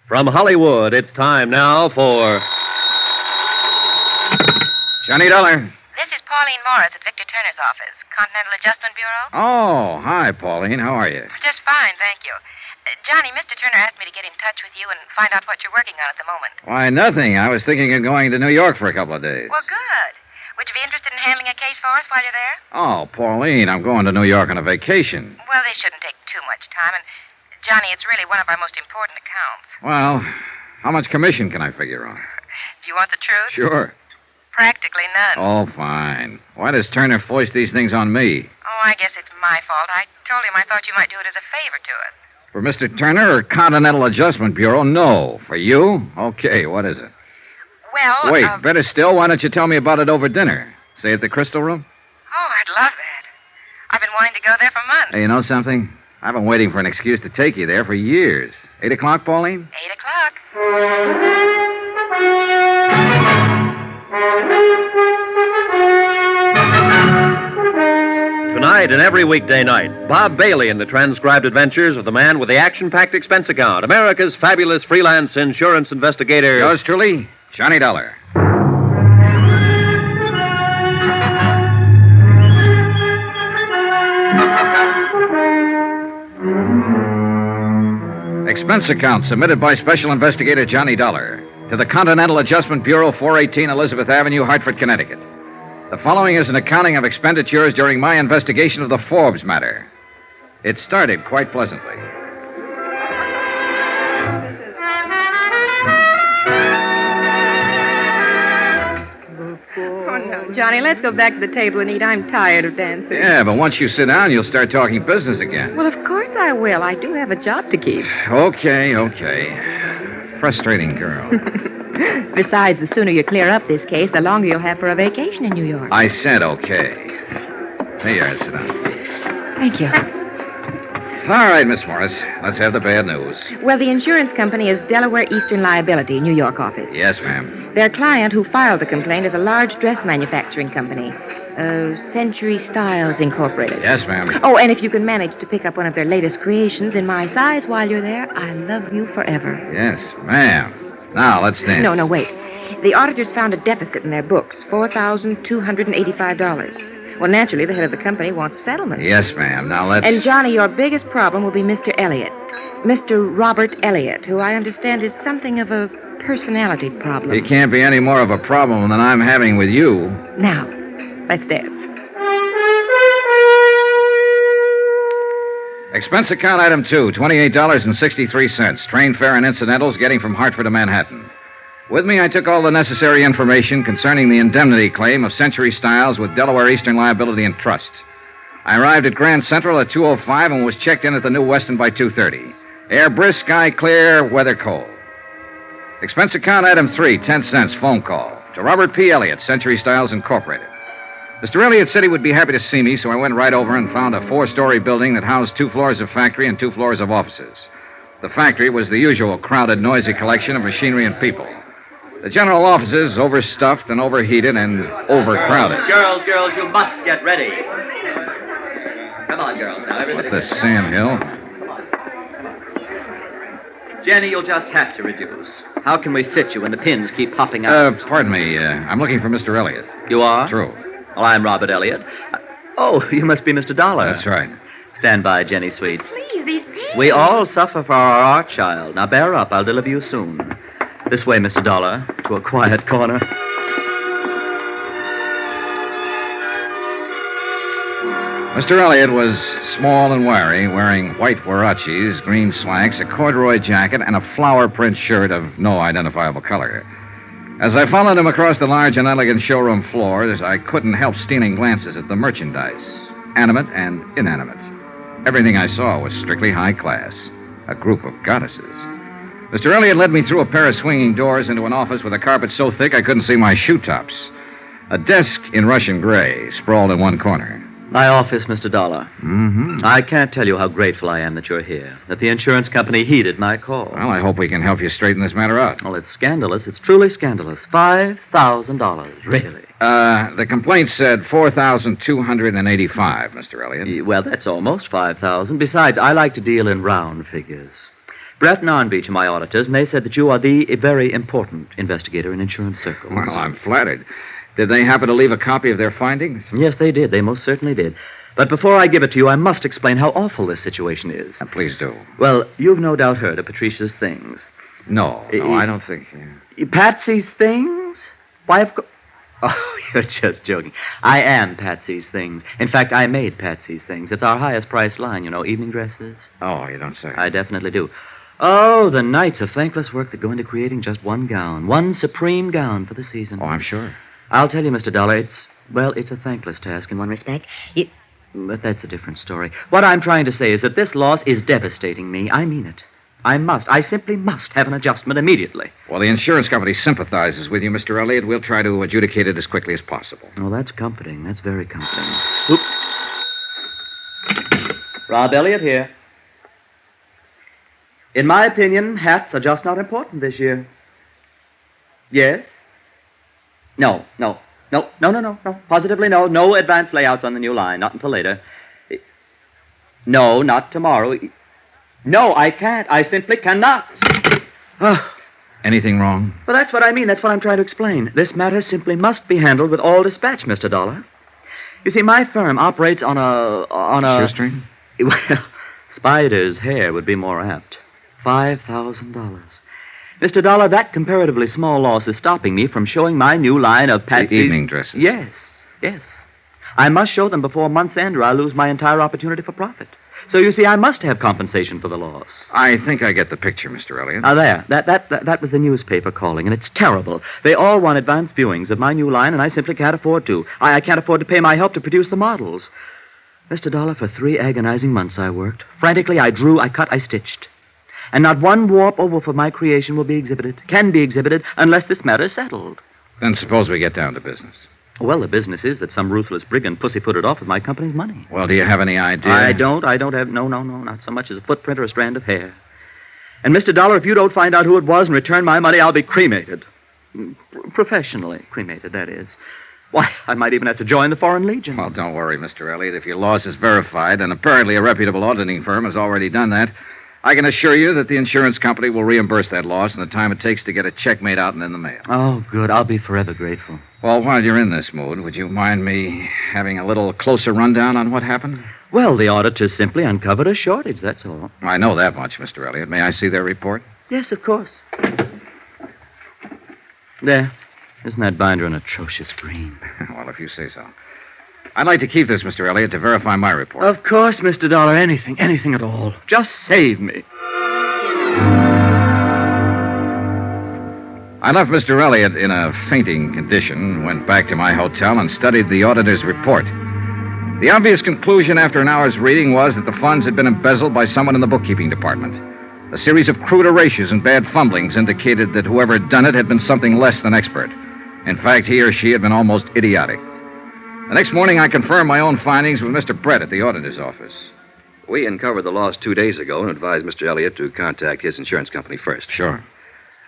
From Hollywood, it's time now for... Johnny Dollar. This is Pauline Morris at Victor Turner's office, Continental Adjustment Bureau. Oh, hi, Pauline. How are you? Just fine, thank you. Johnny, Mr. Turner asked me to get in touch with you and find out what you're working on at the moment. Why, nothing. I was thinking of going to New York for a couple of days. Well, good. Would you be interested in handling a case for us while you're there? Oh, Pauline, I'm going to New York on a vacation. Well, they shouldn't take too much time, and, Johnny, it's really one of our most important accounts. Well, how much commission can I figure on? Do you want the truth? Sure. Practically none. Oh, fine. Why does Turner foist these things on me? Oh, I guess it's my fault. I told him I thought you might do it as a favor to us. For Mr. Turner or Continental Adjustment Bureau? No. For you? Okay, what is it? Well, Wait, better still, why don't you tell me about it over dinner? Say at the Crystal Room? Oh, I'd love that. I've been wanting to go there for months. Hey, you know something? I've been waiting for an excuse to take you there for years. 8 o'clock, Pauline? 8 o'clock. Tonight and every weekday night, Bob Bailey in the transcribed adventures of the man with the action-packed expense account, America's fabulous freelance insurance investigator. Yours truly, Johnny Dollar. Expense account submitted by Special Investigator Johnny Dollar to the Continental Adjustment Bureau, 418 Elizabeth Avenue, Hartford, Connecticut. The following is an accounting of expenditures during my investigation of the Forbes matter. It started quite pleasantly. Oh, no, Johnny, let's go back to the table and eat. I'm tired of dancing. Yeah, but once you sit down, you'll start talking business again. Well, of course I will. I do have a job to keep. Okay. Frustrating girl. Besides, the sooner you clear up this case, the longer you'll have for a vacation in New York. I said okay. Here you are, sit down. Thank you. All right, Miss Morris, let's have the bad news. Well, the insurance company is Delaware Eastern Liability, New York office. Yes, ma'am. Their client who filed the complaint is a large dress manufacturing company, Century Styles Incorporated. Yes, ma'am. Oh, and if you can manage to pick up one of their latest creations in my size while you're there, I love you forever. Yes, ma'am. Now, let's dance. No, wait. The auditors found a deficit in their books, $4,285. Well, naturally, the head of the company wants a settlement. Yes, ma'am. Now, let's... And, Johnny, your biggest problem will be Mr. Elliott. Mr. Robert Elliott, who I understand is something of a personality problem. He can't be any more of a problem than I'm having with you. Now, let's dance. Expense account item 2, $28.63. Train fare and incidentals getting from Hartford to Manhattan. With me, I took all the necessary information concerning the indemnity claim of Century Styles with Delaware Eastern Liability and Trust. I arrived at Grand Central at 2:05 and was checked in at the New Weston by 2:30. Air brisk, sky clear, weather cold. Expense account item 3, 10 cents, phone call to Robert P. Elliott, Century Styles Incorporated. Mr. Elliott said he would be happy to see me, so I went right over and found a 4-story building that housed 2 floors of factory and 2 floors of offices. The factory was the usual crowded, noisy collection of machinery and people. The general offices, overstuffed and overheated and overcrowded. Girls, you must get ready. Come on, girls. Now, everybody. What the Sam Hill? Jenny, you'll just have to reduce. How can we fit you when the pins keep popping out? Pardon me. I'm looking for Mr. Elliott. You are? True. Well, I'm Robert Elliott. Oh, you must be Mr. Dollar. That's right. Stand by, Jenny, sweet. Please, these pins. We all suffer for our art child. Now, bear up. I'll deliver you soon. This way, Mr. Dollar, to a quiet corner. Mr. Elliott was small and wiry, wearing white huaraches, green slacks, a corduroy jacket, and a flower print shirt of no identifiable color. As I followed him across the large and elegant showroom floors, I couldn't help stealing glances at the merchandise, animate and inanimate. Everything I saw was strictly high class, a group of goddesses. Mr. Elliott led me through a pair of swinging doors into an office with a carpet so thick I couldn't see my shoe tops. A desk in Russian gray sprawled in one corner. My office, Mr. Dollar. Mm-hmm. I can't tell you how grateful I am that you're here, that the insurance company heeded my call. Well, I hope we can help you straighten this matter out. Well, it's scandalous. It's truly scandalous. $5,000, really. The complaint said $4,285, Mr. Elliott. Well, that's almost $5,000. Besides, I like to deal in round figures. Brett and Arnbeach are my auditors, and they said that you are the very important investigator in insurance circles. Well, I'm flattered. Did they happen to leave a copy of their findings? Yes, they did. They most certainly did. But before I give it to you, I must explain how awful this situation is. Please do. Well, you've no doubt heard of Patricia's things. No, I don't think. Patsy's things? Why, of course. Oh, you're just joking. I am Patsy's things. In fact, I made Patsy's things. It's our highest priced line, evening dresses. Oh, you don't say. I definitely do. Oh, the nights of thankless work that go into creating just one gown, one supreme gown for the season. Oh, I'm sure. I'll tell you, Mr. Dollar, it's a thankless task in one respect. But that's a different story. What I'm trying to say is that this loss is devastating me. I mean it. I simply must have an adjustment immediately. Well, the insurance company sympathizes with you, Mr. Elliott. We'll try to adjudicate it as quickly as possible. Oh, that's comforting. That's very comforting. Oop. Rob Elliott here. In my opinion, hats are just not important this year. Yes? No. Positively no. No advance layouts on the new line. Not until later. No, not tomorrow. No, I can't. I simply cannot. Anything wrong? Well, that's what I mean. That's what I'm trying to explain. This matter simply must be handled with all dispatch, Mr. Dollar. You see, my firm operates on a... Shoestring? Well, Spider's hair would be more apt. $5,000. Mr. Dollar, that comparatively small loss is stopping me from showing my new line of Patsy's... The evening dresses? Yes. I must show them before month's end or I'll lose my entire opportunity for profit. So, you see, I must have compensation for the loss. I think I get the picture, Mr. Elliott. There. That was the newspaper calling, and it's terrible. They all want advance viewings of my new line, and I simply can't afford to. I can't afford to pay my help to produce the models. Mr. Dollar, for 3 agonizing months I worked. Frantically, I drew, I cut, I stitched. And not one warp or woof of my creation can be exhibited, unless this matter is settled. Then suppose we get down to business. Well, the business is that some ruthless brigand pussyfooted off with my company's money. Well, do you have any idea? I don't have... No, not so much as a footprint or a strand of hair. And, Mr. Dollar, if you don't find out who it was and return my money, I'll be cremated. Professionally cremated, that is. Why, I might even have to join the Foreign Legion. Well, don't worry, Mr. Elliott. If your loss is verified, and apparently a reputable auditing firm has already done that, I can assure you that the insurance company will reimburse that loss in the time it takes to get a check made out and in the mail. Oh, good. I'll be forever grateful. Well, while you're in this mood, would you mind me having a little closer rundown on what happened? Well, the auditors simply uncovered a shortage, that's all. I know that much, Mr. Elliott. May I see their report? Yes, of course. There. Isn't that binder an atrocious green? Well, if you say so. I'd like to keep this, Mr. Elliott, to verify my report. Of course, Mr. Dollar. Anything at all. Just save me. I left Mr. Elliott in a fainting condition, went back to my hotel, and studied the auditor's report. The obvious conclusion after an hour's reading was that the funds had been embezzled by someone in the bookkeeping department. A series of crude erasures and bad fumblings indicated that whoever had done it had been something less than expert. In fact, he or she had been almost idiotic. The next morning, I confirmed my own findings with Mr. Brett at the auditor's office. We uncovered the loss 2 days ago and advised Mr. Elliott to contact his insurance company first. Sure.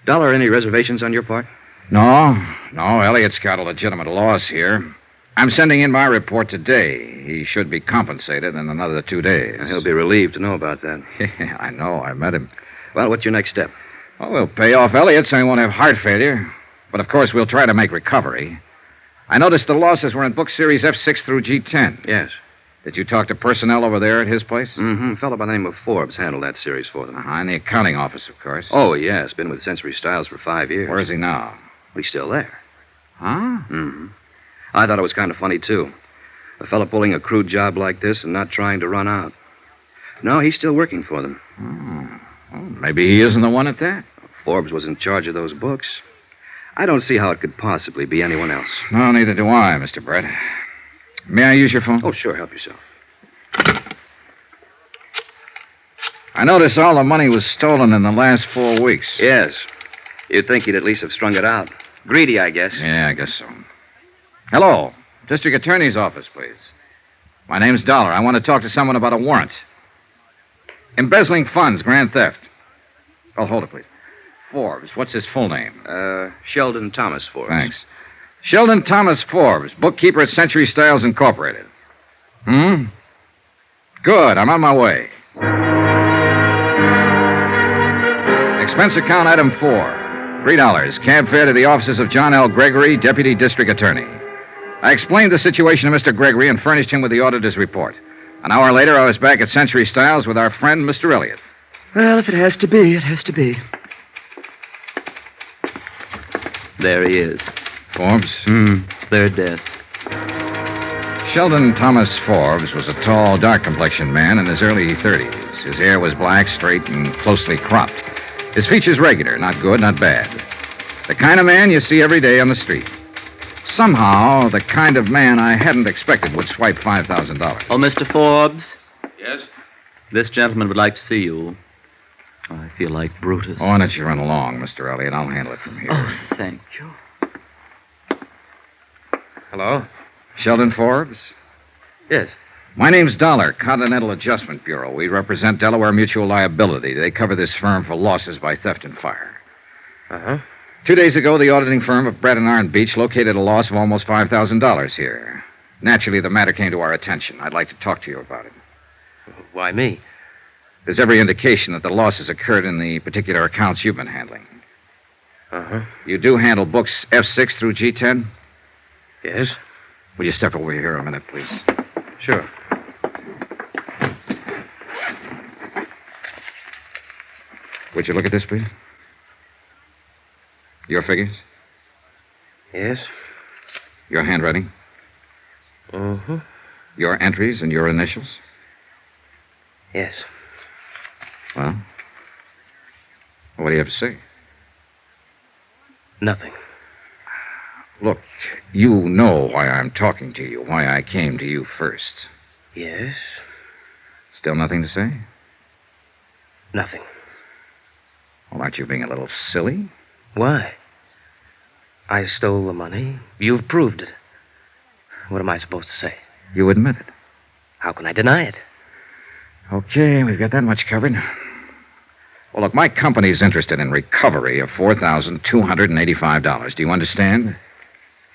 Dollar, any reservations on your part? No, Elliott's got a legitimate loss here. I'm sending in my report today. He should be compensated in another 2 days. He'll be relieved to know about that. I know. I met him. Well, what's your next step? Well, we'll pay off Elliott so he won't have heart failure. But, of course, we'll try to make recovery. I noticed the losses were in book series F6 through G10. Yes. Did you talk to personnel over there at his place? Mm-hmm. A fellow by the name of Forbes handled that series for them. In the accounting office, of course. Oh, yes. Been with Century Styles for 5 years. Where is he now? He's still there. Huh? Mm-hmm. I thought it was kind of funny, too. A fellow pulling a crude job like this and not trying to run out. No, he's still working for them. Well, maybe he isn't the one at that. Forbes was in charge of those books. I don't see how it could possibly be anyone else. No, neither do I, Mr. Brett. May I use your phone? Oh, sure. Help yourself. I noticed all the money was stolen in the last 4 weeks. Yes. You'd think he'd at least have strung it out. Greedy, I guess. Yeah, I guess so. Hello. District Attorney's office, please. My name's Dollar. I want to talk to someone about a warrant. Embezzling funds, grand theft. Oh, hold it, please. Forbes. What's his full name? Sheldon Thomas Forbes. Thanks. Sheldon Thomas Forbes, bookkeeper at Century Styles Incorporated. Good. I'm on my way. Expense account item 4. $3. Cab fare to the offices of John L. Gregory, Deputy District Attorney. I explained the situation to Mr. Gregory and furnished him with the auditor's report. An hour later, I was back at Century Styles with our friend, Mr. Elliott. Well, if it has to be, it has to be. There he is. Forbes? Third desk. Sheldon Thomas Forbes was a tall, dark-complexioned man in his early 30s. His hair was black, straight, and closely cropped. His features regular, not good, not bad. The kind of man you see every day on the street. Somehow, the kind of man I hadn't expected would swipe $5,000. Oh, Mr. Forbes? Yes? This gentleman would like to see you. I feel like Brutus. Oh, why don't you run along, Mr. Elliott? I'll handle it from here. Oh, thank you. Hello? Sheldon Forbes? Yes. My name's Dollar, Continental Adjustment Bureau. We represent Delaware Mutual Liability. They cover this firm for losses by theft and fire. Uh-huh. 2 days ago, the auditing firm of Brett and Arn Beach located a loss of almost $5,000 here. Naturally, the matter came to our attention. I'd like to talk to you about it. Why me? There's every indication that the losses occurred in the particular accounts you've been handling. Uh-huh. You do handle books F6 through G10? Yes? Will you step over here a minute, please? Sure. Would you look at this, please? Your figures? Yes? Your handwriting? Uh-huh. Your entries and your initials? Yes. Well, what do you have to say? Nothing. Look, you know why I'm talking to you, why I came to you first. Yes? Still nothing to say? Nothing. Well, aren't you being a little silly? Why? I stole the money. You've proved it. What am I supposed to say? You admit it. How can I deny it? Okay, we've got that much covered. Well, look, my company's interested in recovery of $4,285. Do you understand?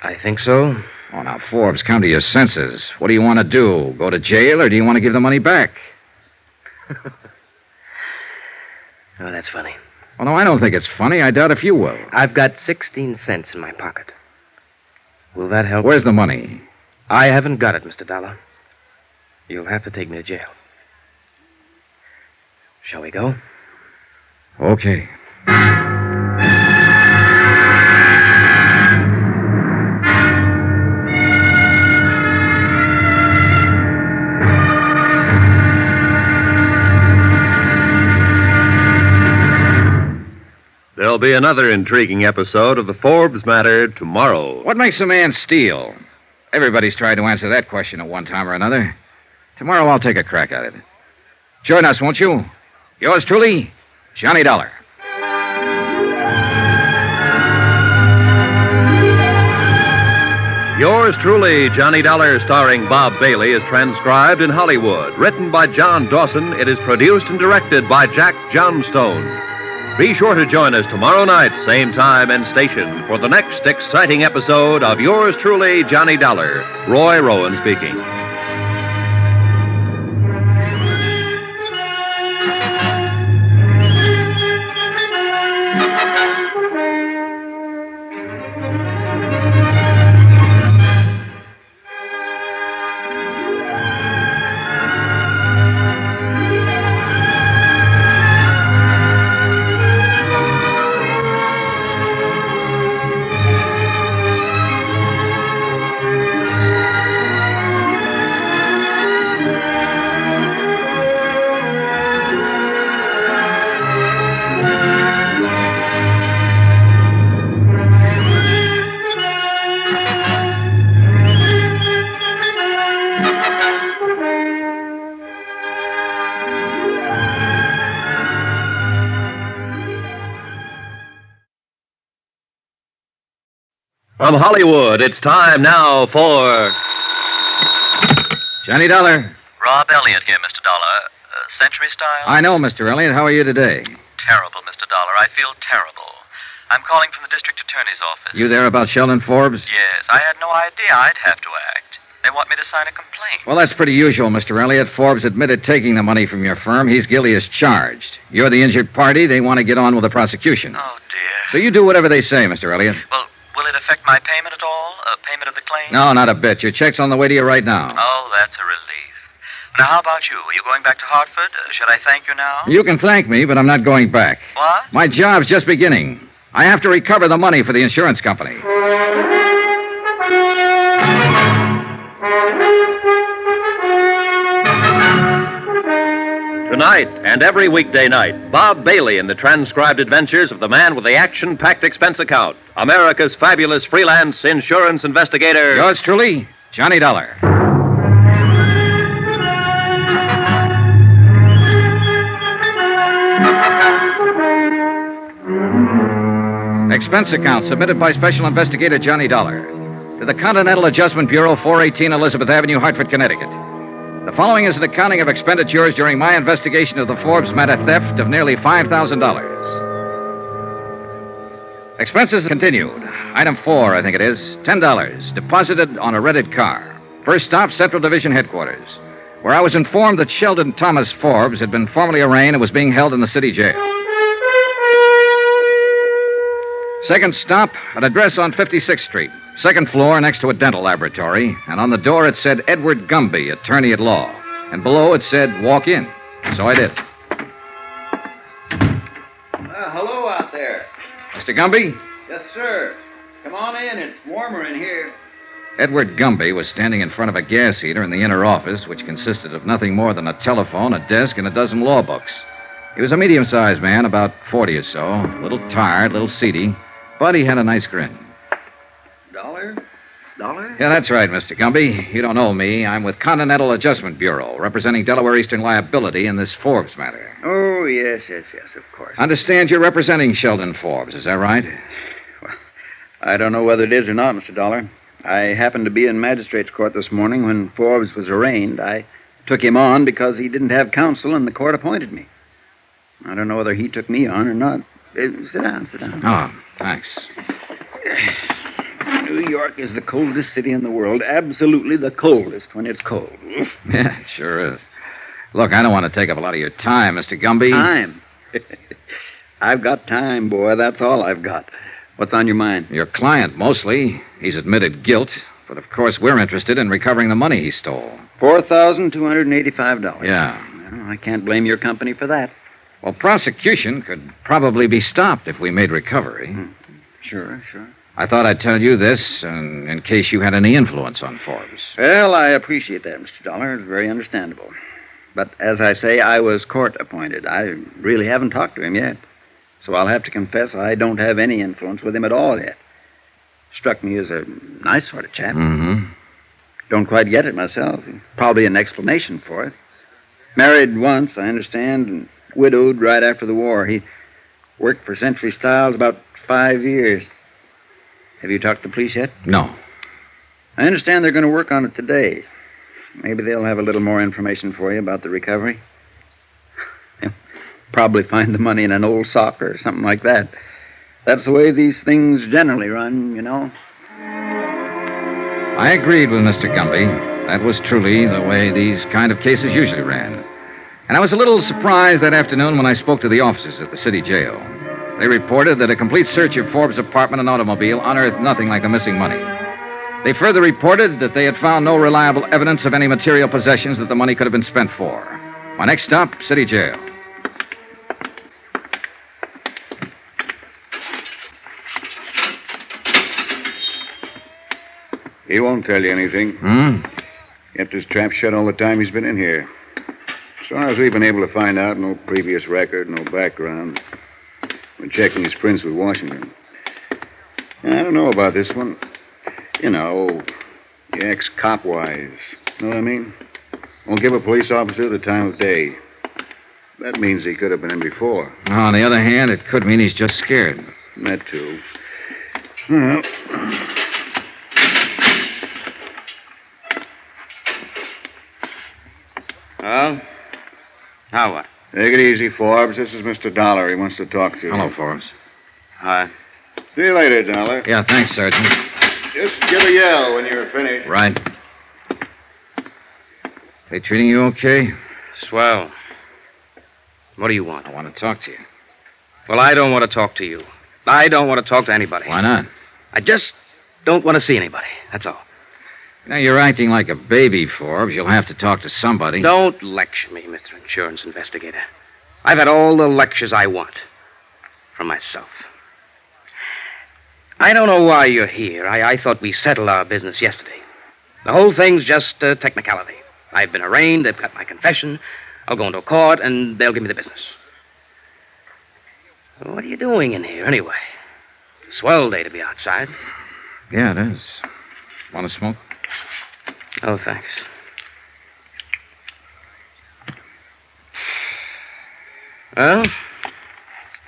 I think so. Oh, now, Forbes, come to your senses. What do you want to do? Go to jail, or do you want to give the money back? Oh, that's funny. Well, no, I don't think it's funny. I doubt if you will. I've got 16 cents in my pocket. Will that help? Where's the money? I haven't got it, Mr. Dollar. You'll have to take me to jail. Shall we go? Okay. There'll be another intriguing episode of the Forbes matter tomorrow. What makes a man steal? Everybody's tried to answer that question at one time or another. Tomorrow I'll take a crack at it. Join us, won't you? Yours truly, Johnny Dollar. Yours truly, Johnny Dollar, starring Bob Bailey, is transcribed in Hollywood. Written by John Dawson, it is produced and directed by Jack Johnstone. Be sure to join us tomorrow night, same time and station, for the next exciting episode of Yours truly, Johnny Dollar. Roy Rowan speaking. From Hollywood, it's time now for... Johnny Dollar. Rob Elliott here, Mr. Dollar. Century Style? I know, Mr. Elliott. How are you today? Terrible, Mr. Dollar. I feel terrible. I'm calling from the district attorney's office. You there about Sheldon Forbes? Yes, I had no idea I'd have to act. They want me to sign a complaint. Well, that's pretty usual, Mr. Elliott. Forbes admitted taking the money from your firm. He's guilty as charged. You're the injured party. They want to get on with the prosecution. Oh, dear. So you do whatever they say, Mr. Elliott. Well, will it affect my payment at all? Payment of the claim? No, not a bit. Your check's on the way to you right now. Oh, that's a relief. Now, how about you? Are you going back to Hartford? Should I thank you now? You can thank me, but I'm not going back. What? My job's just beginning. I have to recover the money for the insurance company. Tonight and every weekday night, Bob Bailey in the transcribed adventures of the man with the action-packed expense account, America's fabulous freelance insurance investigator. Yours truly, Johnny Dollar. Expense account submitted by Special Investigator Johnny Dollar to the Continental Adjustment Bureau, 418 Elizabeth Avenue, Hartford, Connecticut. The following is an accounting of expenditures during my investigation of the Forbes matter theft of nearly $5,000. Expenses continued. Item 4, I think it is, $10, deposited on a rented car. First stop, Central Division Headquarters, where I was informed that Sheldon Thomas Forbes had been formally arraigned and was being held in the city jail. Second stop, an address on 56th Street. Second floor next to a dental laboratory. And on the door it said Edward Gumby, attorney at law. And below it said, walk in. So I did. Hello out there. Mr. Gumby? Yes, sir. Come on in. It's warmer in here. Edward Gumby was standing in front of a gas heater in the inner office, which consisted of nothing more than a telephone, a desk, and a dozen law books. He was a medium-sized man, about 40 or so, a little tired, a little seedy, but he had a nice grin. Dollar? Yeah, that's right, Mr. Gumby. You don't know me. I'm with Continental Adjustment Bureau, representing Delaware Eastern Liability in this Forbes matter. Oh, yes, of course. Understand you're representing Sheldon Forbes, is that right? Well, I don't know whether it is or not, Mr. Dollar. I happened to be in magistrate's court this morning when Forbes was arraigned. I took him on because he didn't have counsel and the court appointed me. I don't know whether he took me on or not. Sit down. Oh, thanks. New York is the coldest city in the world. Absolutely the coldest when it's cold. Yeah, it sure is. Look, I don't want to take up a lot of your time, Mr. Gumby. Time? I've got time, boy. That's all I've got. What's on your mind? Your client, mostly. He's admitted guilt, but of course we're interested in recovering the money he stole. $4,285. Yeah. Well, I can't blame your company for that. Well, prosecution could probably be stopped if we made recovery. Sure. I thought I'd tell you this in case you had any influence on Forbes. Well, I appreciate that, Mr. Dollar. It's very understandable. But as I say, I was court appointed. I really haven't talked to him yet. So I'll have to confess I don't have any influence with him at all yet. Struck me as a nice sort of chap. Mm-hmm. Don't quite get it myself. Probably an explanation for it. Married once, I understand, and widowed right after the war. He worked for Century Styles about 5 years. Have you talked to the police yet? No. I understand they're going to work on it today. Maybe they'll have a little more information for you about the recovery. They'll probably find the money in an old sock or something like that. That's the way these things generally run, you know. I agreed with Mr. Gumby. That was truly the way these kind of cases usually ran. And I was a little surprised that afternoon when I spoke to the officers at the city jail. They reported that a complete search of Forbes' apartment and automobile unearthed nothing like the missing money. They further reported that they had found no reliable evidence of any material possessions that the money could have been spent for. My next stop, city jail. He won't tell you anything. Kept his trap shut all the time he's been in here. As far as we've been able to find out, no previous record, no background. Been checking his prints with Washington. I don't know about this one. You know, ex-cop-wise. Know what I mean? Won't give a police officer the time of day. That means he could have been in before. On the other hand, it could mean he's just scared. That, too. Well... Well, how what? Take it easy, Forbes. This is Mr. Dollar. He wants to talk to you. Hello, Forbes. Hi. See you later, Dollar. Yeah, thanks, Sergeant. Just give a yell when you're finished. Right. They treating you okay? Swell. What do you want? I want to talk to you. Well, I don't want to talk to you. I don't want to talk to anybody. Why not? I just don't want to see anybody. That's all. Now, you're acting like a baby, Forbes. You'll have to talk to somebody. Don't lecture me, Mr. Insurance Investigator. I've had all the lectures I want. From myself. I don't know why you're here. I thought we settled our business yesterday. The whole thing's just a technicality. I've been arraigned, they've got my confession. I'll go into court, and they'll give me the business. What are you doing in here, anyway? Swell day to be outside. Yeah, it is. Want to smoke? Oh, thanks. Well,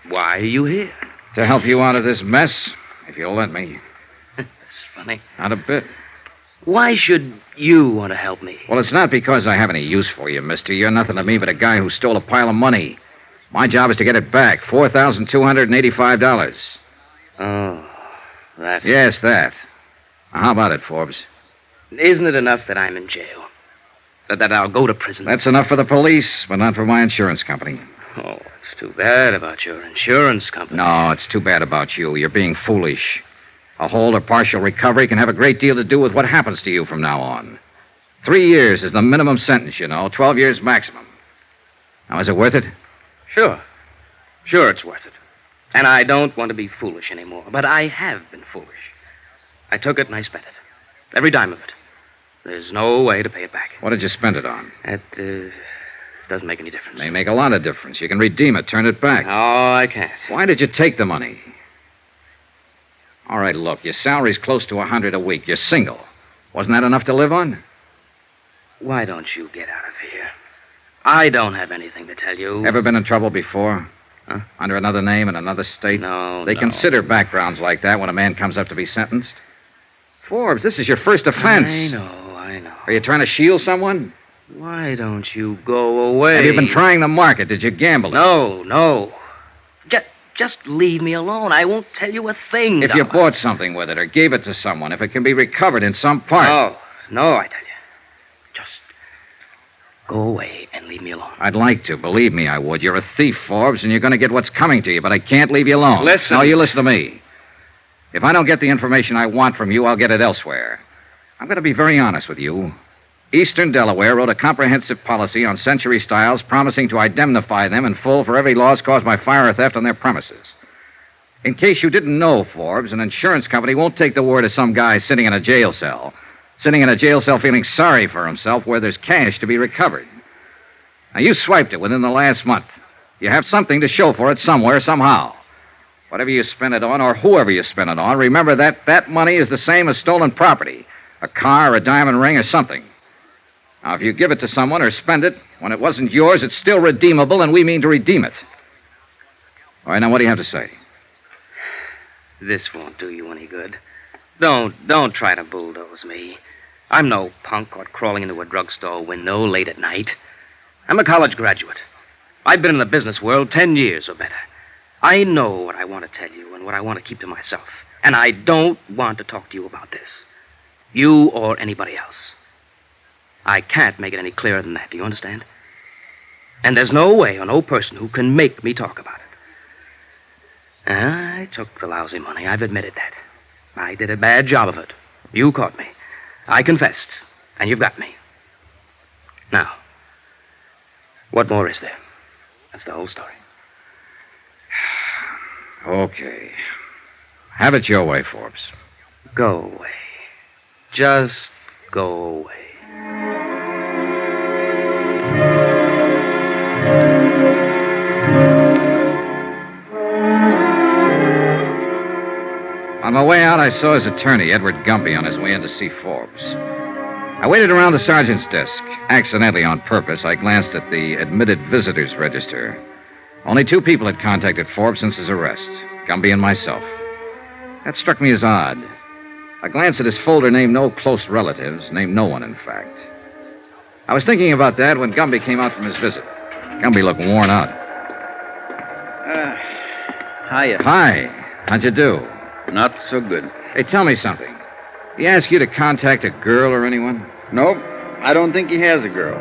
why are you here? To help you out of this mess, if you'll let me. That's funny. Not a bit. Why should you want to help me? Well, it's not because I have any use for you, mister. You're nothing to me but a guy who stole a pile of money. My job is to get it back. $4,285. Oh, that's... Yes, that. Now, how about it, Forbes? Isn't it enough that I'm in jail? That I'll go to prison? That's enough for the police, but not for my insurance company. Oh, it's too bad about your insurance company. No, it's too bad about you. You're being foolish. A whole or partial recovery can have a great deal to do with what happens to you from now on. 3 years is the minimum sentence, you know. 12 years maximum. Now, is it worth it? Sure. Sure, it's worth it. And I don't want to be foolish anymore. But I have been foolish. I took it and I spent it. Every dime of it. There's no way to pay it back. What did you spend it on? That doesn't make any difference. May make a lot of difference. You can redeem it, turn it back. No, I can't. Why did you take the money? All right, look, your salary's close to $100 a week. You're single. Wasn't that enough to live on? Why don't you get out of here? I don't have anything to tell you. Ever been in trouble before? Huh? Under another name in another state? No, They consider backgrounds like that when a man comes up to be sentenced. Forbes, this is your first offense. I know. Are you trying to shield someone? Why don't you go away? Have you been trying the market? Did you gamble it? No. Just leave me alone. I won't tell you a thing. If you bought something with it or gave it to someone, if it can be recovered in some part. No, I tell you. Just go away and leave me alone. I'd like to. Believe me, I would. You're a thief, Forbes, and you're going to get what's coming to you, but I can't leave you alone. Listen. No, you listen to me. If I don't get the information I want from you, I'll get it elsewhere. I'm going to be very honest with you. Eastern Delaware wrote a comprehensive policy on Century Styles promising to indemnify them in full for every loss caused by fire or theft on their premises. In case you didn't know, Forbes, an insurance company won't take the word of some guy sitting in a jail cell feeling sorry for himself where there's cash to be recovered. Now, you swiped it within the last month. You have something to show for it somewhere, somehow. Whatever you spend it on, or whoever you spend it on, remember that money is the same as stolen property. A car, a diamond ring, or something. Now, if you give it to someone or spend it, when it wasn't yours, it's still redeemable, and we mean to redeem it. All right, now, what do you have to say? This won't do you any good. Don't try to bulldoze me. I'm no punk caught crawling into a drugstore window late at night. I'm a college graduate. I've been in the business world 10 years or better. I know what I want to tell you and what I want to keep to myself. And I don't want to talk to you about this. You or anybody else. I can't make it any clearer than that. Do you understand? And there's no way or no person who can make me talk about it. I took the lousy money. I've admitted that. I did a bad job of it. You caught me. I confessed. And you've got me. Now, what more is there? That's the whole story. Okay. Have it your way, Forbes. Go away. Just go away. On my way out, I saw his attorney, Edward Gumby, on his way in to see Forbes. I waited around the sergeant's desk. Accidentally, on purpose, I glanced at the admitted visitors register. Only 2 people had contacted Forbes since his arrest, Gumby and myself. That struck me as odd. A glance at his folder named no close relatives, named no one, in fact. I was thinking about that when Gumby came out from his visit. Gumby looked worn out. Hiya. Hi. How'd you do? Not so good. Hey, tell me something. He asked you to contact a girl or anyone? Nope. I don't think he has a girl.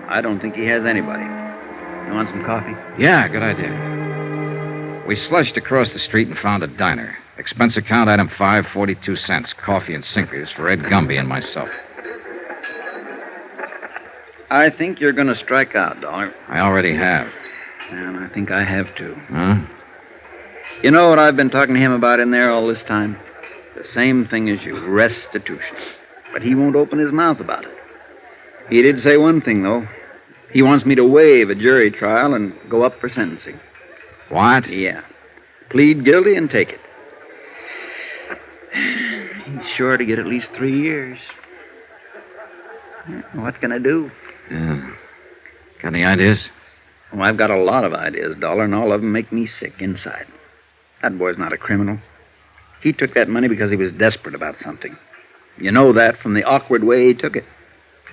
I don't think he has anybody. You want some coffee? Yeah, good idea. We slushed across the street and found a diner. Expense account item 5, 42 cents. Coffee and sinkers for Ed Gumby and myself. I think you're going to strike out, Dollar. I already have. And I think I have, too. Huh? You know what I've been talking to him about in there all this time? The same thing as you, restitution. But he won't open his mouth about it. He did say one thing, though. He wants me to waive a jury trial and go up for sentencing. What? Yeah. Plead guilty and take it. He's sure to get at least 3 years. What can I do? Yeah. Got any ideas? Well, I've got a lot of ideas, Dollar, and all of them make me sick inside. That boy's not a criminal. He took that money because he was desperate about something. You know that from the awkward way he took it.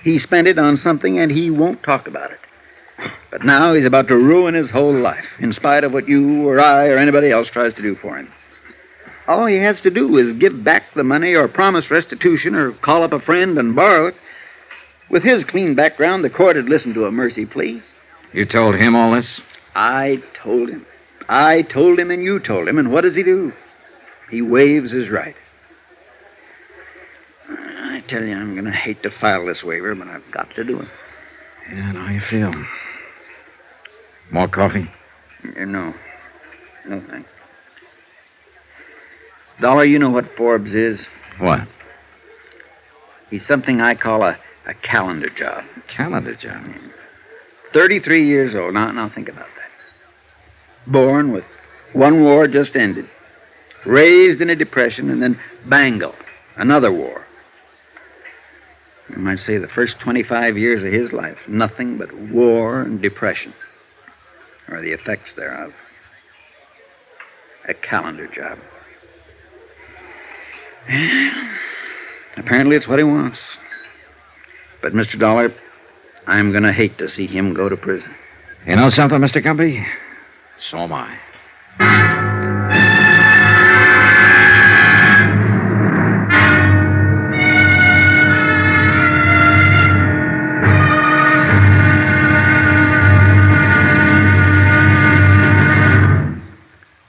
He spent it on something, and he won't talk about it. But now he's about to ruin his whole life, in spite of what you or I or anybody else tries to do for him. All he has to do is give back the money or promise restitution or call up a friend and borrow it. With his clean background, the court had listened to a mercy plea. You told him all this? I told him. I told him and you told him, and what does he do? He waives his right. I tell you, I'm going to hate to file this waiver, but I've got to do it. Yeah, I know how you feel. More coffee? No. No, thanks. Dollar, you know what Forbes is? What? He's something I call a calendar job. Calendar job? 33 years old. Now think about that. Born with one war just ended. Raised in a depression, and then bango, another war. You might say the first 25 years of his life, nothing but war and depression, or the effects thereof. A calendar job. Apparently it's what he wants. But, Mr. Dollar, I'm going to hate to see him go to prison. You know something, Mr. Gumby? So am I.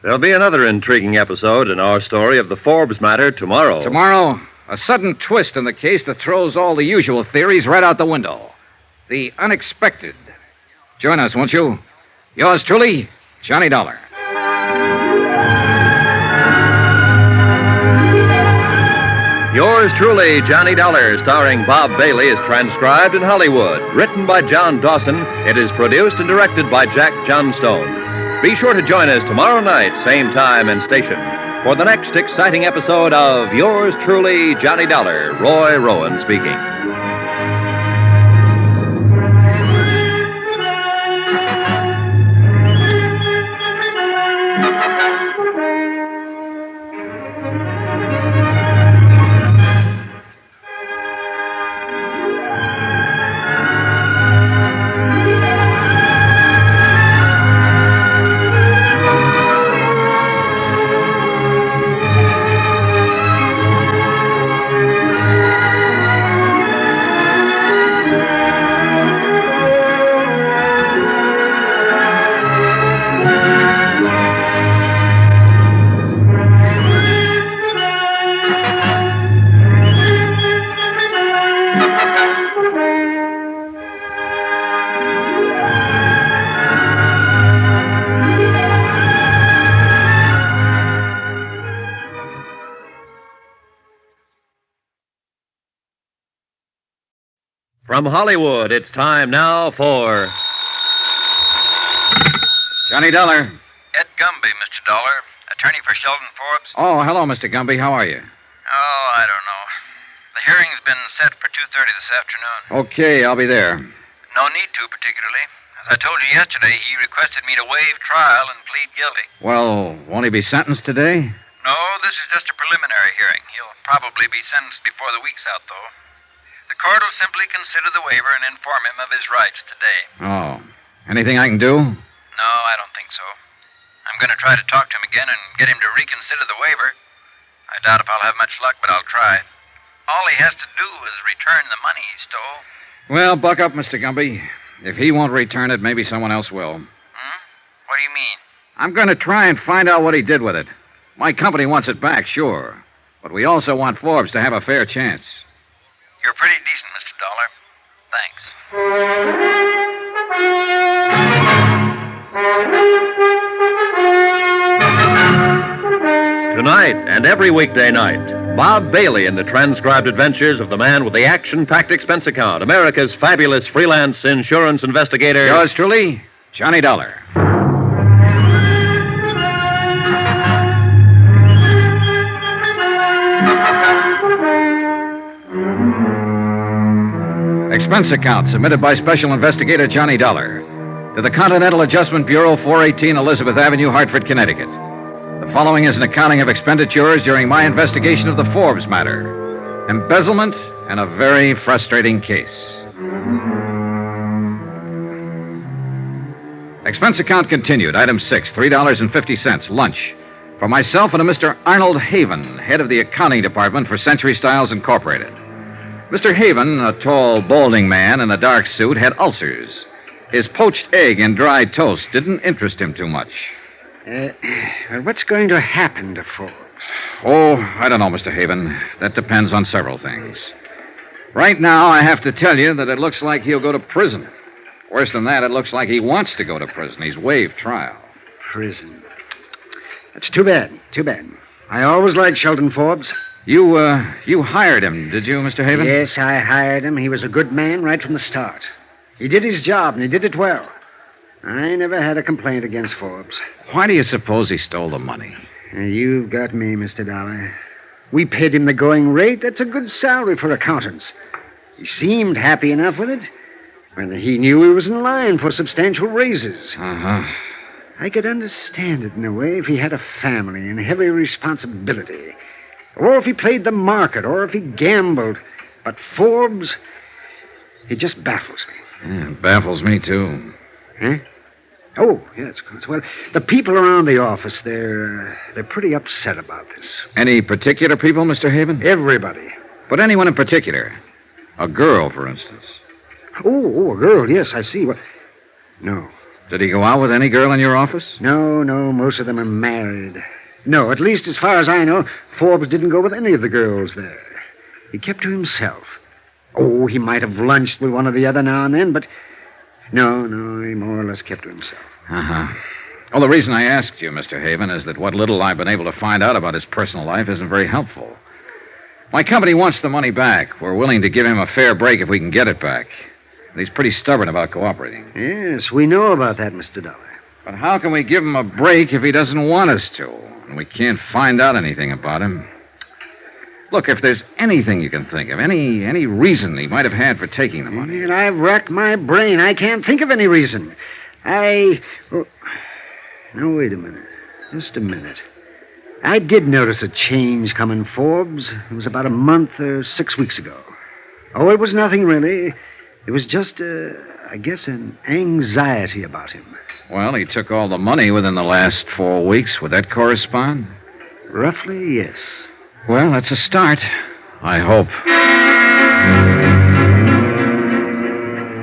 There'll be another intriguing episode in our story of the Forbes matter tomorrow. Tomorrow, a sudden twist in the case that throws all the usual theories right out the window. The unexpected. Join us, won't you? Yours truly, Johnny Dollar. Yours truly, Johnny Dollar, starring Bob Bailey, is transcribed in Hollywood. Written by John Dawson, it is produced and directed by Jack Johnstone. Be sure to join us tomorrow night, same time and station, for the next exciting episode of Yours truly, Johnny Dollar. Roy Rowan speaking. From Hollywood, it's time now for Johnny Dollar. Ed Gumby, Mr. Dollar, attorney for Sheldon Forbes. Oh, hello, Mr. Gumby. How are you? Oh, I don't know. The hearing's been set for 2:30 this afternoon. Okay, I'll be there. No need to, particularly. As I told you yesterday, he requested me to waive trial and plead guilty. Well, won't he be sentenced today? No, this is just a preliminary hearing. He'll probably be sentenced before the week's out, though. The court will simply consider the waiver and inform him of his rights today. Oh. Anything I can do? No, I don't think so. I'm going to try to talk to him again and get him to reconsider the waiver. I doubt if I'll have much luck, but I'll try. All he has to do is return the money he stole. Well, buck up, Mr. Gumby. If he won't return it, maybe someone else will. What do you mean? I'm going to try and find out what he did with it. My company wants it back, sure. But we also want Forbes to have a fair chance. You're pretty decent, Mr. Dollar. Thanks. Tonight and every weekday night, Bob Bailey in the transcribed adventures of the man with the action-packed expense account, America's fabulous freelance insurance investigator. Yours truly, Johnny Dollar. Expense account submitted by Special Investigator Johnny Dollar to the Continental Adjustment Bureau, 418 Elizabeth Avenue, Hartford, Connecticut. The following is an accounting of expenditures during my investigation of the Forbes matter. Embezzlement and a very frustrating case. Expense account continued. Item 6, $3.50, lunch. For myself and a Mr. Arnold Haven, head of the accounting department for Century Styles Incorporated. Mr. Haven, a tall, balding man in a dark suit, had ulcers. His poached egg and dry toast didn't interest him too much. What's going to happen to Forbes? Oh, I don't know, Mr. Haven. That depends on several things. Right now, I have to tell you that it looks like he'll go to prison. Worse than that, it looks like he wants to go to prison. He's waived trial. Prison. That's too bad. Too bad. I always liked Sheldon Forbes. You hired him, did you, Mr. Haven? Yes, I hired him. He was a good man right from the start. He did his job, and he did it well. I never had a complaint against Forbes. Why do you suppose he stole the money? You've got me, Mr. Dollar. We paid him the going rate. That's a good salary for accountants. He seemed happy enough with it. Whether he knew he was in line for substantial raises. Uh-huh. I could understand it in a way if he had a family and heavy responsibility. Or if he played the market, or if he gambled. But Forbes, he just baffles me. Yeah, it baffles me, too. Huh? Oh, yes, of course. Well, the people around the office, they're pretty upset about this. Any particular people, Mr. Haven? Everybody. But anyone in particular? A girl, for instance. Oh, a girl, yes, I see. Well, no. Did he go out with any girl in your office? No, most of them are married. No, at least as far as I know, Forbes didn't go with any of the girls there. He kept to himself. Oh, he might have lunched with one or the other now and then, but no, he more or less kept to himself. Uh-huh. Well, the reason I asked you, Mr. Haven, is that what little I've been able to find out about his personal life isn't very helpful. My company wants the money back. We're willing to give him a fair break if we can get it back. And he's pretty stubborn about cooperating. Yes, we know about that, Mr. Dollar. But how can we give him a break if he doesn't want us to? And we can't find out anything about him. Look, if there's anything you can think of, any reason he might have had for taking the money. And I've racked my brain. I can't think of any reason. No, wait a minute. Just a minute. I did notice a change coming Forbes. It was about a month or 6 weeks ago. Oh, it was nothing really. It was just, I guess, an anxiety about him. Well, he took all the money within the last 4 weeks. Would that correspond? Roughly, yes. Well, that's a start. I hope.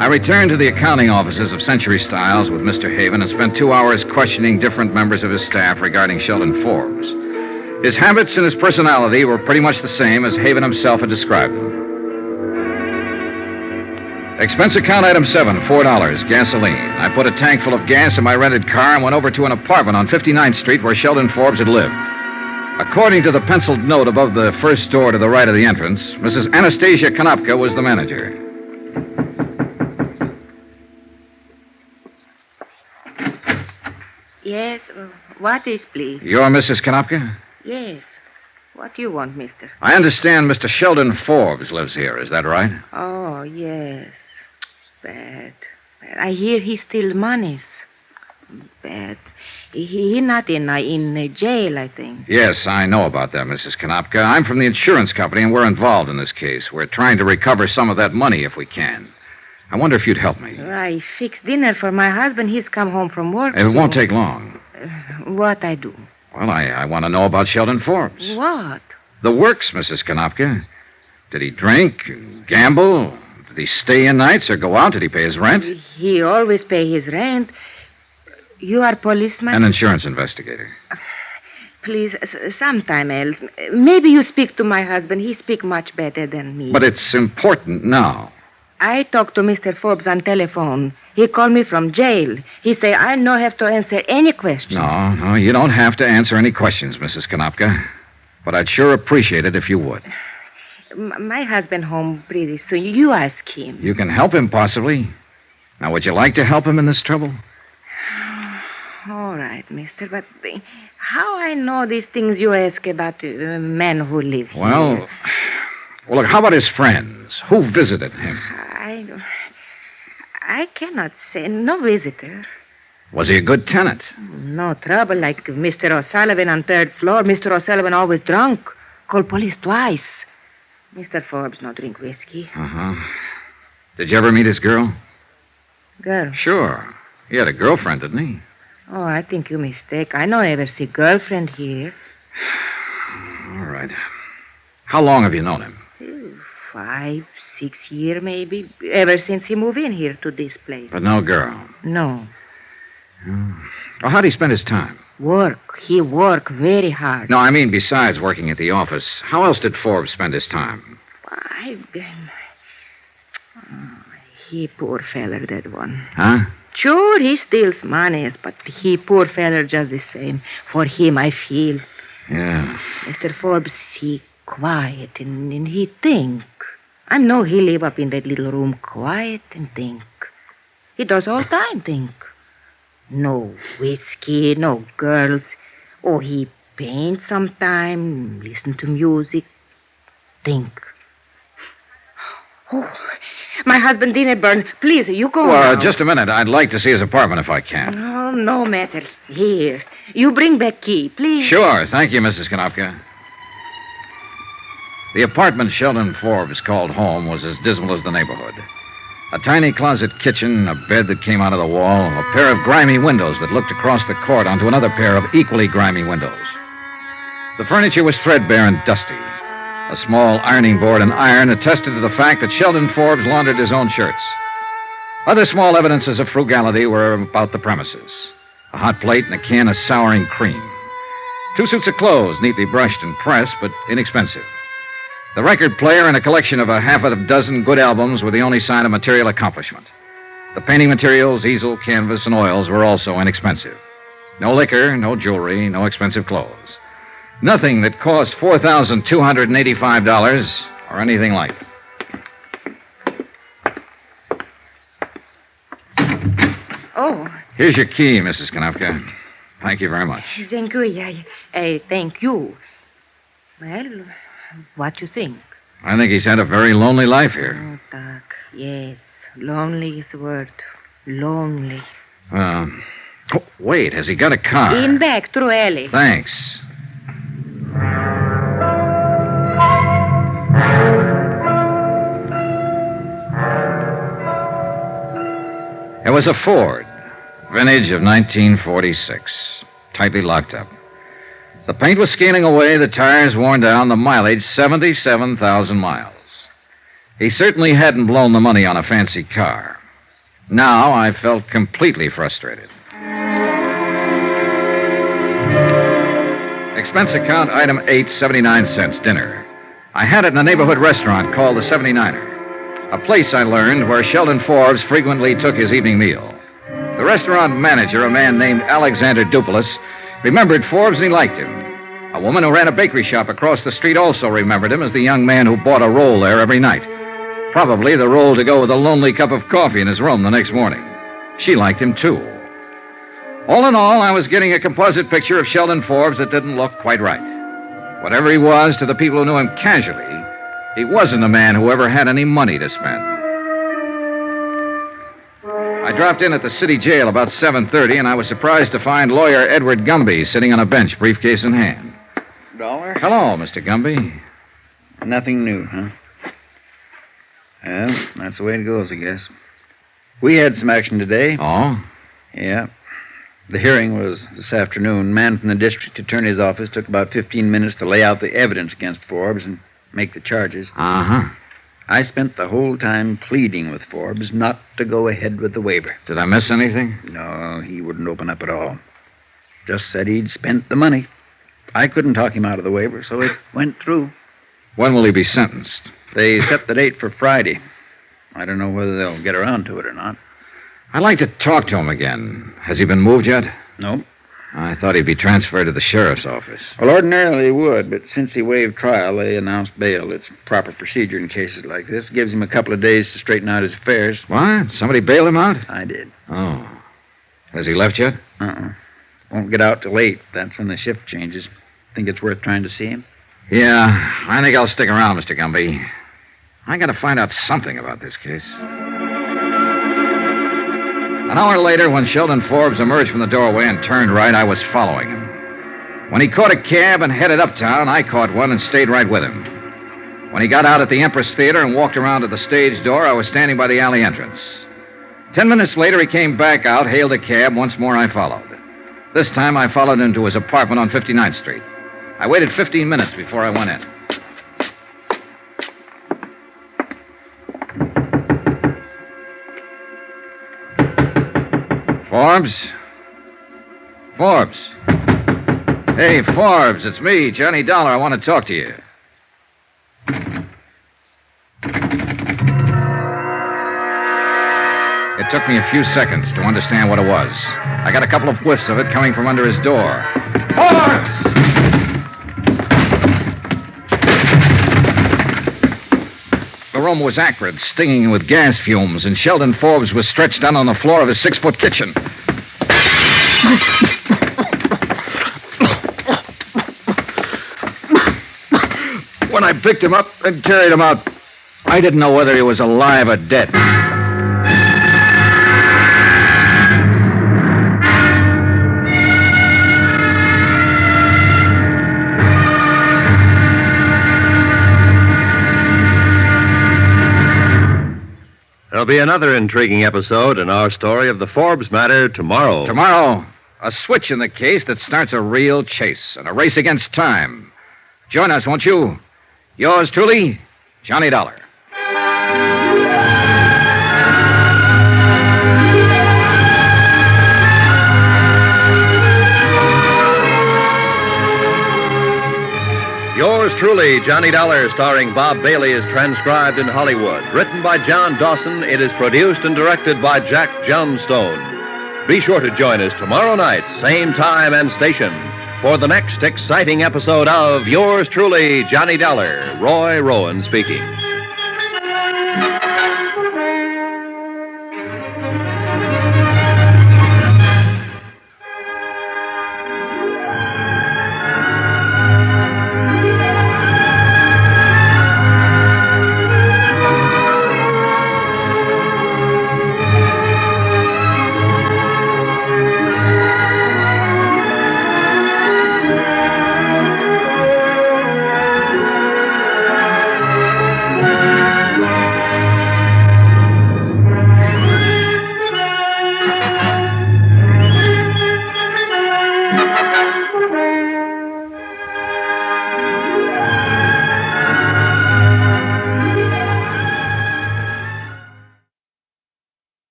I returned to the accounting offices of Century Styles with Mr. Haven and spent 2 hours questioning different members of his staff regarding Sheldon Forbes. His habits and his personality were pretty much the same as Haven himself had described them. Expense account item 7, $4, gasoline. I put a tank full of gas in my rented car and went over to an apartment on 59th Street where Sheldon Forbes had lived. According to the penciled note above the first door to the right of the entrance, Mrs. Anastasia Konopka was the manager. Yes, what is, please? You're Mrs. Konopka? Yes. What do you want, mister? I understand Mr. Sheldon Forbes lives here. Is that right? Oh, yes. Bad. I hear he steals monies. Bad. He not in jail, I think. Yes, I know about that, Mrs. Konopka. I'm from the insurance company, and we're involved in this case. We're trying to recover some of that money if we can. I wonder if you'd help me. I fixed dinner for my husband. He's come home from work. It won't take long. What I do? Well, I want to know about Sheldon Forbes. What? The works, Mrs. Konopka. Did he drink, gamble? Did Did he stay in nights or go out? Did he pay his rent? He always pay his rent. You are policeman? An insurance investigator. Please, sometime else. Maybe you speak to my husband. He speak much better than me. But it's important now. I talked to Mr. Forbes on telephone. He called me from jail. He say I no have to answer any questions. No, you don't have to answer any questions, Mrs. Konopka. But I'd sure appreciate it if you would. My husband home pretty soon. You ask him. You can help him, possibly. Now, would you like to help him in this trouble? All right, mister, but how I know these things you ask about men who live here? Well, look, how about his friends? Who visited him? I cannot say. No visitor. Was he a good tenant? No trouble, like Mr. O'Sullivan on third floor. Mr. O'Sullivan always drunk. Called police twice. Mr. Forbes no drink whiskey. Uh-huh. Did you ever meet his girl? Girl? Sure. He had a girlfriend, didn't he? Oh, I think you mistake. I no ever see girlfriend here. All right. How long have you known him? 5, 6 years, maybe. Ever since he moved in here to this place. But no girl? No. Well, how'd he spend his time? Work. He work very hard. No, I mean besides working at the office. How else did Forbes spend his time? He poor feller, that one. Huh? Sure, he steals money, but he poor feller just the same. For him, I feel. Yeah. Mr. Forbes, he quiet and he think. I know he live up in that little room quiet and think. He does all time think. No whiskey, no girls. Oh, he paint sometime, listen to music, think. Oh, my husband didn't burn. Please, you go Well, now. just a minute. I'd like to see his apartment if I can. Oh, no matter. Here. You bring back key, please. Sure. Thank you, Mrs. Konopka. The apartment Sheldon Forbes called home was as dismal as the neighborhood. A tiny closet kitchen, a bed that came out of the wall, a pair of grimy windows that looked across the court onto another pair of equally grimy windows. The furniture was threadbare and dusty. A small ironing board and iron attested to the fact that Sheldon Forbes laundered his own shirts. Other small evidences of frugality were about the premises. A hot plate and a can of souring cream. 2 suits of clothes, neatly brushed and pressed, but inexpensive. The record player and a collection of a half a dozen good albums were the only sign of material accomplishment. The painting materials, easel, canvas, and oils were also inexpensive. No liquor, no jewelry, no expensive clothes. Nothing that cost $4,285 or anything like it. Oh. Here's your key, Mrs. Konopka. Thank you very much. Thank you. Thank you. Well, what you think? I think he's had a very lonely life here. Oh, Doc. Yes. Lonely is the word. Lonely. Wait, has he got a car? In back, through alley. Thanks. It was a Ford, vintage of 1946, tightly locked up. The paint was scaling away, the tires worn down, the mileage 77,000 miles. He certainly hadn't blown the money on a fancy car. Now I felt completely frustrated. Expense account item 8, 79 cents, dinner. I had it in a neighborhood restaurant called the 79er. A place, I learned, where Sheldon Forbes frequently took his evening meal. The restaurant manager, a man named Alexander Dupulis, remembered Forbes and he liked him. A woman who ran a bakery shop across the street also remembered him as the young man who bought a roll there every night. Probably the roll to go with a lonely cup of coffee in his room the next morning. She liked him, too. All in all, I was getting a composite picture of Sheldon Forbes that didn't look quite right. Whatever he was to the people who knew him casually, he wasn't a man who ever had any money to spend. I dropped in at the city jail about 7:30, and I was surprised to find lawyer Edward Gumby sitting on a bench, briefcase in hand. Dollar? Hello, Mr. Gumby. Nothing new, huh? Well, that's the way it goes, I guess. We had some action today. Oh? Yeah. The hearing was this afternoon. Man from the district attorney's office took about 15 minutes to lay out the evidence against Forbes and make the charges. Uh-huh. I spent the whole time pleading with Forbes not to go ahead with the waiver. Did I miss anything? No, he wouldn't open up at all. Just said he'd spent the money. I couldn't talk him out of the waiver, so it went through. When will he be sentenced? They set the date for Friday. I don't know whether they'll get around to it or not. I'd like to talk to him again. Has he been moved yet? No. I thought he'd be transferred to the sheriff's office. Well, ordinarily he would, but since he waived trial, they announced bail. It's proper procedure in cases like this. Gives him a couple of days to straighten out his affairs. What? Somebody bail him out? I did. Oh. Has he left yet? Won't get out till 8. That's when the shift changes. Think it's worth trying to see him? Yeah, I think I'll stick around, Mr. Gumby. I gotta find out something about this case. An hour later, when Sheldon Forbes emerged from the doorway and turned right, I was following him. When he caught a cab and headed uptown, I caught one and stayed right with him. When he got out at the Empress Theater and walked around to the stage door, I was standing by the alley entrance. 10 minutes later, he came back out, hailed a cab. Once more, I followed. This time, I followed him to his apartment on 59th Street. I waited 15 minutes before I went in. Forbes? Forbes? Hey, Forbes, it's me, Johnny Dollar. I want to talk to you. It took me a few seconds to understand what it was. I got a couple of whiffs of it coming from under his door. Forbes! The room was acrid, stinging with gas fumes, and Sheldon Forbes was stretched down on the floor of his 6-foot kitchen. When I picked him up and carried him out, I didn't know whether he was alive or dead. There'll be another intriguing episode in our story of the Forbes matter tomorrow. Tomorrow, a switch in the case that starts a real chase and a race against time. Join us, won't you? Yours truly, Johnny Dollar. Yours truly, Johnny Dollar, starring Bob Bailey, is transcribed in Hollywood. Written by John Dawson, it is produced and directed by Jack Johnstone. Be sure to join us tomorrow night, same time and station, for the next exciting episode of Yours truly, Johnny Dollar. Roy Rowan speaking.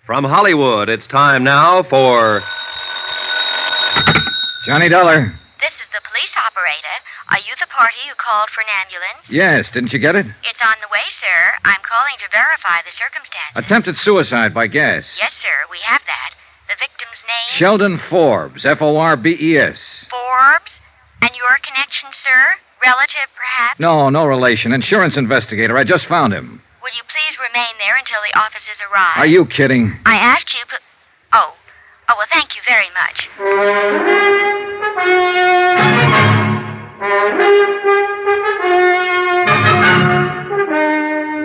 From Hollywood, it's time now for Johnny Dollar. This is the police operator. Are you the party who called for an ambulance? Yes, didn't you get it? It's on the way, sir. I'm calling to verify the circumstances. Attempted suicide by gas. Yes, sir, we have that. The victim's name? Sheldon Forbes, Forbes. Forbes? And your connection, sir? Relative, perhaps? No relation. Insurance investigator. I just found him. Will you please remain there until the officers arrive? Are you kidding? I asked you, Oh, well, thank you very much.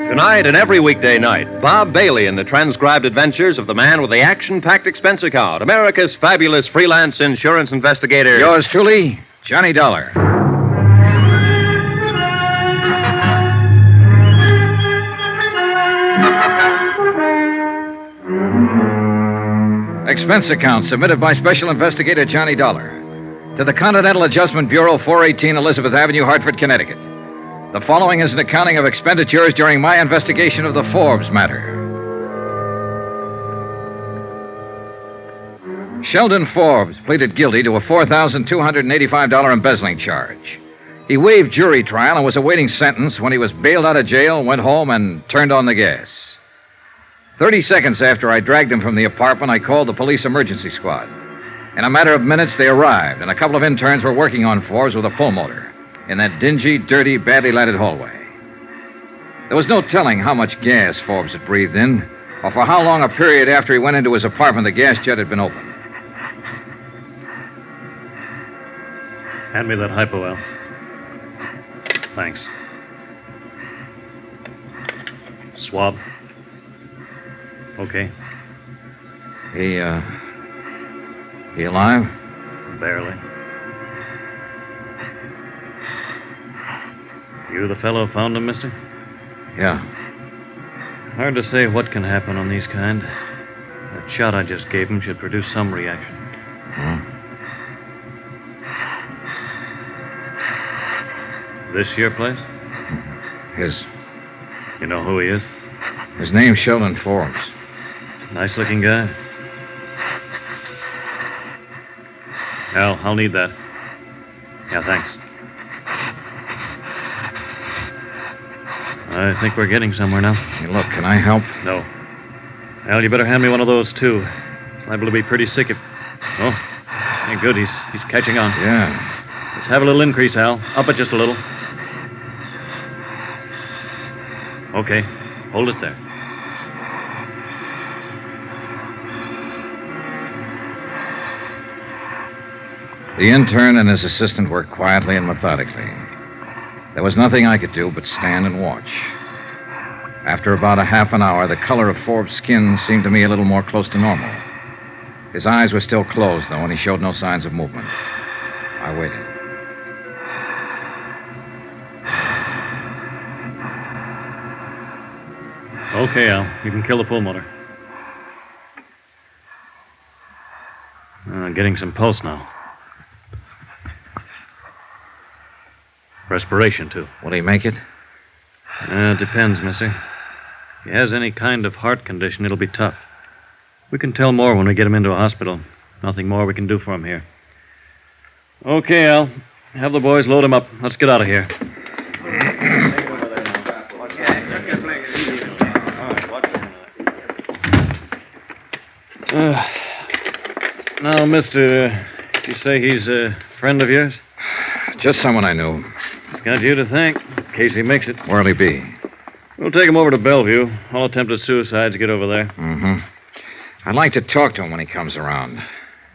Tonight and every weekday night, Bob Bailey in the transcribed adventures of the man with the action-packed expense account, America's fabulous freelance insurance investigator. Yours truly, Johnny Dollar. Expense account submitted by Special Investigator Johnny Dollar to the Continental Adjustment Bureau, 418 Elizabeth Avenue, Hartford, Connecticut. The following is an accounting of expenditures during my investigation of the Forbes matter. Sheldon Forbes pleaded guilty to a $4,285 embezzling charge. He waived jury trial and was awaiting sentence when he was bailed out of jail, went home, and turned on the gas. 30 seconds after I dragged him from the apartment, I called the police emergency squad. In a matter of minutes, they arrived, and a couple of interns were working on Forbes with a pulmotor in that dingy, dirty, badly lighted hallway. There was no telling how much gas Forbes had breathed in, or for how long a period after he went into his apartment the gas jet had been open. Hand me that hypo, Al. Thanks. Swab. Okay. He alive? Barely. You the fellow who found him, mister? Yeah. Hard to say what can happen on these kind. That shot I just gave him should produce some reaction. This your place? His. You know who he is? His name's Sheldon Forbes. Nice-looking guy. Al, I'll need that. Yeah, thanks. I think we're getting somewhere now. Hey, look, can I help? No. Al, you better hand me one of those, too. Liable to be pretty sick if... Oh, thank good, he's catching on. Yeah. Let's have a little increase, Al. Up it just a little. Okay, hold it there. The intern and his assistant worked quietly and methodically. There was nothing I could do but stand and watch. After about a half an hour, the color of Forbes' skin seemed to me a little more close to normal. His eyes were still closed, though, and he showed no signs of movement. I waited. Okay, Al. You can kill the pulmotor. Getting some pulse now. Respiration, too. Will he make it? It depends, mister. If he has any kind of heart condition, it'll be tough. We can tell more when we get him into a hospital. Nothing more we can do for him here. Okay, Al. Have the boys load him up. Let's get out of here. Now, mister, you say he's a friend of yours? Just someone I knew. He's got you to thank, in case he makes it. Where'll he be? We'll take him over to Bellevue. All attempted suicides get over there. Mm-hmm. I'd like to talk to him when he comes around.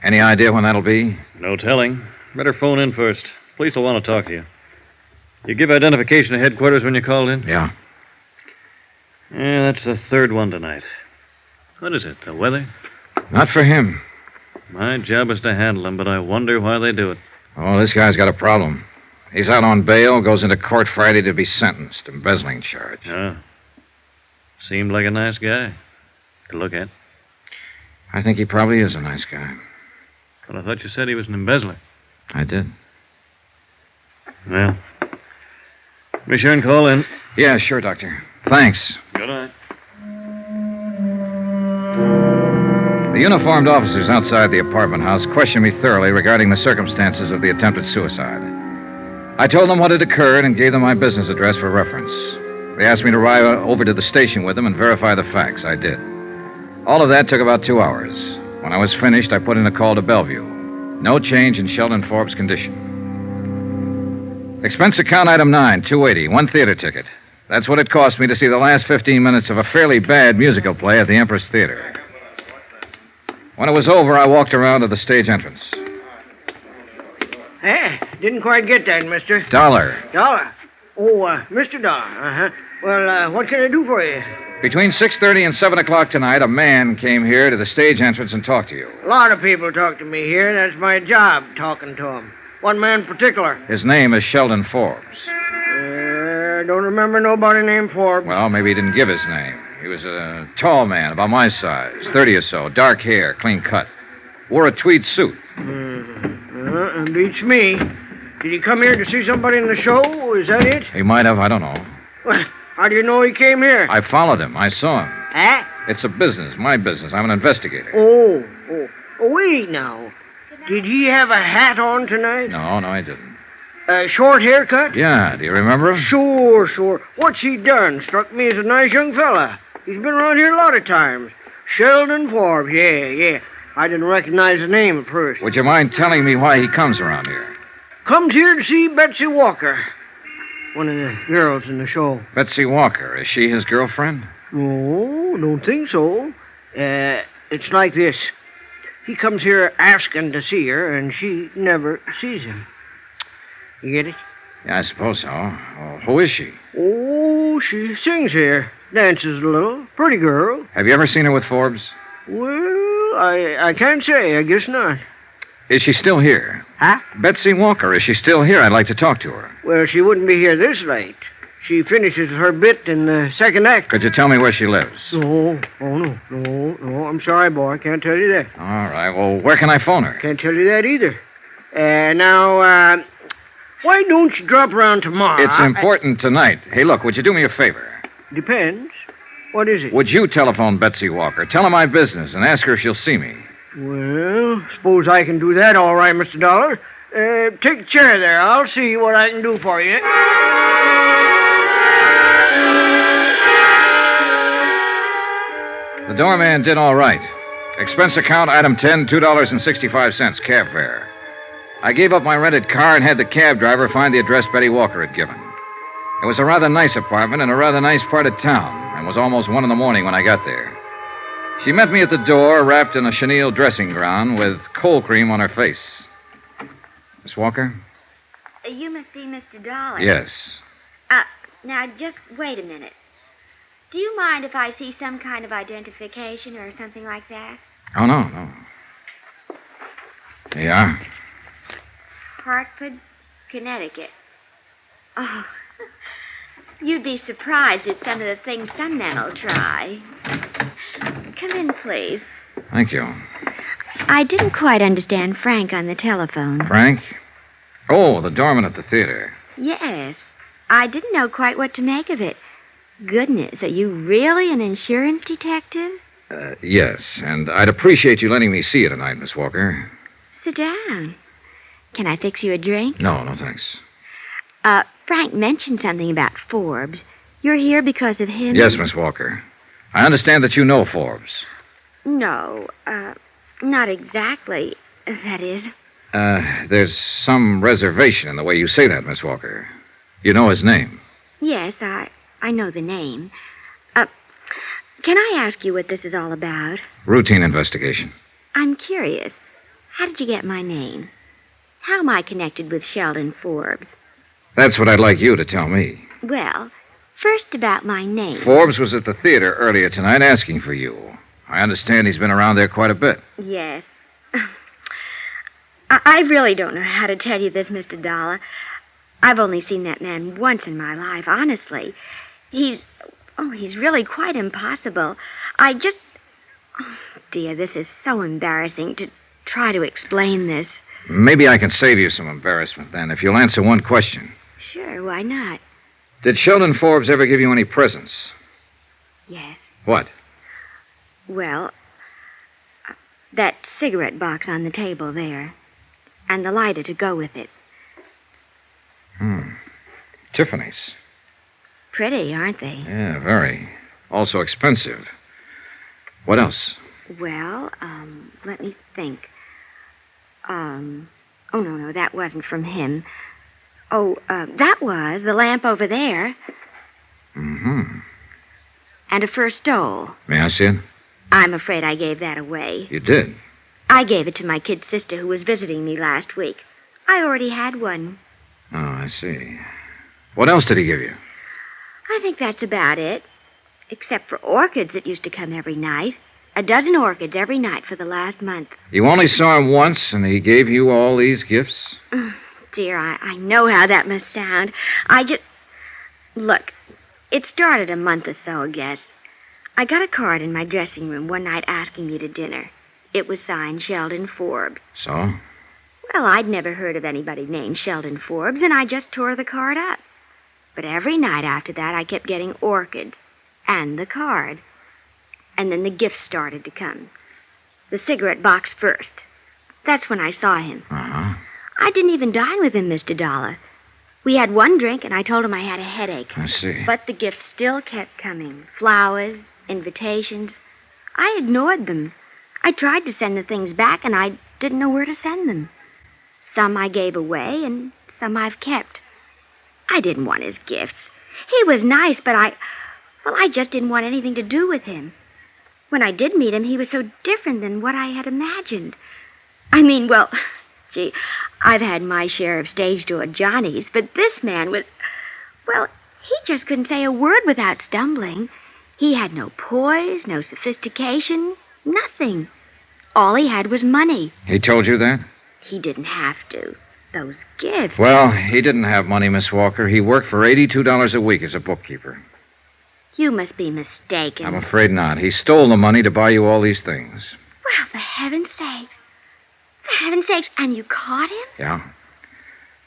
Any idea when that'll be? No telling. Better phone in first. Police will want to talk to you. You give identification to headquarters when you called in? Yeah. Yeah, that's the third one tonight. What is it, the weather? Not for him. My job is to handle him, but I wonder why they do it. Oh, this guy's got a problem. He's out on bail, goes into court Friday to be sentenced. Embezzling charge. Oh. Seemed like a nice guy to look at. I think he probably is a nice guy. But I thought you said he was an embezzler. I did. Well, be sure and call in. Yeah, sure, Doctor. Thanks. Good night. The uniformed officers outside the apartment house questioned me thoroughly regarding the circumstances of the attempted suicide. I told them what had occurred and gave them my business address for reference. They asked me to ride over to the station with them and verify the facts. I did. All of that took about 2 hours. When I was finished, I put in a call to Bellevue. No change in Sheldon Forbes' condition. Expense account item 9, $280, 1 theater ticket. That's what it cost me to see the last 15 minutes of a fairly bad musical play at the Empress Theater. When it was over, I walked around to the stage entrance. Didn't quite get that, mister. Dollar. Dollar? Oh, Mr. Dollar. Uh-huh. Well, what can I do for you? Between 6:30 and 7 o'clock tonight, a man came here to the stage entrance and talked to you. A lot of people talk to me here. That's my job, talking to them. One man in particular. His name is Sheldon Forbes. I don't remember nobody named Forbes. Well, maybe he didn't give his name. He was a tall man, about my size, 30 or so, dark hair, clean cut. Wore a tweed suit. Beats me. Did he come here to see somebody in the show? Is that it? He might have, I don't know. Well, how do you know he came here? I followed him. I saw him. Huh? It's a business, my business. I'm an investigator. Oh, wait now. Did he have a hat on tonight? No, I didn't. A short haircut? Yeah, do you remember him? Sure. What's he done? Struck me as a nice young fella. He's been around here a lot of times. Sheldon Forbes, yeah. I didn't recognize the name at first. Would you mind telling me why he comes around here? Comes here to see Betsy Walker, one of the girls in the show. Betsy Walker, is she his girlfriend? No, don't think so. It's like this. He comes here asking to see her, and she never sees him. You get it? Yeah, I suppose so. Well, who is she? Oh, she sings here. Dances a little. Pretty girl. Have you ever seen her with Forbes? Well, I can't say. I guess not. Is she still here? Huh? Betsy Walker, is she still here? I'd like to talk to her. Well, she wouldn't be here this late. She finishes her bit in the second act. Could you tell me where she lives? No. I'm sorry, boy. I can't tell you that. All right. Well, where can I phone her? Can't tell you that either. Now, why don't you drop around tomorrow? It's important tonight. Hey, look, would you do me a favor? Depends. What is it? Would you telephone Betsy Walker? Tell her my business and ask her if she'll see me. Well, suppose I can do that all right, Mr. Dollar. Take a chair there. I'll see what I can do for you. The doorman did all right. Expense account, item 10, $2.65, cab fare. I gave up my rented car and had the cab driver find the address Betty Walker had given. It was a rather nice apartment in a rather nice part of town, and was almost 1 a.m. when I got there. She met me at the door, wrapped in a chenille dressing gown with cold cream on her face. Miss Walker? You must be Mr. Dollar. Yes. Now, just wait a minute. Do you mind if I see some kind of identification or something like that? Oh, no. Here you are. Hartford, Connecticut. Oh, you'd be surprised at some of the things some men will try. Come in, please. Thank you. I didn't quite understand Frank on the telephone. Frank? Oh, the doorman at the theater. Yes. I didn't know quite what to make of it. Goodness, are you really an insurance detective? Yes, and I'd appreciate you letting me see you tonight, Miss Walker. Sit down. Can I fix you a drink? No, thanks. Frank mentioned something about Forbes. You're here because of him? Yes, Miss Walker. I understand that you know Forbes. No, not exactly. That is. There's some reservation in the way you say that, Miss Walker. You know his name. Yes, I know the name. Can I ask you what this is all about? Routine investigation. I'm curious. How did you get my name? How am I connected with Sheldon Forbes? That's what I'd like you to tell me. Well, first about my name. Forbes was at the theater earlier tonight asking for you. I understand he's been around there quite a bit. Yes. I really don't know how to tell you this, Mr. Dollar. I've only seen that man once in my life, honestly. He's really quite impossible. Oh, dear, this is so embarrassing to try to explain this. Maybe I can save you some embarrassment then, if you'll answer one question. Sure, why not? Did Sheldon Forbes ever give you any presents? Yes. What? Well, that cigarette box on the table there. And the lighter to go with it. Tiffany's. Pretty, aren't they? Yeah, very. Also expensive. What else? Well, let me think. Oh, no, that wasn't from him. Oh, that was the lamp over there. Mm-hmm. And a fur stole. May I see it? I'm afraid I gave that away. You did? I gave it to my kid sister who was visiting me last week. I already had one. Oh, I see. What else did he give you? I think that's about it. Except for orchids that used to come every night. 12 orchids every night for the last month. You only saw him once, and he gave you all these gifts? Dear, I know how that must sound. Look, it started a month or so, I guess. I got a card in my dressing room one night asking me to dinner. It was signed Sheldon Forbes. So? Well, I'd never heard of anybody named Sheldon Forbes, and I just tore the card up. But every night after that, I kept getting orchids and the card. And then the gifts started to come. The cigarette box first. That's when I saw him. Uh-huh. I didn't even dine with him, Mr. Dollar. We had one drink, and I told him I had a headache. I see. But the gifts still kept coming. Flowers, invitations. I ignored them. I tried to send the things back, and I didn't know where to send them. Some I gave away, and some I've kept. I didn't want his gifts. He was nice, but I just didn't want anything to do with him. When I did meet him, he was so different than what I had imagined. I mean, well, gee, I've had my share of stage door Johnnies, but this man was, well, he just couldn't say a word without stumbling. He had no poise, no sophistication, nothing. All he had was money. He told you that? He didn't have to. Those gifts. Well, he didn't have money, Miss Walker. He worked for $82 a week as a bookkeeper. You must be mistaken. I'm afraid not. He stole the money to buy you all these things. Well, for heaven's sakes. For heaven's sakes, and you caught him? Yeah.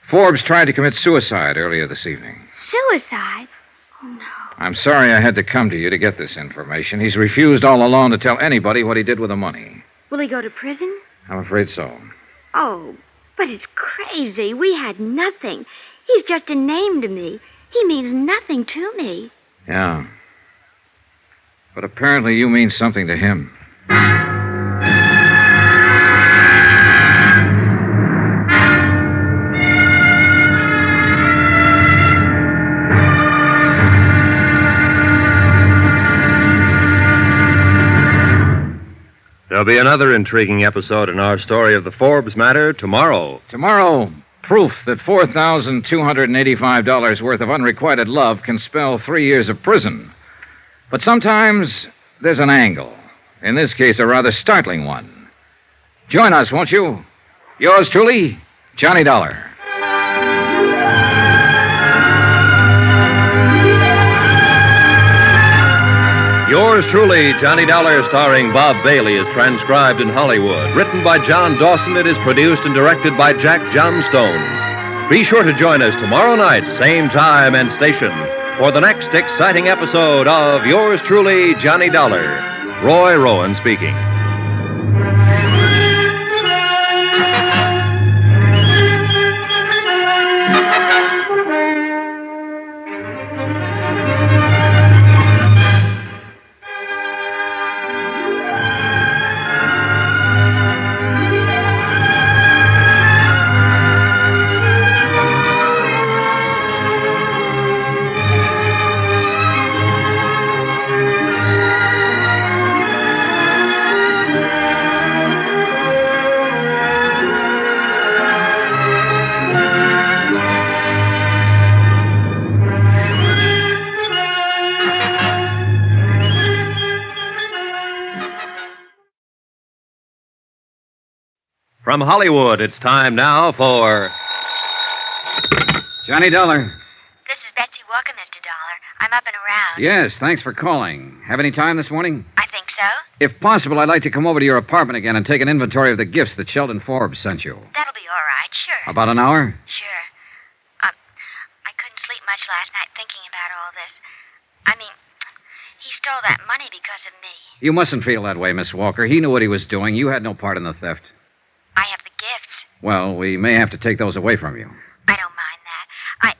Forbes tried to commit suicide earlier this evening. Suicide? Oh, no. I'm sorry I had to come to you to get this information. He's refused all along to tell anybody what he did with the money. Will he go to prison? I'm afraid so. Oh, but it's crazy. We had nothing. He's just a name to me. He means nothing to me. Yeah. But apparently you mean something to him. There'll be another intriguing episode in our story of the Forbes matter tomorrow. Tomorrow, proof that $4,285 worth of unrequited love can spell 3 years of prison. But sometimes there's an angle. In this case, a rather startling one. Join us, won't you? Yours truly, Johnny Dollar. Yours truly, Johnny Dollar, starring Bob Bailey, is transcribed in Hollywood. Written by John Dawson, it is produced and directed by Jack Johnstone. Be sure to join us tomorrow night, same time and station, for the next exciting episode of Yours truly, Johnny Dollar. Roy Rowan speaking. From Hollywood, it's time now for Johnny Dollar. This is Betsy Walker, Mr. Dollar. I'm up and around. Yes, thanks for calling. Have any time this morning? I think so. If possible, I'd like to come over to your apartment again and take an inventory of the gifts that Sheldon Forbes sent you. That'll be all right, sure. About an hour? Sure. I couldn't sleep much last night thinking about all this. I mean, he stole that money because of me. You mustn't feel that way, Miss Walker. He knew what he was doing. You had no part in the theft. I have the gifts. Well, we may have to take those away from you. I don't mind that.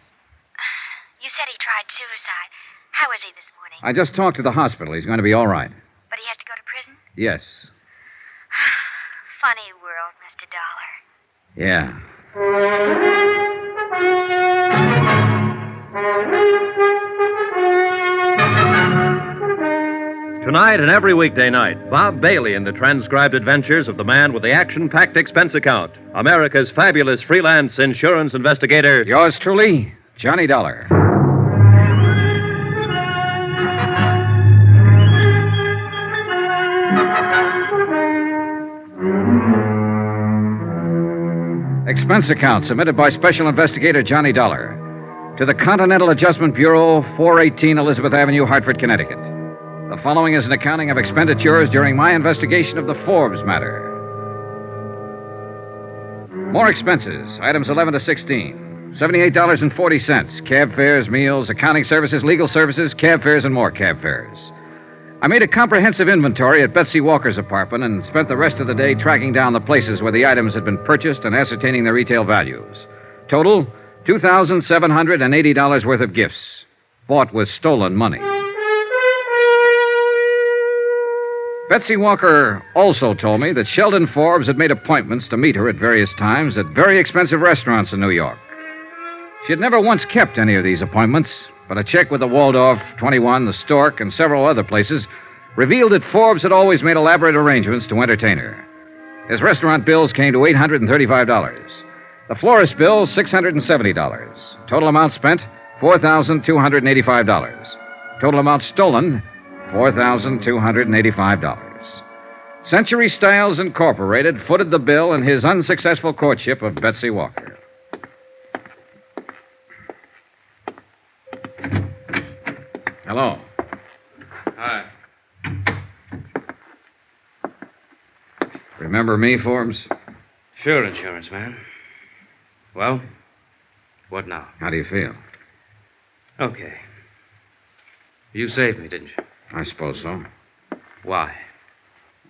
You said he tried suicide. How is he this morning? I just talked to the hospital. He's going to be all right. But he has to go to prison? Yes. Funny world, Mr. Dollar. Yeah. Tonight and every weekday night, Bob Bailey in the transcribed adventures of the man with the action-packed expense account, America's fabulous freelance insurance investigator. Yours truly, Johnny Dollar. Expense account submitted by Special Investigator Johnny Dollar to the Continental Adjustment Bureau, 418 Elizabeth Avenue, Hartford, Connecticut. The following is an accounting of expenditures during my investigation of the Forbes matter. More expenses. Items 11 to 16. $78.40. Cab fares, meals, accounting services, legal services, cab fares, and more cab fares. I made a comprehensive inventory at Betsy Walker's apartment and spent the rest of the day tracking down the places where the items had been purchased and ascertaining their retail values. Total, $2,780 worth of gifts, bought with stolen money. Betsy Walker also told me that Sheldon Forbes had made appointments to meet her at various times at very expensive restaurants in New York. She had never once kept any of these appointments, but a check with the Waldorf, 21, the Stork, and several other places revealed that Forbes had always made elaborate arrangements to entertain her. His restaurant bills came to $835. The florist bill, $670. Total amount spent, $4,285. Total amount stolen, $4,285. Century Styles Incorporated footed the bill in his unsuccessful courtship of Betsy Walker. Hello. Hi. Remember me, Forbes? Sure, insurance man. Well, what now? How do you feel? Okay. You saved me, didn't you? I suppose so. Why?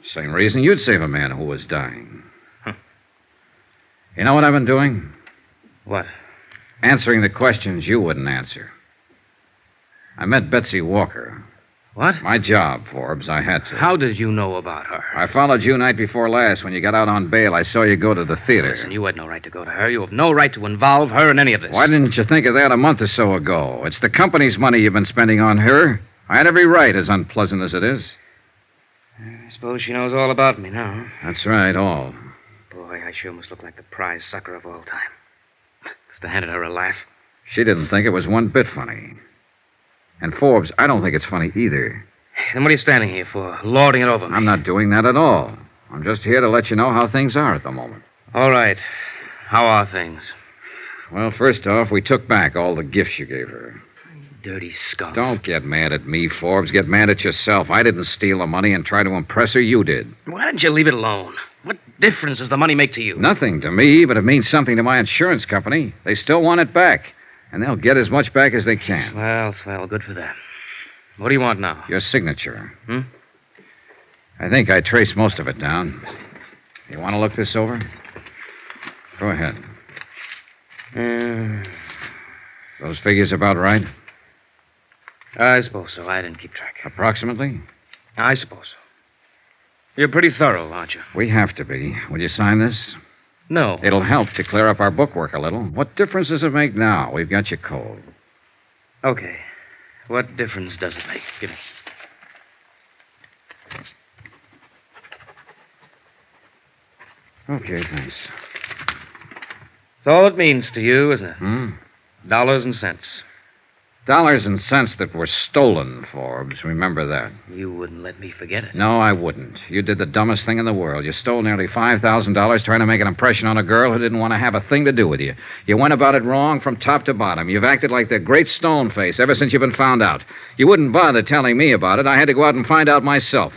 Same reason you'd save a man who was dying. You know what I've been doing? What? Answering the questions you wouldn't answer. I met Betsy Walker. What? My job, Forbes. I had to. How did you know about her? I followed you night before last. When you got out on bail, I saw you go to the theater. Listen, you had no right to go to her. You have no right to involve her in any of this. Why didn't you think of that a month or so ago? It's the company's money you've been spending on her. I had every right, as unpleasant as it is. I suppose she knows all about me now. That's right, all. Boy, I sure must look like the prize sucker of all time. Must have handed her a laugh. She didn't think it was one bit funny. And Forbes, I don't think it's funny either. Then what are you standing here for? Lording it over me? I'm not doing that at all. I'm just here to let you know how things are at the moment. All right. How are things? Well, first off, we took back all the gifts you gave her. Dirty skunk. Don't get mad at me, Forbes. Get mad at yourself. I didn't steal the money and try to impress her. You did. Why didn't you leave it alone? What difference does the money make to you? Nothing to me, but it means something to my insurance company. They still want it back. And they'll get as much back as they can. Swell, good for them. What do you want now? Your signature. I think I traced most of it down. You want to look this over? Go ahead. Those figures about right? I suppose so. I didn't keep track. Approximately? I suppose so. You're pretty thorough, aren't you? We have to be. Will you sign this? No. It'll help to clear up our bookwork a little. What difference does it make now? We've got you cold. Okay. What difference does it make? Give me. Okay, thanks. It's all it means to you, isn't it? Dollars and cents. Dollars and cents that were stolen, Forbes. Remember that. You wouldn't let me forget it. No, I wouldn't. You did the dumbest thing in the world. You stole nearly $5,000 trying to make an impression on a girl who didn't want to have a thing to do with you. You went about it wrong from top to bottom. You've acted like the great stone face ever since you've been found out. You wouldn't bother telling me about it. I had to go out and find out myself.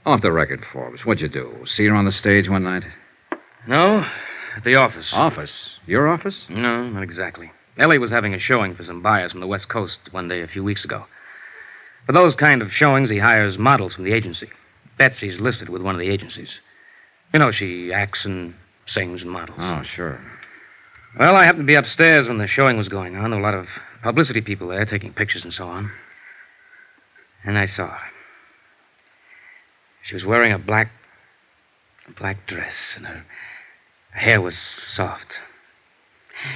Off the record, Forbes. What'd you do? See her on the stage one night? No, at the office. Office? Your office? No, not exactly. Ellie was having a showing for some buyers from the West Coast one day a few weeks ago. For those kind of showings, he hires models from the agency. Betsy's listed with one of the agencies. You know, she acts and sings and models. Oh, sure. Well, I happened to be upstairs when the showing was going on. There were a lot of publicity people there taking pictures and so on. And I saw her. She was wearing a black dress, and her hair was soft.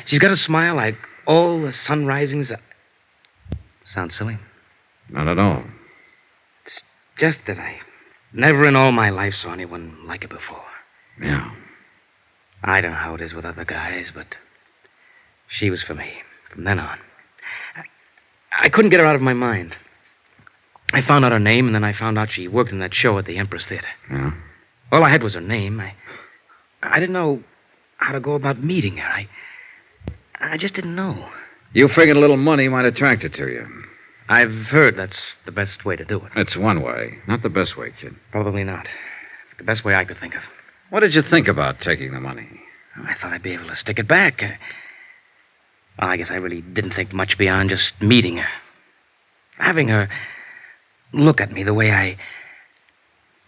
She's got a smile like all the sun risings. Sounds silly? Not at all. It's just that I never in all my life saw anyone like her before. Yeah. I don't know how it is with other guys, but she was for me from then on. I couldn't get her out of my mind. I found out her name, and then I found out she worked in that show at the Empress Theater. Yeah? All I had was her name. I didn't know how to go about meeting her. I just didn't know. You figured a little money might attract her to you. I've heard that's the best way to do it. It's one way. Not the best way, kid. Probably not. The best way I could think of. What did you think about taking the money? I thought I'd be able to stick it back. Well, I guess I really didn't think much beyond just meeting her. Having her look at me the way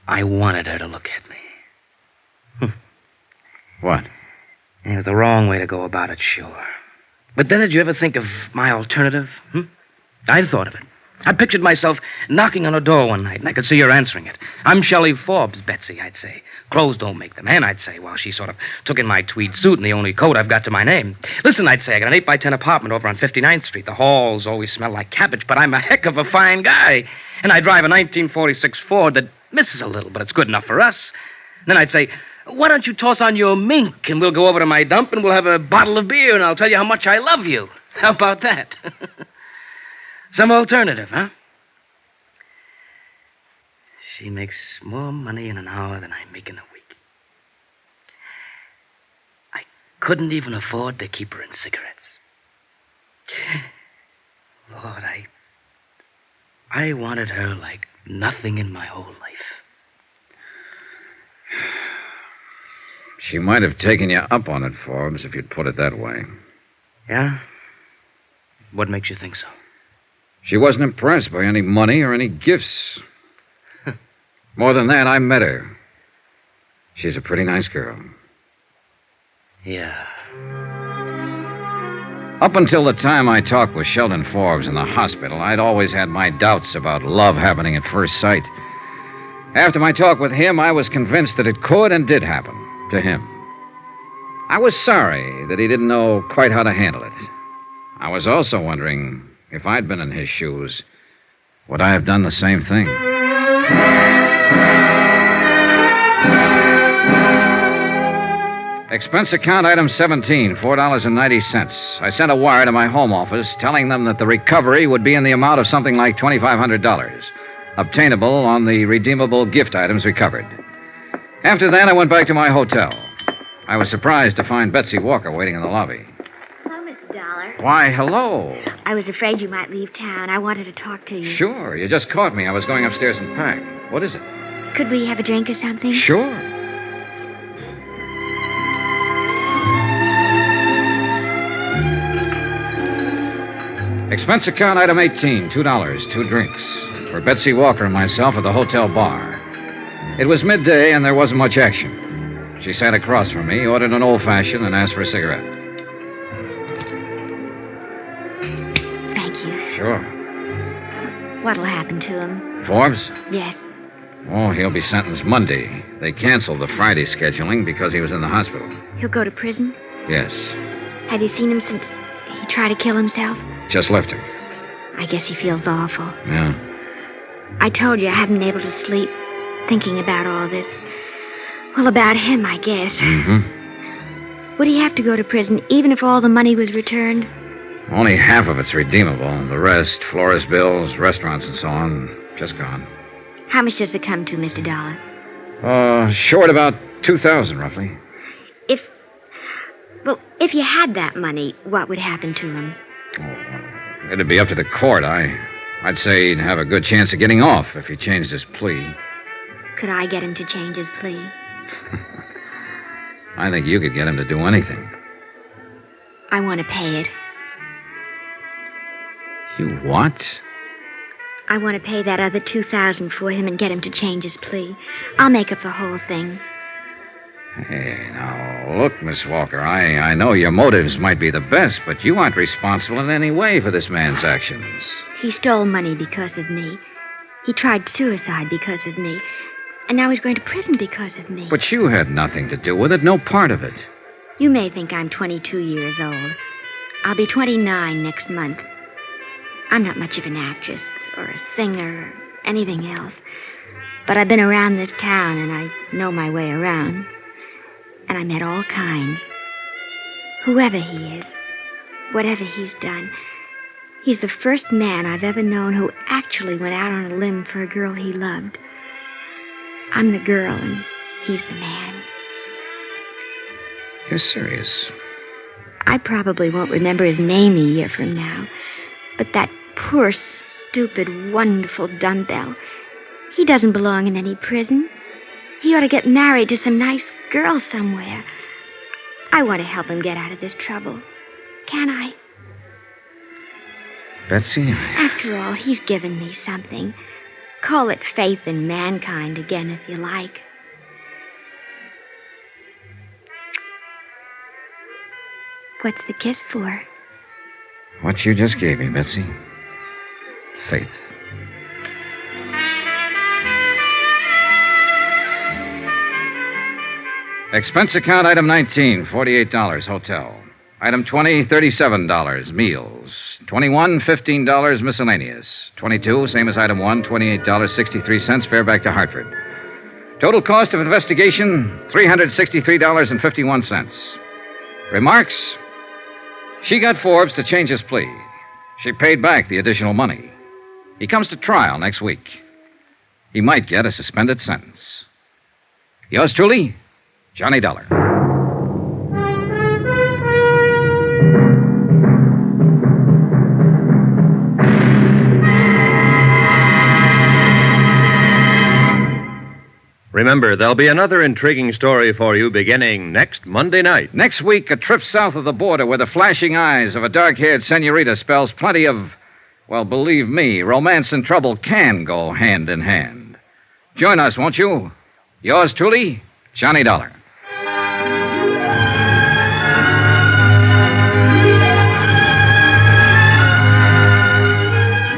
I wanted her to look at me. What? It was the wrong way to go about it, sure. But then did you ever think of my alternative? I'd thought of it. I pictured myself knocking on her door one night, and I could see her answering it. "I'm Shelley Forbes, Betsy," I'd say. "Clothes don't make the man," I'd say, while she sort of took in my tweed suit and the only coat I've got to my name. "Listen," I'd say, "I got an 8x10 apartment over on 59th Street. The halls always smell like cabbage, but I'm a heck of a fine guy. And I drive a 1946 Ford that misses a little, but it's good enough for us." And then I'd say, "Why don't you toss on your mink, and we'll go over to my dump, and we'll have a bottle of beer, and I'll tell you how much I love you. How about that?" Some alternative, huh? She makes more money in an hour than I make in a week. I couldn't even afford to keep her in cigarettes. Lord, I wanted her like nothing in my whole life. She might have taken you up on it, Forbes, if you'd put it that way. Yeah? What makes you think so? She wasn't impressed by any money or any gifts. More than that, I met her. She's a pretty nice girl. Yeah. Up until the time I talked with Sheldon Forbes in the hospital, I'd always had my doubts about love happening at first sight. After my talk with him, I was convinced that it could and did happen to him. I was sorry that he didn't know quite how to handle it. I was also wondering, if I'd been in his shoes, would I have done the same thing? Expense account item 17, $4.90. I sent a wire to my home office telling them that the recovery would be in the amount of something like $2,500, obtainable on the redeemable gift items recovered. After that, I went back to my hotel. I was surprised to find Betsy Walker waiting in the lobby. Hello, Mr. Dollar. Why, hello. I was afraid you might leave town. I wanted to talk to you. Sure, you just caught me. I was going upstairs and pack. What is it? Could we have a drink or something? Sure. Expense account item 18, $2, 2 drinks. For Betsy Walker and myself at the hotel bar. It was midday and there wasn't much action. She sat across from me, ordered an old-fashioned, and asked for a cigarette. Thank you. Sure. What'll happen to him? Forbes? Yes. Oh, he'll be sentenced Monday. They canceled the Friday scheduling because he was in the hospital. He'll go to prison? Yes. Have you seen him since he tried to kill himself? Just left him. I guess he feels awful. Yeah. I told you I haven't been able to sleep thinking about all this. Well, about him, I guess. Mm-hmm. Would he have to go to prison even if all the money was returned? Only half of it's redeemable. The rest, florist bills, restaurants and so on, just gone. How much does it come to, Mr. Dollar? Short about $2,000, roughly. If you had that money, what would happen to him? Oh, it'd be up to the court. I'd say he'd have a good chance of getting off if he changed his plea. Could I get him to change his plea? I think you could get him to do anything. I want to pay it. You what? I want to pay that other $2,000 for him and get him to change his plea. I'll make up the whole thing. Hey, now, look, Miss Walker, I know your motives might be the best, but you aren't responsible in any way for this man's actions. He stole money because of me. He tried suicide because of me. And now he's going to prison because of me. But you had nothing to do with it, no part of it. You may think I'm 22 years old. I'll be 29 next month. I'm not much of an actress or a singer or anything else. But I've been around this town and I know my way around. And I met all kinds. Whoever he is, whatever he's done, he's the first man I've ever known who actually went out on a limb for a girl he loved. I'm the girl and he's the man. You're serious? I probably won't remember his name a year from now. But that poor, stupid, wonderful dumbbell, he doesn't belong in any prison. He ought to get married to some nice girl somewhere. I want to help him get out of this trouble. Can I? Betsy? After all, he's given me something. Call it faith in mankind again, if you like. What's the kiss for? What you just gave me, Betsy. Faith. Expense account item 19, $48, hotel. Item 20, $37, meals. 21, $15, miscellaneous. 22, same as item 1, $28.63, fare back to Hartford. Total cost of investigation, $363.51. Remarks? She got Forbes to change his plea. She paid back the additional money. He comes to trial next week. He might get a suspended sentence. Yours truly, Johnny Dollar. Remember, there'll be another intriguing story for you beginning next Monday night. Next week, a trip south of the border where the flashing eyes of a dark-haired senorita spells plenty of, well, believe me, romance and trouble can go hand in hand. Join us, won't you? Yours truly, Johnny Dollar.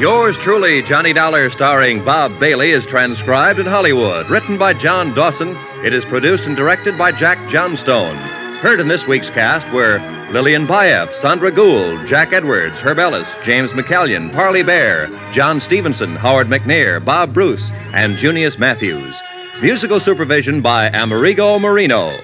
Yours truly, Johnny Dollar, starring Bob Bailey, is transcribed in Hollywood. Written by John Dawson, it is produced and directed by Jack Johnstone. Heard in this week's cast were Lillian Bayef, Sandra Gould, Jack Edwards, Herb Ellis, James McCallion, Parley Bear, John Stevenson, Howard McNair, Bob Bruce, and Junius Matthews. Musical supervision by Amerigo Marino.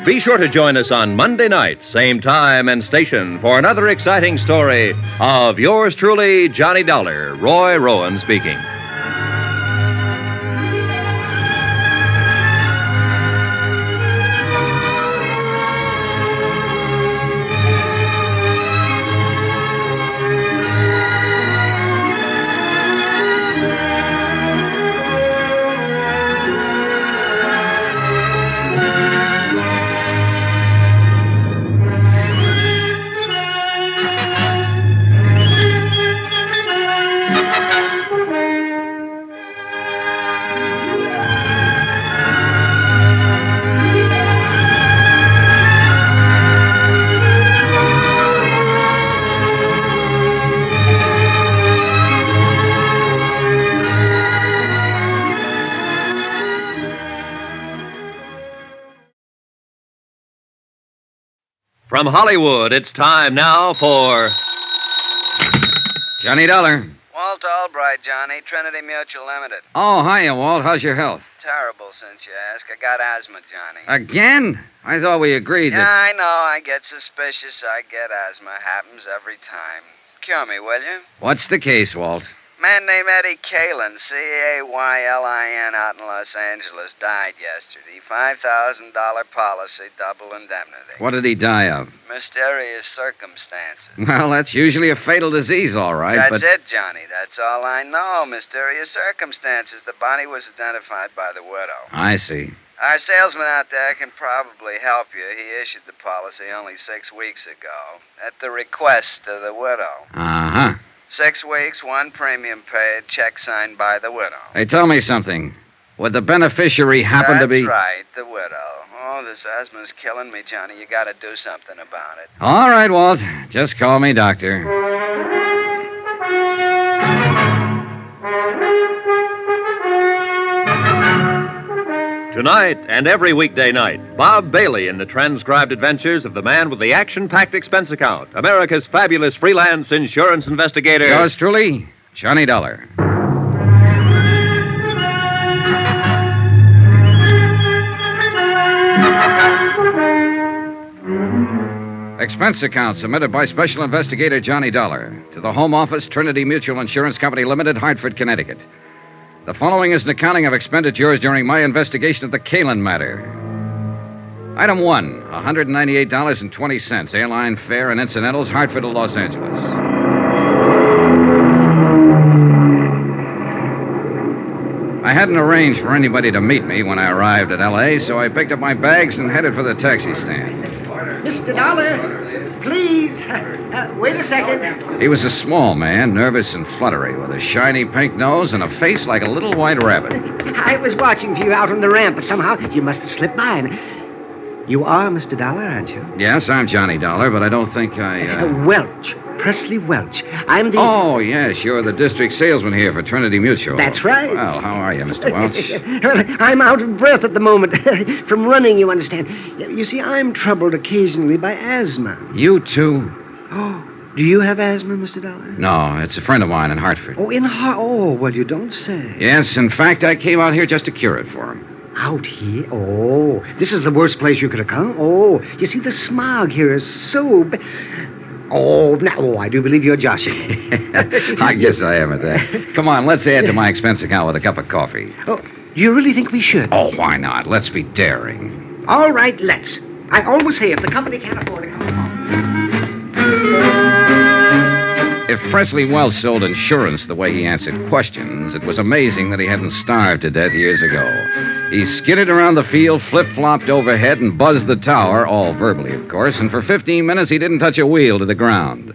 Be sure to join us on Monday night, same time and station, for another exciting story of yours truly, Johnny Dollar. Roy Rowan speaking. From Hollywood, it's time now for Johnny Dollar. Walt Albright, Johnny. Trinity Mutual Limited. Oh, hiya, Walt. How's your health? Terrible, since you ask. I got asthma, Johnny. Again? I thought we agreed Yeah, that... I know. I get suspicious. I get asthma. Happens every time. Cure me, will you? What's the case, Walt? Man named Eddie Kalin, Caylin, out in Los Angeles, died yesterday. $5,000 policy, double indemnity. What did he die of? Mysterious circumstances. Well, that's usually a fatal disease, all right, That's but... it, Johnny. That's all I know. Mysterious circumstances. The body was identified by the widow. I see. Our salesman out there can probably help you. He issued the policy only 6 weeks ago at the request of the widow. Uh-huh. 6 weeks, 1 premium paid, check signed by the widow. Hey, tell me something. Would the beneficiary happen to be... That's right, the widow. Oh, this asthma's killing me, Johnny. You gotta do something about it. All right, Walt. Just call me doctor. Tonight and every weekday night, Bob Bailey in the transcribed adventures of the man with the action-packed expense account, America's fabulous freelance insurance investigator. Yours truly, Johnny Dollar. Expense account submitted by Special Investigator Johnny Dollar to the Home Office, Trinity Mutual Insurance Company Limited, Hartford, Connecticut. The following is an accounting of expenditures during my investigation of the Kalin matter. Item 1, $198.20, airline fare and incidentals, Hartford to Los Angeles. I hadn't arranged for anybody to meet me when I arrived at L.A., so I picked up my bags and headed for the taxi stand. Mr. Dollar, please. Wait a second. He was a small man, nervous and fluttery, with a shiny pink nose and a face like a little white rabbit. I was watching for you out on the ramp, but somehow you must have slipped by. You are Mr. Dollar, aren't you? Yes, I'm Johnny Dollar, but I don't think I... Welch. Presley Welch. I'm the... Oh, yes, you're the district salesman here for Trinity Mutual. That's right. Well, how are you, Mr. Welch? Well, I'm out of breath at the moment. From running, you understand. You see, I'm troubled occasionally by asthma. You too? Oh, do you have asthma, Mr. Dollar? No, it's a friend of mine in Hartford. Oh, in Hartford? Oh, well, you don't say. Yes, in fact, I came out here just to cure it for him. Out here? Oh, this is the worst place you could have come. Oh, you see, the smog here is so bad. Oh, I do believe you're joshing. I guess I am at that. Come on, let's add to my expense account with a cup of coffee. Oh, do you really think we should? Oh, why not? Let's be daring. All right, let's. I always say if the company can't afford to come along. If Presley Welch sold insurance the way he answered questions, it was amazing that he hadn't starved to death years ago. He skidded around the field, flip-flopped overhead, and buzzed the tower, all verbally, of course, and for 15 minutes he didn't touch a wheel to the ground.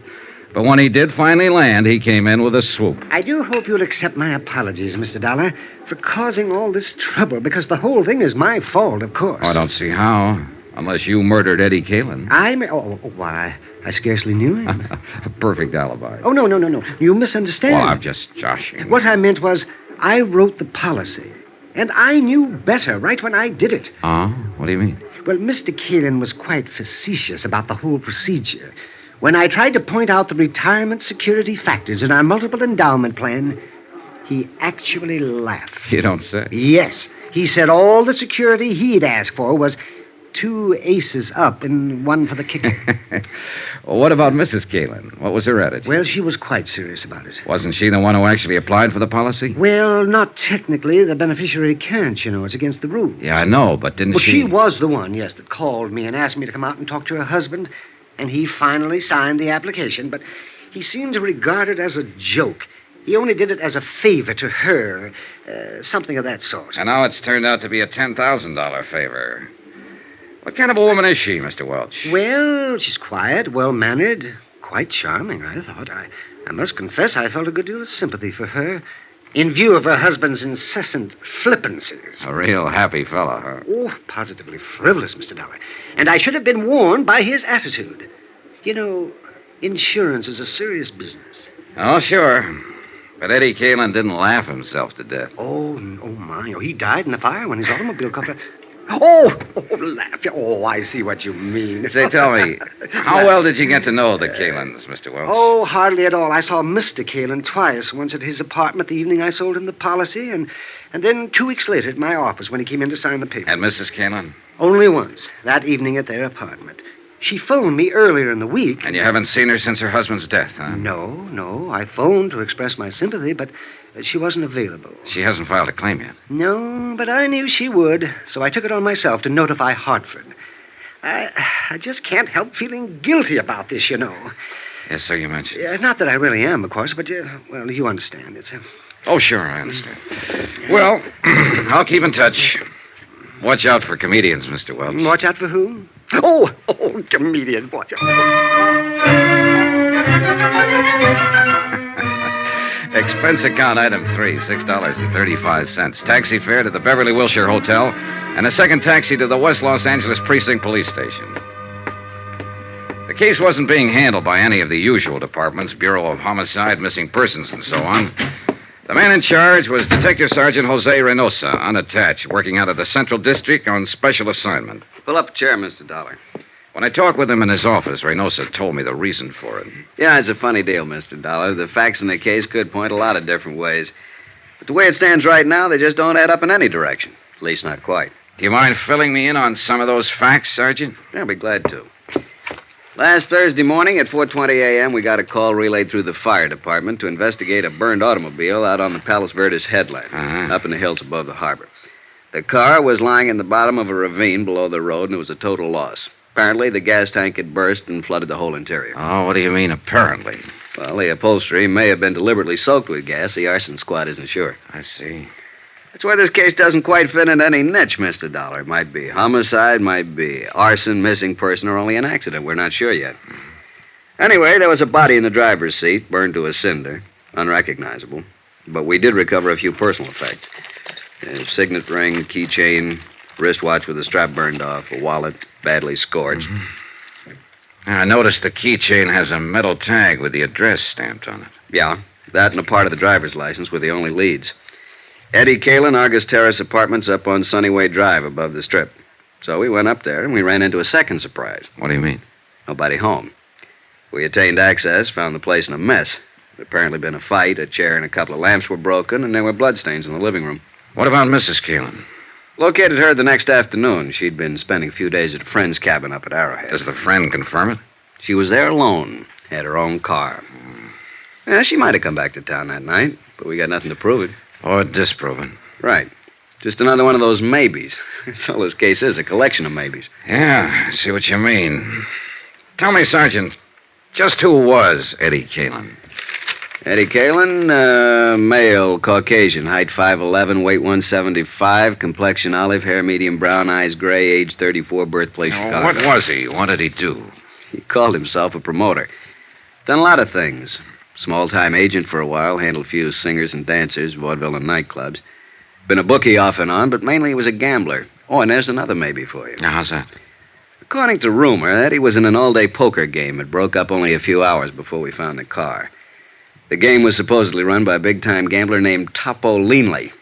But when he did finally land, he came in with a swoop. I do hope you'll accept my apologies, Mr. Dollar, for causing all this trouble, because the whole thing is my fault, of course. Oh, I don't see how. Unless you murdered Eddie Kalin. Why, I scarcely knew him. A perfect alibi. Oh, no. You misunderstand. Well, I'm just joshing. What I meant was, I wrote the policy, and I knew better right when I did it. Oh? What do you mean? Well, Mr. Kalin was quite facetious about the whole procedure. When I tried to point out the retirement security factors in our multiple endowment plan, he actually laughed. You don't say. Yes. He said all the security he'd asked for was 2 aces up and 1 for the kicker. Well, what about Mrs. Kalin? What was her attitude? Well, she was quite serious about it. Wasn't she the one who actually applied for the policy? Well, not technically. The beneficiary can't, you know. It's against the rules. Yeah, I know, but didn't she... she... Well, she was the one, yes, that called me and asked me to come out and talk to her husband, and he finally signed the application, but he seemed to regard it as a joke. He only did it as a favor to her, something of that sort. And now it's turned out to be a $10,000 favor. What kind of a woman is she, Mr. Welch? Well, she's quiet, well-mannered, quite charming, I thought. I must confess I felt a good deal of sympathy for her, in view of her husband's incessant flippancies. A real happy fellow, huh? Oh, positively frivolous, Mr. Dollar. And I should have been warned by his attitude. You know, insurance is a serious business. Oh, sure. But Eddie Kalin didn't laugh himself to death. Oh, my. He died in the fire when his automobile caught... laugh. Oh, I see what you mean. Say, tell me, how well did you get to know the Kalins, Mr. Welch? Oh, hardly at all. I saw Mr. Kalin twice, once at his apartment the evening I sold him the policy, and then 2 weeks later at my office when he came in to sign the paper. And Mrs. Kalin? Only once, that evening at their apartment. She phoned me earlier in the week. And you haven't seen her since her husband's death, huh? No. I phoned to express my sympathy, but she wasn't available. She hasn't filed a claim yet. No, but I knew she would, so I took it on myself to notify Hartford. I just can't help feeling guilty about this, you know. Yes, so you mentioned. Not that I really am, of course, but, well, you understand. It's Oh, sure, I understand. Well, I'll keep in touch. Watch out for comedians, Mr. Welch. Watch out for who? Oh, comedians, watch out. Expense account item 3, $6.35. Taxi fare to the Beverly Wilshire Hotel, and a second taxi to the West Los Angeles Precinct Police Station. The case wasn't being handled by any of the usual departments, Bureau of Homicide, Missing Persons, and so on. The man in charge was Detective Sergeant Jose Reynosa, unattached, working out of the Central District on special assignment. Pull up a chair, Mr. Dollar. When I talked with him in his office, Reynosa told me the reason for it. Yeah, it's a funny deal, Mr. Dollar. The facts in the case could point a lot of different ways. But the way it stands right now, they just don't add up in any direction. At least not quite. Do you mind filling me in on some of those facts, Sergeant? I'll be glad to. Last Thursday morning at 4:20 a.m., we got a call relayed through the fire department to investigate a burned automobile out on the Palos Verdes headland, up in the hills above the harbor. The car was lying in the bottom of a ravine below the road, and it was a total loss. Apparently, the gas tank had burst and flooded the whole interior. Oh, what do you mean, apparently? Well, the upholstery may have been deliberately soaked with gas. The arson squad isn't sure. I see. That's why this case doesn't quite fit in any niche, Mr. Dollar. It might be homicide, might be arson, missing person, or only an accident. We're not sure yet. Anyway, there was a body in the driver's seat, burned to a cinder, unrecognizable. But we did recover a few personal effects. A signet ring, keychain, wristwatch with the strap burned off, a wallet badly scorched. I noticed the keychain has a metal tag with the address stamped on it. Yeah, that and a part of the driver's license were the only leads. Eddie Kalin, Argus Terrace Apartments up on Sunnyway Drive above the Strip. So we went up there and we ran into a second surprise. What do you mean? Nobody home. We attained access, found the place in a mess. There'd apparently been a fight, a chair and a couple of lamps were broken, and there were bloodstains in the living room. What about Mrs. Kalin? Located her the next afternoon. She'd been spending a few days at a friend's cabin up at Arrowhead. Does the friend confirm it? She was there alone, had her own car. Yeah, she might have come back to town that night, but we got nothing to prove it. Or disprove it. Right. Just another one of those maybes. That's all this case is, a collection of maybes. Yeah, I see what you mean. Tell me, Sergeant, just who was Eddie Kalin? Eddie Kalin, male, Caucasian, height 5'11", weight 175, complexion olive, hair medium brown, eyes gray, age 34, birthplace Chicago. What was he? What did he do? He called himself a promoter. Done a lot of things. Small-time agent for a while, handled a few singers and dancers, vaudeville and nightclubs. Been a bookie off and on, but mainly he was a gambler. Oh, and there's another maybe for you. Now, how's that? According to rumor, Eddie was in an all-day poker game. It broke up only a few hours before we found the car. The game was supposedly run by a big-time gambler named Topo Leanley.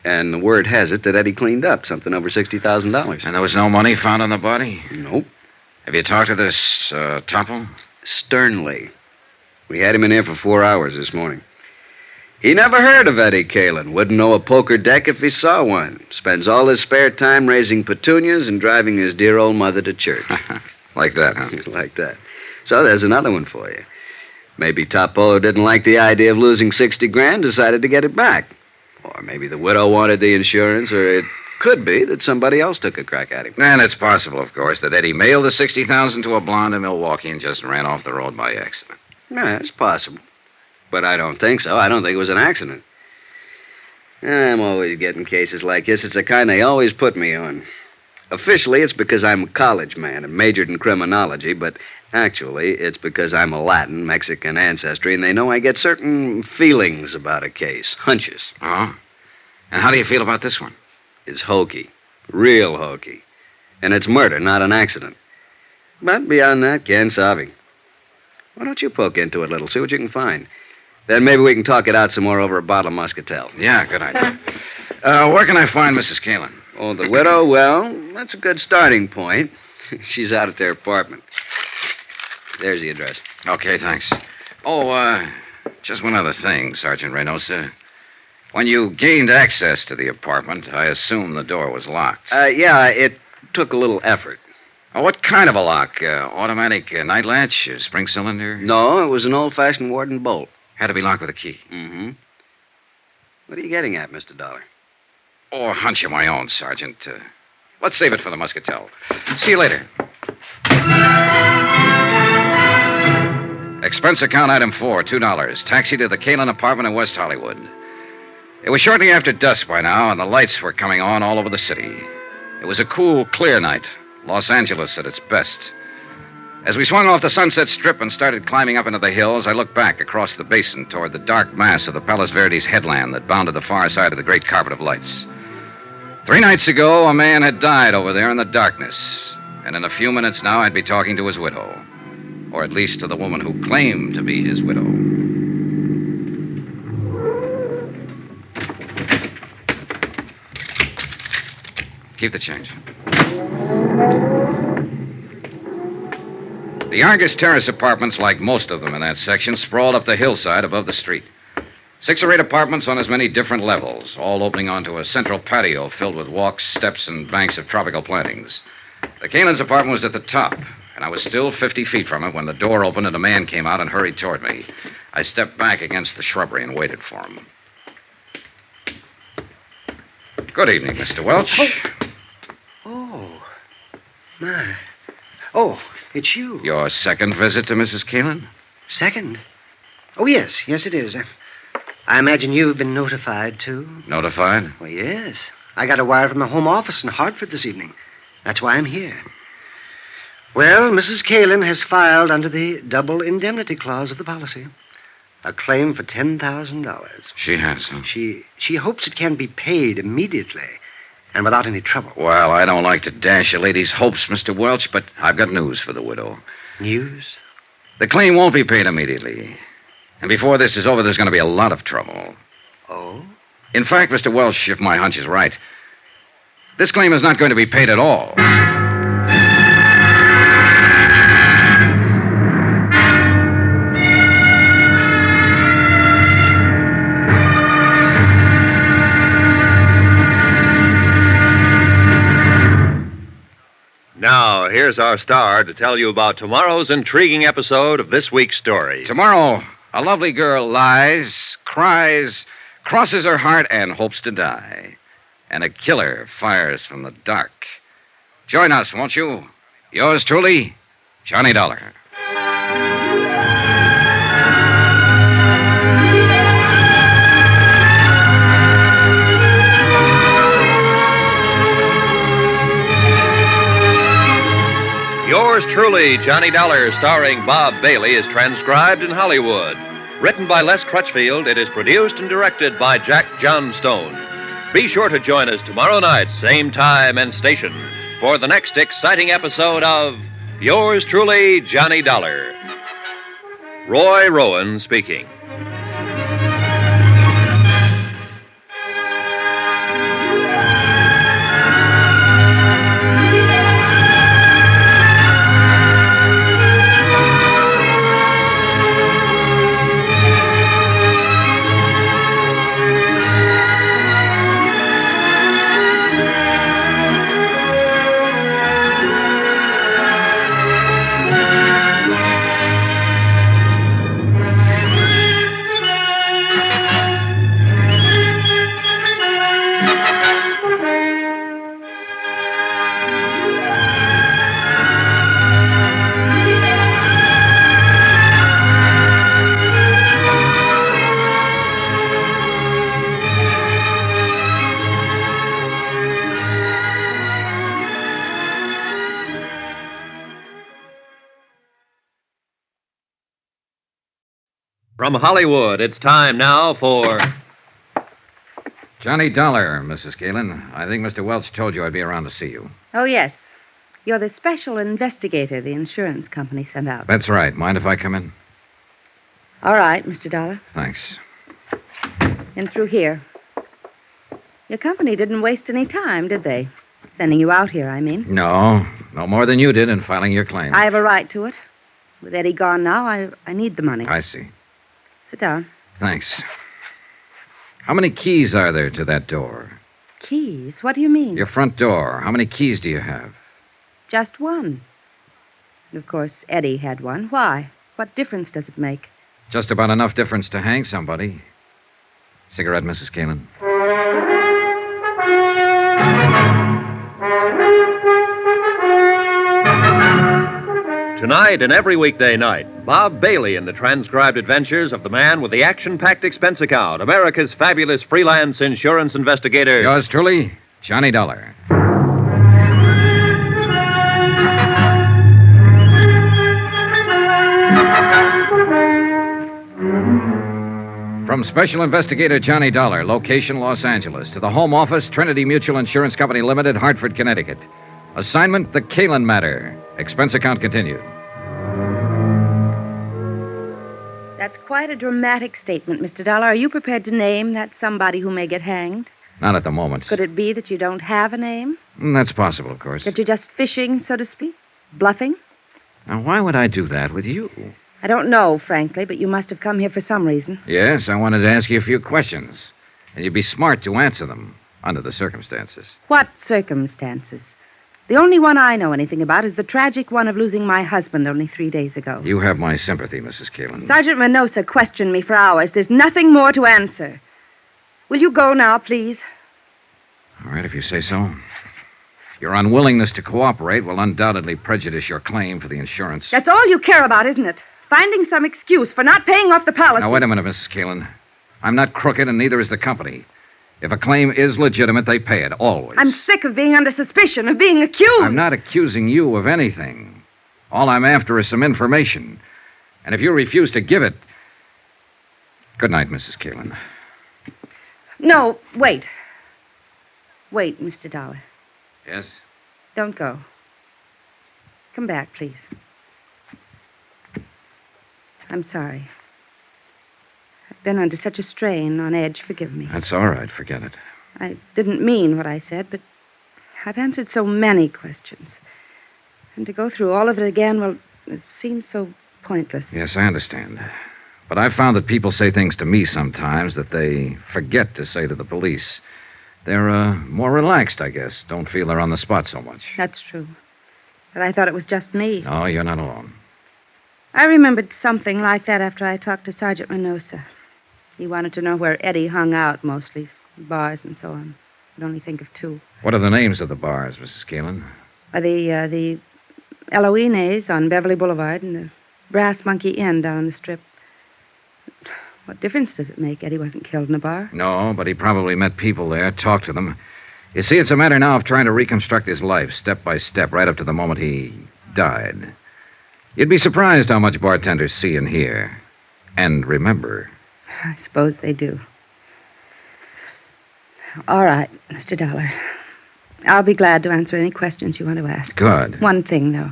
And the word has it that Eddie cleaned up something over $60,000. And there was no money found on the body? Nope. Have you talked to this Topo? Sternly. We had him in here for 4 hours this morning. He never heard of Eddie Kalin. Wouldn't know a poker deck if he saw one. Spends all his spare time raising petunias and driving his dear old mother to church. Like that, huh? Like that. So there's another one for you. Maybe Topo didn't like the idea of losing 60 grand, decided to get it back. Or maybe the widow wanted the insurance, or it could be that somebody else took a crack at him. And it's possible, of course, that Eddie mailed the $60,000 to a blonde in Milwaukee and just ran off the road by accident. Yeah, it's possible. But I don't think so. I don't think it was an accident. I'm always getting cases like this. It's the kind they always put me on. Officially, it's because I'm a college man and majored in criminology, but actually, it's because I'm a Latin, Mexican ancestry, and they know I get certain feelings about a case, hunches. Oh? And how do you feel about this one? It's hokey. Real hokey. And it's murder, not an accident. But beyond that, can't solve. Why don't you poke into it a little, see what you can find? Then maybe we can talk it out some more over a bottle of Muscatel. Yeah, good idea. Where can I find Mrs. Kalin? Oh, the widow? Well, that's a good starting point. She's out at their apartment. There's the address. Okay, thanks. Oh, just one other thing, Sergeant Reynosa. When you gained access to the apartment, I assume the door was locked. Yeah, it took a little effort. Oh, what kind of a lock? Automatic night latch? Spring cylinder? No, it was an old-fashioned Warden bolt. Had to be locked with a key. Mm-hmm. What are you getting at, Mr. Dollar? Oh, a hunch of my own, Sergeant. Let's save it for the Muscatel. See you later. Expense account item 4, $2. Taxi to the Kalin apartment in West Hollywood. It was shortly after dusk by now, and the lights were coming on all over the city. It was a cool, clear night. Los Angeles at its best. As we swung off the Sunset Strip and started climbing up into the hills, I looked back across the basin toward the dark mass of the Palos Verdes headland that bounded the far side of the great carpet of lights. 3 nights ago, a man had died over there in the darkness, and in a few minutes now I'd be talking to his widow, or at least to the woman who claimed to be his widow. Keep the change. The Argus Terrace apartments, like most of them in that section, sprawled up the hillside above the street. 6 or 8 apartments on as many different levels, all opening onto a central patio filled with walks, steps, and banks of tropical plantings. The Kalin's apartment was at the top, and I was still 50 feet from it when the door opened and a man came out and hurried toward me. I stepped back against the shrubbery and waited for him. Good evening, Mr. Welch. Oh, my. Oh, it's you. Your second visit to Mrs. Kalin? Second? Oh, yes, it is. I imagine you've been notified, too. Notified? Well, yes. I got a wire from the Home Office in Hartford this evening. That's why I'm here. Well, Mrs. Kalin has filed under the double indemnity clause of the policy a claim for $10,000. She has, huh? She hopes it can be paid immediately and without any trouble. Well, I don't like to dash a lady's hopes, Mr. Welch, but I've got news for the widow. News? The claim won't be paid immediately. And before this is over, there's going to be a lot of trouble. Oh? In fact, Mr. Welch, if my hunch is right, this claim is not going to be paid at all. Now, here's our star to tell you about tomorrow's intriguing episode of this week's story. Tomorrow, a lovely girl lies, cries, crosses her heart, and hopes to die. And a killer fires from the dark. Join us, won't you? Yours truly, Johnny Dollar. Yours truly, Johnny Dollar, starring Bob Bailey, is transcribed in Hollywood. Written by Les Crutchfield, it is produced and directed by Jack Johnstone. Be sure to join us tomorrow night, same time and station, for the next exciting episode of Yours truly, Johnny Dollar. Roy Rowan speaking. From Hollywood, it's time now for... Johnny Dollar, Mrs. Kalin. I think Mr. Welch told you I'd be around to see you. Oh, yes. You're the special investigator the insurance company sent out. That's right. Mind if I come in? All right, Mr. Dollar. Thanks. In through here. Your company didn't waste any time, did they? Sending you out here, I mean. No more than you did in filing your claim. I have a right to it. With Eddie gone now, I need the money. I see. Sit down. Thanks. How many keys are there to that door? Keys? What do you mean? Your front door. How many keys do you have? Just one. And of course, Eddie had one. Why? What difference does it make? Just about enough difference to hang somebody. Cigarette, Mrs. Kalin? Tonight and every weekday night, Bob Bailey in the transcribed adventures of the man with the action-packed expense account, America's fabulous freelance insurance investigator. Yours truly, Johnny Dollar. From Special Investigator Johnny Dollar, location Los Angeles, to the Home Office, Trinity Mutual Insurance Company Limited, Hartford, Connecticut. Assignment, the Kalin matter. Expense account continued. That's quite a dramatic statement, Mr. Dollar. Are you prepared to name that somebody who may get hanged? Not at the moment. Could it be that you don't have a name? That's possible, of course. That you're just fishing, so to speak? Bluffing? Now, why would I do that with you? I don't know, frankly, but you must have come here for some reason. Yes, I wanted to ask you a few questions. And you'd be smart to answer them, under the circumstances. What circumstances? The only one I know anything about is the tragic one of losing my husband only 3 days ago. You have my sympathy, Mrs. Kalin. Sergeant Minosa questioned me for hours. There's nothing more to answer. Will you go now, please? All right, if you say so. Your unwillingness to cooperate will undoubtedly prejudice your claim for the insurance. That's all you care about, isn't it? Finding some excuse for not paying off the policy. Now, wait a minute, Mrs. Kalin. I'm not crooked, and neither is the company. If a claim is legitimate, they pay it, always. I'm sick of being under suspicion, of being accused. I'm not accusing you of anything. All I'm after is some information. And if you refuse to give it... Good night, Mrs. Keelan. No, wait. Wait, Mr. Dollar. Yes? Don't go. Come back, please. I'm sorry. I've been under such a strain, on edge. Forgive me. That's all right. Forget it. I didn't mean what I said, but I've answered so many questions. And to go through all of it again, well, it seems so pointless. Yes, I understand. But I've found that people say things to me sometimes that they forget to say to the police. They're more relaxed, I guess. Don't feel they're on the spot so much. That's true. But I thought it was just me. No, you're not alone. I remembered something like that after I talked to Sergeant Renosa. He wanted to know where Eddie hung out mostly, bars and so on. I could only think of two. What are the names of the bars, Mrs. Keelan? The Eloines on Beverly Boulevard and the Brass Monkey Inn down on the Strip. What difference does it make? Eddie wasn't killed in a bar. No, but he probably met people there, talked to them. You see, it's a matter now of trying to reconstruct his life, step by step, right up to the moment he died. You'd be surprised how much bartenders see and hear. And remember. I suppose they do. All right, Mr. Dollar. I'll be glad to answer any questions you want to ask. Good. One thing, though.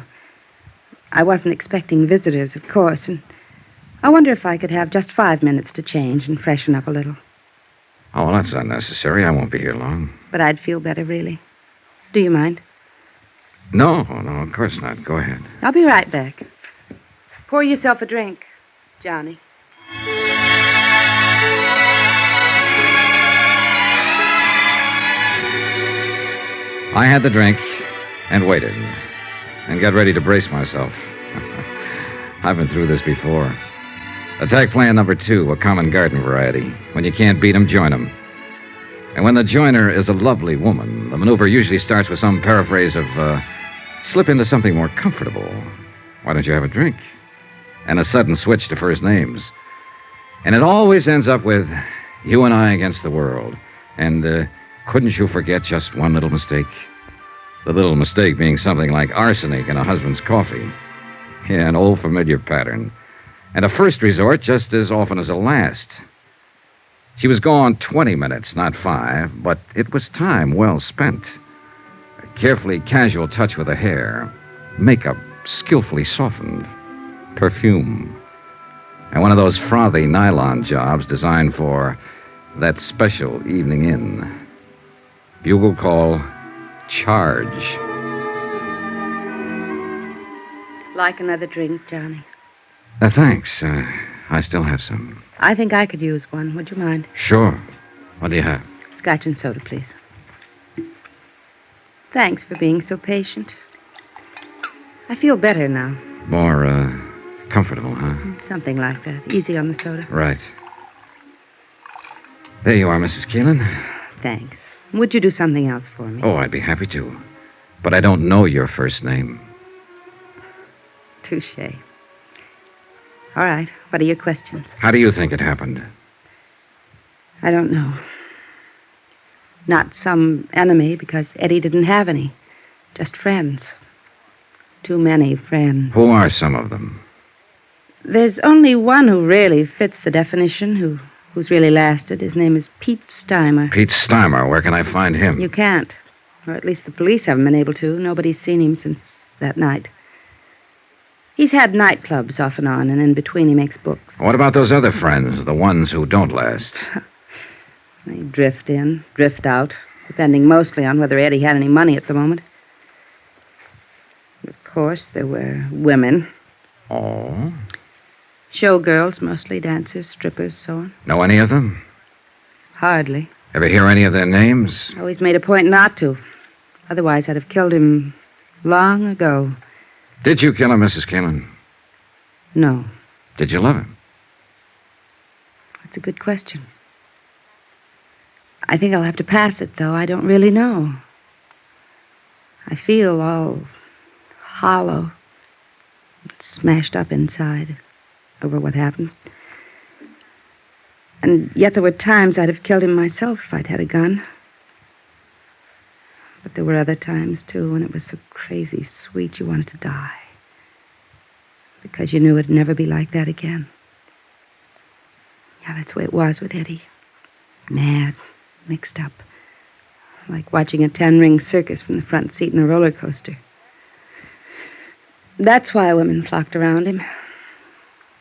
I wasn't expecting visitors, of course, and I wonder if I could have just 5 minutes to change and freshen up a little. Oh, well, that's unnecessary. I won't be here long. But I'd feel better, really. Do you mind? No, of course not. Go ahead. I'll be right back. Pour yourself a drink, Johnny. I had the drink and waited and got ready to brace myself. I've been through this before. Attack plan number 2, a common garden variety. When you can't beat 'em, join 'em. And when the joiner is a lovely woman, the maneuver usually starts with some paraphrase of, slip into something more comfortable. Why don't you have a drink? And a sudden switch to first names. And it always ends up with you and I against the world. And, couldn't you forget just one little mistake? The little mistake being something like arsenic in a husband's coffee. Yeah, an old familiar pattern. And a first resort just as often as a last. She was gone 20 minutes, not 5, but it was time well spent. A carefully casual touch with the hair. Makeup skillfully softened. Perfume. And one of those frothy nylon jobs designed for that special evening in. Bugle call, charge. Like another drink, Johnny? Thanks. I still have some. I think I could use one. Would you mind? Sure. What do you have? Scotch and soda, please. Thanks for being so patient. I feel better now. More, comfortable, huh? Something like that. Easy on the soda. Right. There you are, Mrs. Keelan. Thanks. Would you do something else for me? Oh, I'd be happy to. But I don't know your first name. Touché. All right. What are your questions? How do you think it happened? I don't know. Not some enemy, because Eddie didn't have any. Just friends. Too many friends. Who are some of them? There's only one who really fits the definition, who's really lasted. His name is Pete Steimer. Pete Steimer. Where can I find him? You can't. Or at least the police haven't been able to. Nobody's seen him since that night. He's had nightclubs off and on, and in between he makes books. What about those other friends, the ones who don't last? They drift in, drift out, depending mostly on whether Eddie had any money at the moment. Of course, there were women. Oh? Showgirls, mostly dancers, strippers, so on. Know any of them? Hardly. Ever hear any of their names? Always made a point not to. Otherwise, I'd have killed him long ago. Did you kill him, Mrs. Keelan? No. Did you love him? That's a good question. I think I'll have to pass it, though. I don't really know. I feel all hollow, smashed up inside over what happened. And yet there were times I'd have killed him myself if I'd had a gun. But there were other times, too, when it was so crazy sweet you wanted to die. Because you knew it'd never be like that again. Yeah, that's the way it was with Eddie. Mad, mixed up. Like watching a 10-ring circus from the front seat in a roller coaster. That's why women flocked around him.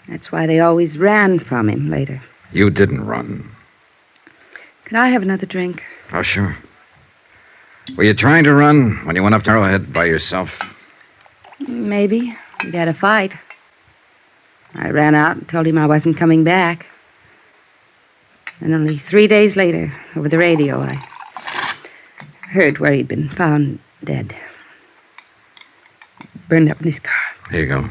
That's why they always ran from him later. You didn't run. Could I have another drink? Oh, sure. Were you trying to run when you went up to Arrowhead by yourself? Maybe. We'd had a fight. I ran out and told him I wasn't coming back. And only 3 days later, over the radio, I heard where he'd been found dead. Burned up in his car. Here you go.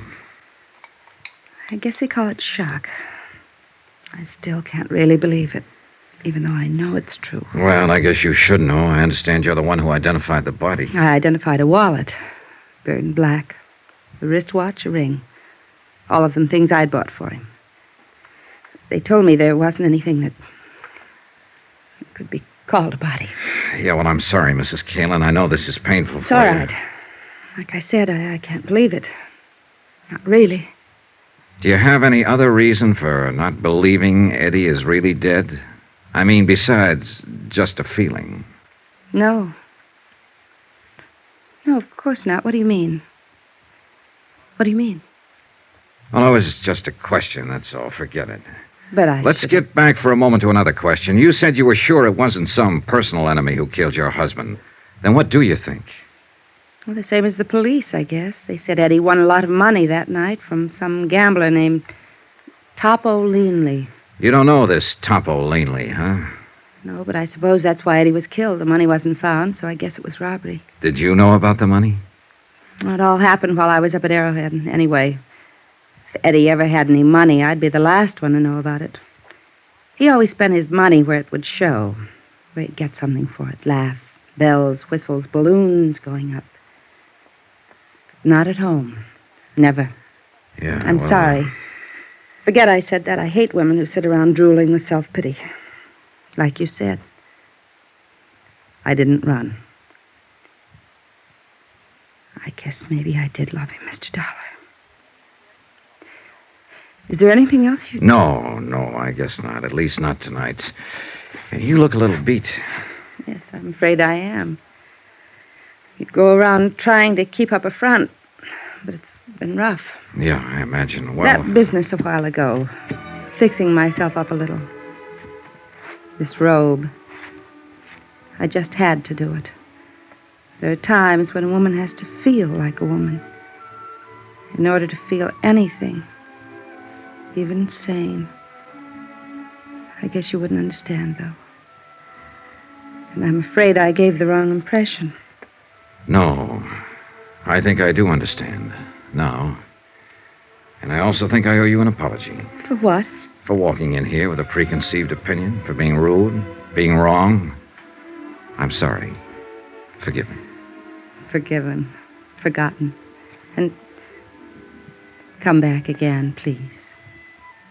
I guess they call it shock. I still can't really believe it, even though I know it's true. Well, I guess you should know. I understand you're the one who identified the body. I identified a wallet, burned black, a wristwatch, a ring. All of them things I'd bought for him. They told me there wasn't anything that could be called a body. Yeah, well, I'm sorry, Mrs. Kalin. I know this is painful It's for all you. right. Like I said, I can't believe it. Not really. Do you have any other reason for not believing Eddie is really dead? I mean, besides just a feeling. No. No, of course not. What do you mean? What do you mean? Well, it was just a question, that's all. Forget it. But I Let's get back for a moment to another question. You said you were sure it wasn't some personal enemy who killed your husband. Then what do you think? Well, the same as the police, I guess. They said Eddie won a lot of money that night from some gambler named Topo Leanley. You don't know this Topo Leanley, huh? No, but I suppose that's why Eddie was killed. The money wasn't found, so I guess it was robbery. Did you know about the money? Well, it all happened while I was up at Arrowhead. Anyway, if Eddie ever had any money, I'd be the last one to know about it. He always spent his money where it would show, where he'd get something for it. Laughs, bells, whistles, balloons going up. Not at home. Never. Yeah, I'm well, sorry. Forget I said that. I hate women who sit around drooling with self-pity. Like you said. I didn't run. I guess maybe I did love him, Mr. Dollar. Is there anything else you... No, I guess not. At least not tonight. You look a little beat. Yes, I'm afraid I am. You'd go around trying to keep up a front, but it's been rough. Yeah, I imagine. Well, That business a while ago, fixing myself up a little. This robe. I just had to do it. There are times when a woman has to feel like a woman. In order to feel anything, even sane. I guess you wouldn't understand, though. And I'm afraid I gave the wrong impression. no. I think I do understand. Now. And I also think I owe you an apology. For what? For walking in here with a preconceived opinion, for being rude, being wrong. I'm sorry. Forgive me. Forgiven. Forgotten. And come back again, please.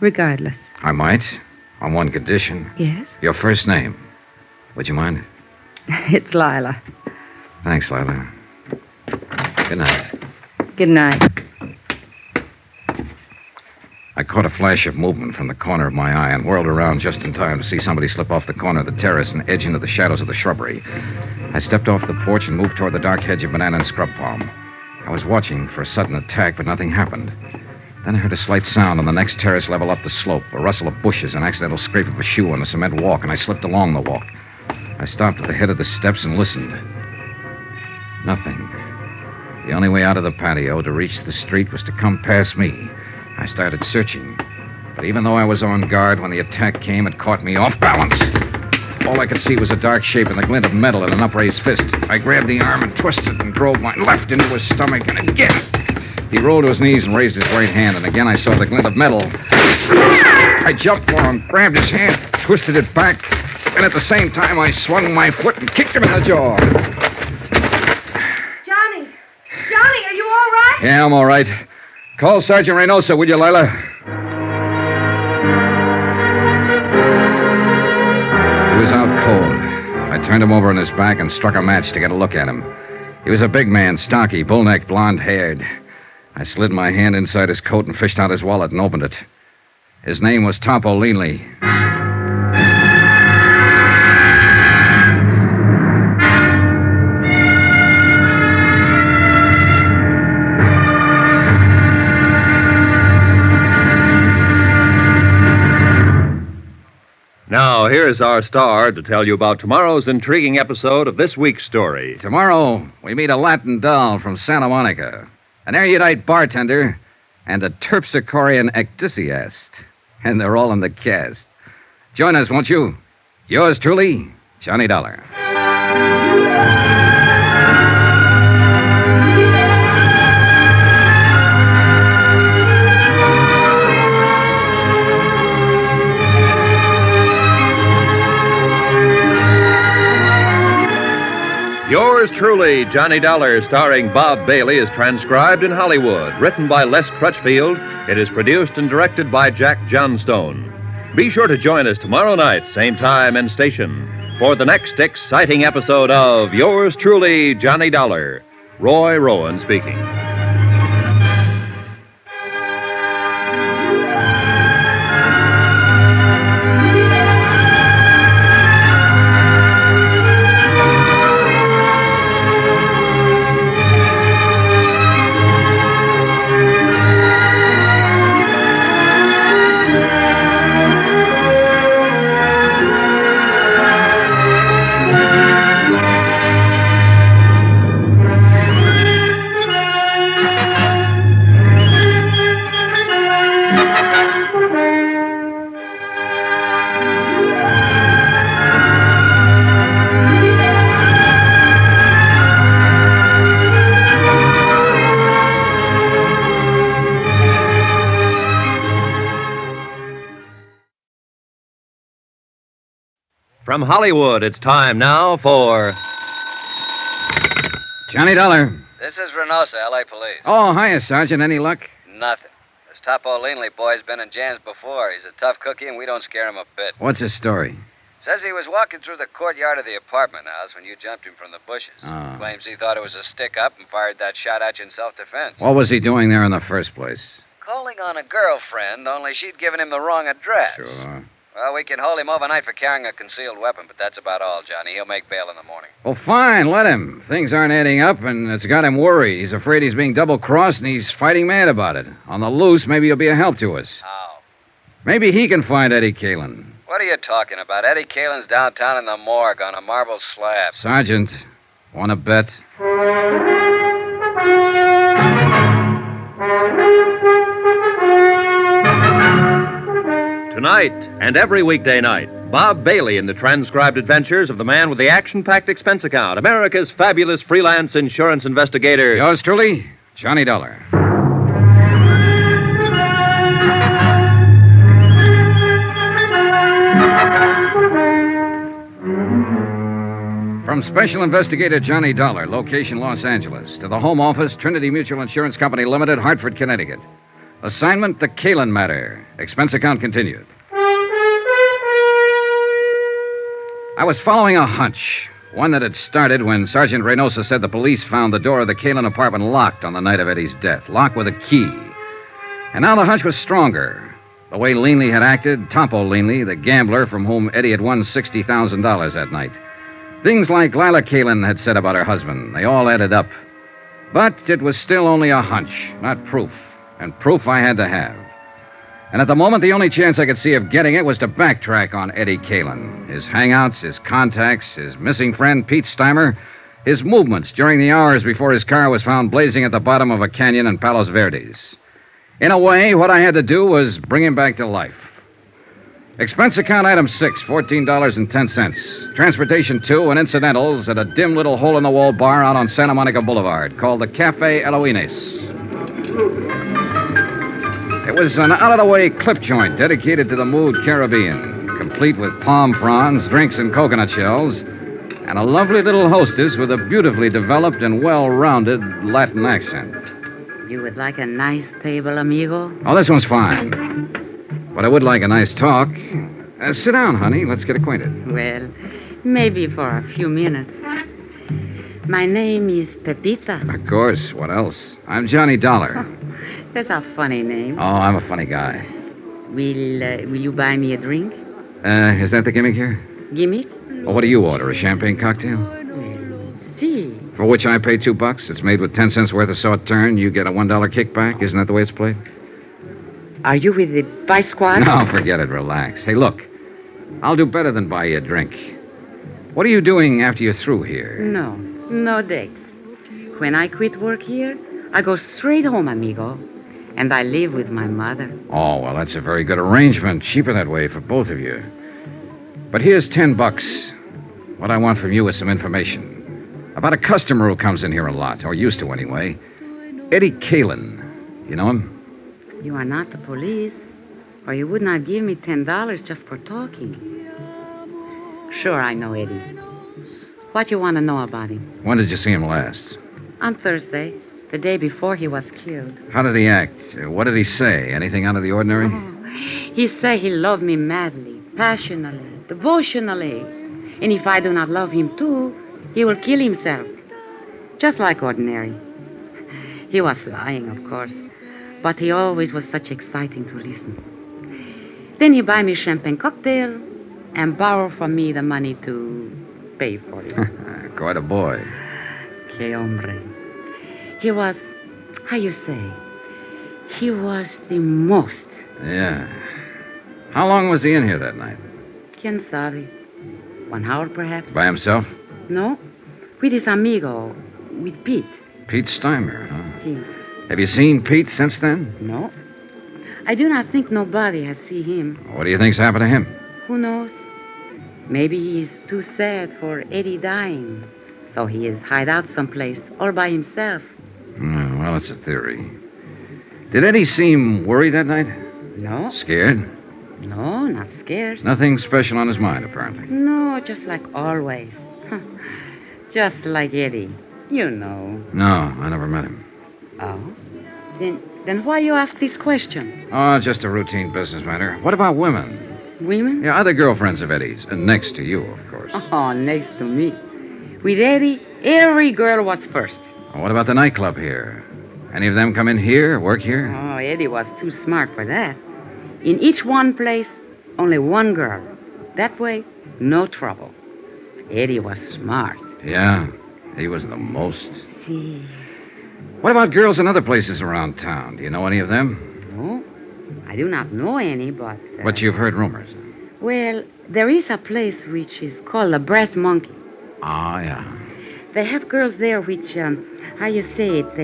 Regardless. I might, on one condition. Yes? Your first name. Would you mind? It's Lila. Thanks, Lila. Good night. Good night. I caught a flash of movement from the corner of my eye and whirled around just in time to see somebody slip off the corner of the terrace and edge into the shadows of the shrubbery. I stepped off the porch and moved toward the dark hedge of banana and scrub palm. I was watching for a sudden attack, but nothing happened. Then I heard a slight sound on the next terrace level up the slope, a rustle of bushes, an accidental scrape of a shoe on the cement walk, and I slipped along the walk. I stopped at the head of the steps and listened. Nothing. The only way out of the patio to reach the street was to come past me. I started searching. But even though I was on guard, when the attack came, it caught me off balance. All I could see was a dark shape and the glint of metal in an upraised fist. I grabbed the arm and twisted and drove my left into his stomach, and again. He rolled to his knees and raised his right hand, and again I saw the glint of metal. I jumped for him, grabbed his hand, twisted it back, and at the same time I swung my foot and kicked him in the jaw. Johnny! Johnny, are you all right? Yeah, I'm all right. Call Sergeant Reynosa, will you, Lila? He was out cold. I turned him over on his back and struck a match to get a look at him. He was a big man, stocky, bull-necked, blonde-haired. I slid my hand inside his coat and fished out his wallet and opened it. His name was Topo Leanley. Now, here's our star to tell you about tomorrow's intriguing episode of this week's story. Tomorrow, we meet a Latin doll from Santa Monica, an erudite bartender, and a terpsichorean ecdysiast. And they're all in the cast. Join us, won't you? Yours truly, Johnny Dollar. Yours truly, Johnny Dollar, starring Bob Bailey, is transcribed in Hollywood. Written by Les Crutchfield, it is produced and directed by Jack Johnstone. Be sure to join us tomorrow night, same time and station, for the next exciting episode of Yours truly, Johnny Dollar. Roy Rowan speaking. From Hollywood, it's time now for Johnny Dollar. This is Reynosa, L.A. Police. Oh, hiya, Sergeant. Any luck? Nothing. This Topo Leanley boy's been in jams before. He's a tough cookie, and we don't scare him a bit. What's his story? Says he was walking through the courtyard of the apartment house when you jumped him from the bushes. Oh. Claims he thought it was a stick-up and fired that shot at you in self-defense. What was he doing there in the first place? Calling on a girlfriend, only she'd given him the wrong address. Sure. Well, we can hold him overnight for carrying a concealed weapon, but that's about all, Johnny. He'll make bail in the morning. Well, fine. Let him. Things aren't adding up, and it's got him worried. He's afraid he's being double-crossed, and he's fighting mad about it. On the loose, maybe he'll be a help to us. How? Maybe he can find Eddie Kalin. What are you talking about? Eddie Kalin's downtown in the morgue on a marble slab. Sergeant, want to bet? Tonight and every weekday night, Bob Bailey in the transcribed adventures of the man with the action-packed expense account, America's fabulous freelance insurance investigator. Yours truly, Johnny Dollar. From Special Investigator Johnny Dollar, location Los Angeles, to the Home Office, Trinity Mutual Insurance Company Limited, Hartford, Connecticut. Assignment, the Kalin matter. Expense account continued. I was following a hunch, one that had started when Sergeant Reynosa said the police found the door of the Kalin apartment locked on the night of Eddie's death, locked with a key. And now the hunch was stronger. The way Leanley had acted, Topo Leanley, the gambler from whom Eddie had won $60,000 that night. Things like Lila Kalin had said about her husband, they all added up. But it was still only a hunch, not proof. And proof I had to have. And at the moment, the only chance I could see of getting it was to backtrack on Eddie Kalin. His hangouts, his contacts, his missing friend, Pete Steimer, his movements during the hours before his car was found blazing at the bottom of a canyon in Palos Verdes. In a way, what I had to do was bring him back to life. Expense account item 6, $14.10. Transportation 2 and incidentals at a dim little hole-in-the-wall bar out on Santa Monica Boulevard called the Cafe Eloines. It was an out-of-the-way clip joint dedicated to the mood Caribbean, complete with palm fronds, drinks, and coconut shells, and a lovely little hostess with a beautifully developed and well-rounded Latin accent. You would like a nice table, amigo? Oh, this one's fine. But I would like a nice talk. Sit down, honey. Let's get acquainted. Well, maybe for a few minutes. My name is Pepita. Of course. What else? I'm Johnny Dollar. That's a funny name. Oh, I'm a funny guy. Will you buy me a drink? Is that the gimmick here? Gimmick? Well, what do you order? A champagne cocktail? See. For which I pay $2. It's made with 10 cents worth of sauterne. You get a $1 kickback. Isn't that the way it's played? Are you with the Vice Squad? No, forget it. Relax. Hey, look. I'll do better than buy you a drink. What are you doing after you're through here? No dates. When I quit work here, I go straight home, amigo. And I live with my mother. Oh, well, that's a very good arrangement. Cheaper that way for both of you. But here's $10. What I want from you is some information about a customer who comes in here a lot, or used to anyway. Eddie Kalin. You know him? You are not the police, or you would not give me $10 just for talking. Sure, I know Eddie. What you want to know about him? When did you see him last? On Thursday, the day before he was killed. How did he act? What did he say? Anything out of the ordinary? He said he loved me madly, passionately, devotionally. And if I do not love him too, he will kill himself. Just like ordinary. He was lying, of course. But he always was such exciting to listen. Then he buy me champagne cocktail and borrow from me the money to pay for it. Quite a boy. Que hombre. He was, how you say, he was the most. Yeah. How long was he in here that night? Quien sabe? 1 hour, perhaps? By himself? No. With his amigo, with Pete. Pete Steimer, huh? Si. Have you seen Pete since then? No. I do not think nobody has seen him. What do you think's happened to him? Who knows? Maybe he is too sad for Eddie dying. So he is hide out someplace, all by himself. Well, it's a theory. Did Eddie seem worried that night? No. Scared? No, not scared. Nothing special on his mind, apparently. No, just like always. Just like Eddie. You know. No, I never met him. Oh? Then why you ask this question? Oh, just a routine business matter. What about women? Women? Yeah, other girlfriends of Eddie's. Next to you, of course. Oh, next to me. With Eddie, every girl was first. Well, what about the nightclub here? Any of them come in here, work here? Oh, Eddie was too smart for that. In each one place, only one girl. That way, no trouble. Eddie was smart. Yeah, he was the most. See. What about girls in other places around town? Do you know any of them? No, I do not know any, but... But you've heard rumors. Well, there is a place which is called the Brass Monkey. Ah, yeah. They have girls there which, how you say it,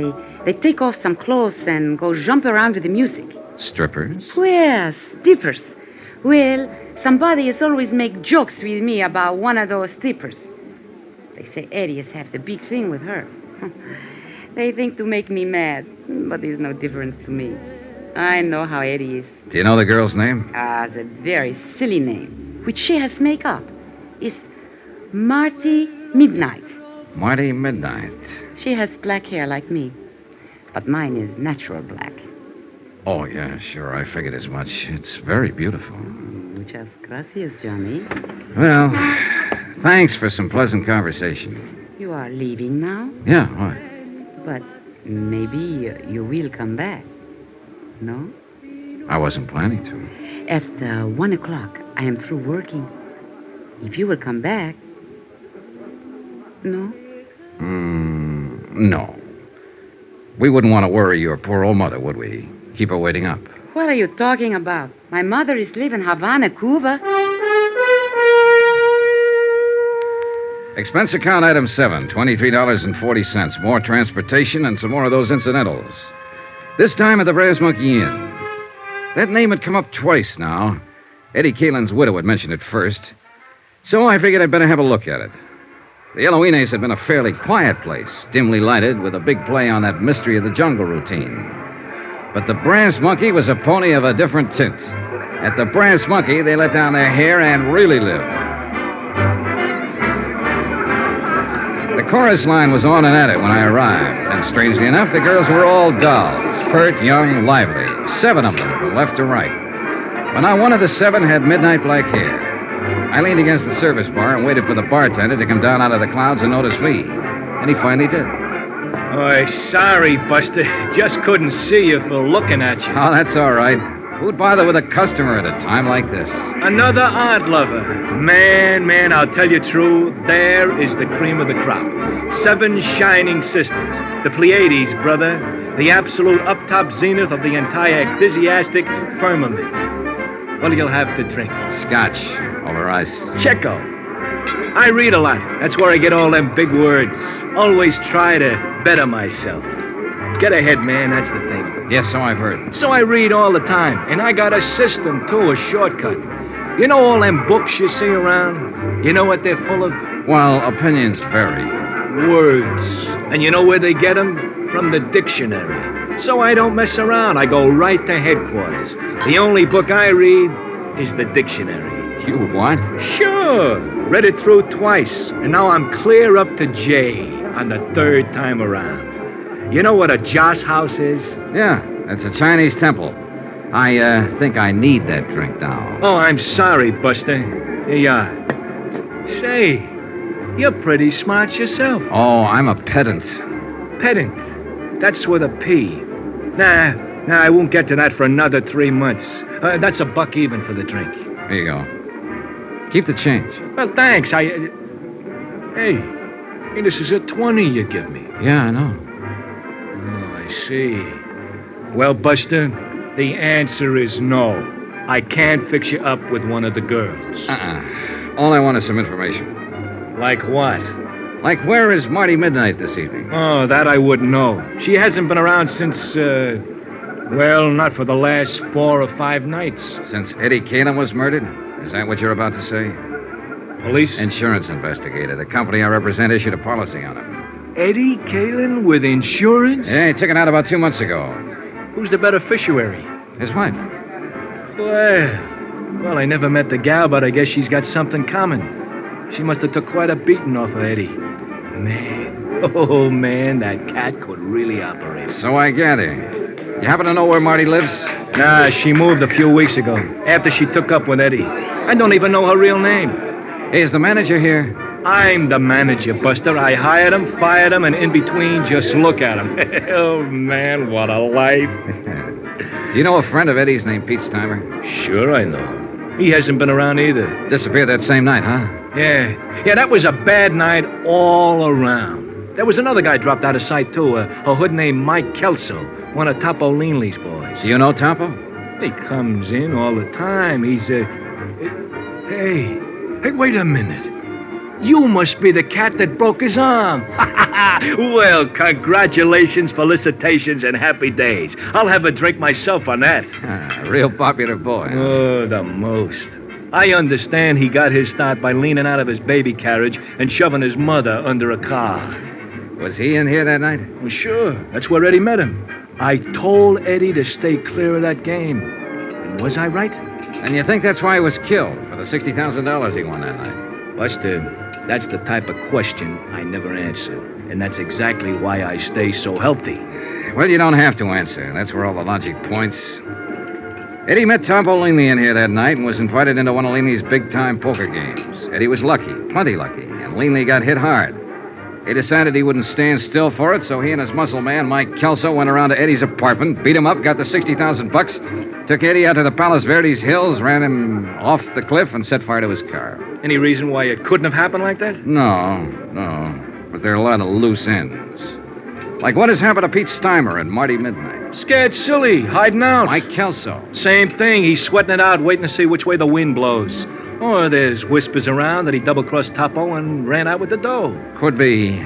they take off some clothes and go jump around with the music. Strippers? Well, strippers. Well, somebody has always make jokes with me about one of those strippers. They say Eddie has had the big thing with her. They think to make me mad, but there's no difference to me. I know how Eddie is. Do you know the girl's name? The very silly name, which she has make up, is Marty Midnight. Marty Midnight. She has black hair like me, but mine is natural black. Oh, yeah, sure. I figured as much. It's very beautiful. Muchas gracias, Johnny. Well, thanks for some pleasant conversation. You are leaving now? Yeah, why? But maybe you will come back. No? I wasn't planning to. At 1 o'clock, I am through working. If you will come back... No? No. We wouldn't want to worry your poor old mother, would we? Keep her waiting up. What are you talking about? My mother is living in Havana, Cuba. Expense account item 7, $23.40. More transportation and some more of those incidentals. This time at the Brass Monkey Inn. That name had come up twice now. Eddie Kalin's widow had mentioned it first. So I figured I'd better have a look at it. The Eloines had been a fairly quiet place, dimly lighted, with a big play on that mystery of the jungle routine. But the Brass Monkey was a pony of a different tint. At the Brass Monkey, they let down their hair and really lived. The chorus line was on and at it when I arrived, and strangely enough, the girls were all dolls, pert, young, lively, 7 of them from left to right. But now one of the 7 had midnight black hair. I leaned against the service bar and waited for the bartender to come down out of the clouds and notice me. And he finally did. Oh, sorry, Buster. Just couldn't see you for looking at you. Oh, that's all right. Who'd bother with a customer at a time like this? Another art lover. Man, I'll tell you true, there is the cream of the crop. 7 shining sisters. The Pleiades, brother. The absolute up-top zenith of the entire ecclesiastic firmament. What'll you have to drink? Scotch over ice. Checo. I read a lot. That's where I get all them big words. Always try to better myself. Get ahead, man, that's the thing. Yes, so I've heard. So I read all the time, and I got a system, too, a shortcut. You know all them books you see around? You know what they're full of? Well, opinions vary. Words. And you know where they get them? From the dictionary. So I don't mess around. I go right to headquarters. The only book I read is the dictionary. You what? Sure. Read it through twice, and now I'm clear up to J on the 3rd time around. You know what a joss house is? Yeah, it's a Chinese temple. I think I need that drink now. Oh, I'm sorry, Buster. Here you are. Say, you're pretty smart yourself. Oh, I'm a pedant. Pedant? That's with a P. Nah, I won't get to that for another 3 months. That's a buck even for the drink. Here you go. Keep the change. Well, thanks. Hey, this is a 20 you give me. Yeah, I know. I see. Well, Buster, the answer is no. I can't fix you up with one of the girls. All I want is some information. Like what? Like where is Marty Midnight this evening? Oh, that I wouldn't know. She hasn't been around since, well, not for the last 4 or 5 nights. Since Eddie Caleb was murdered? Is that what you're about to say? Police? Insurance investigator. The company I represent issued a policy on him. Eddie Kalin with insurance? Yeah, he took it out about 2 months ago. Who's the beneficiary? His wife. Well, I never met the gal, but I guess she's got something coming. She must have took quite a beating off of Eddie. Man, that cat could really operate. So I gather. You happen to know where Marty lives? Nah, she moved a few weeks ago, after she took up with Eddie. I don't even know her real name. Hey, is the manager here? I'm the manager, Buster. I hired him, fired him, and in between, just look at him. Oh, man, what a life. Do you know a friend of Eddie's named Pete Steimer? Sure I know. He hasn't been around either. Disappeared that same night, huh? Yeah, that was a bad night all around. There was another guy dropped out of sight, too, a hood named Mike Kelso, one of Topo Leanley's boys. Do you know Topo? He comes in all the time. He's, Hey, wait a minute. You must be the cat that broke his arm. Well, congratulations, felicitations, and happy days. I'll have a drink myself on that. Real popular boy. Huh? Oh, the most. I understand he got his start by leaning out of his baby carriage and shoving his mother under a car. Was he in here that night? Well, sure. That's where Eddie met him. I told Eddie to stay clear of that game. And was I right? And you think that's why he was killed, for the $60,000 he won that night? Buster, that's the type of question I never answer. And that's exactly why I stay so healthy. Well, you don't have to answer. That's where all the logic points. Eddie met Topo Leanley in here that night and was invited into one of Leanley's big-time poker games. Eddie was lucky, plenty lucky, and Leanley got hit hard. He decided he wouldn't stand still for it, so he and his muscle man, Mike Kelso, went around to Eddie's apartment, beat him up, got the $60,000, took Eddie out to the Palos Verdes hills, ran him off the cliff, and set fire to his car. Any reason why it couldn't have happened like that? No. But there are a lot of loose ends. Like what has happened to Pete Steimer and Marty Midnight? Scared silly, hiding out. Mike Kelso. Same thing. He's sweating it out, waiting to see which way the wind blows. Or there's whispers around that he double-crossed Topo and ran out with the dough. Could be.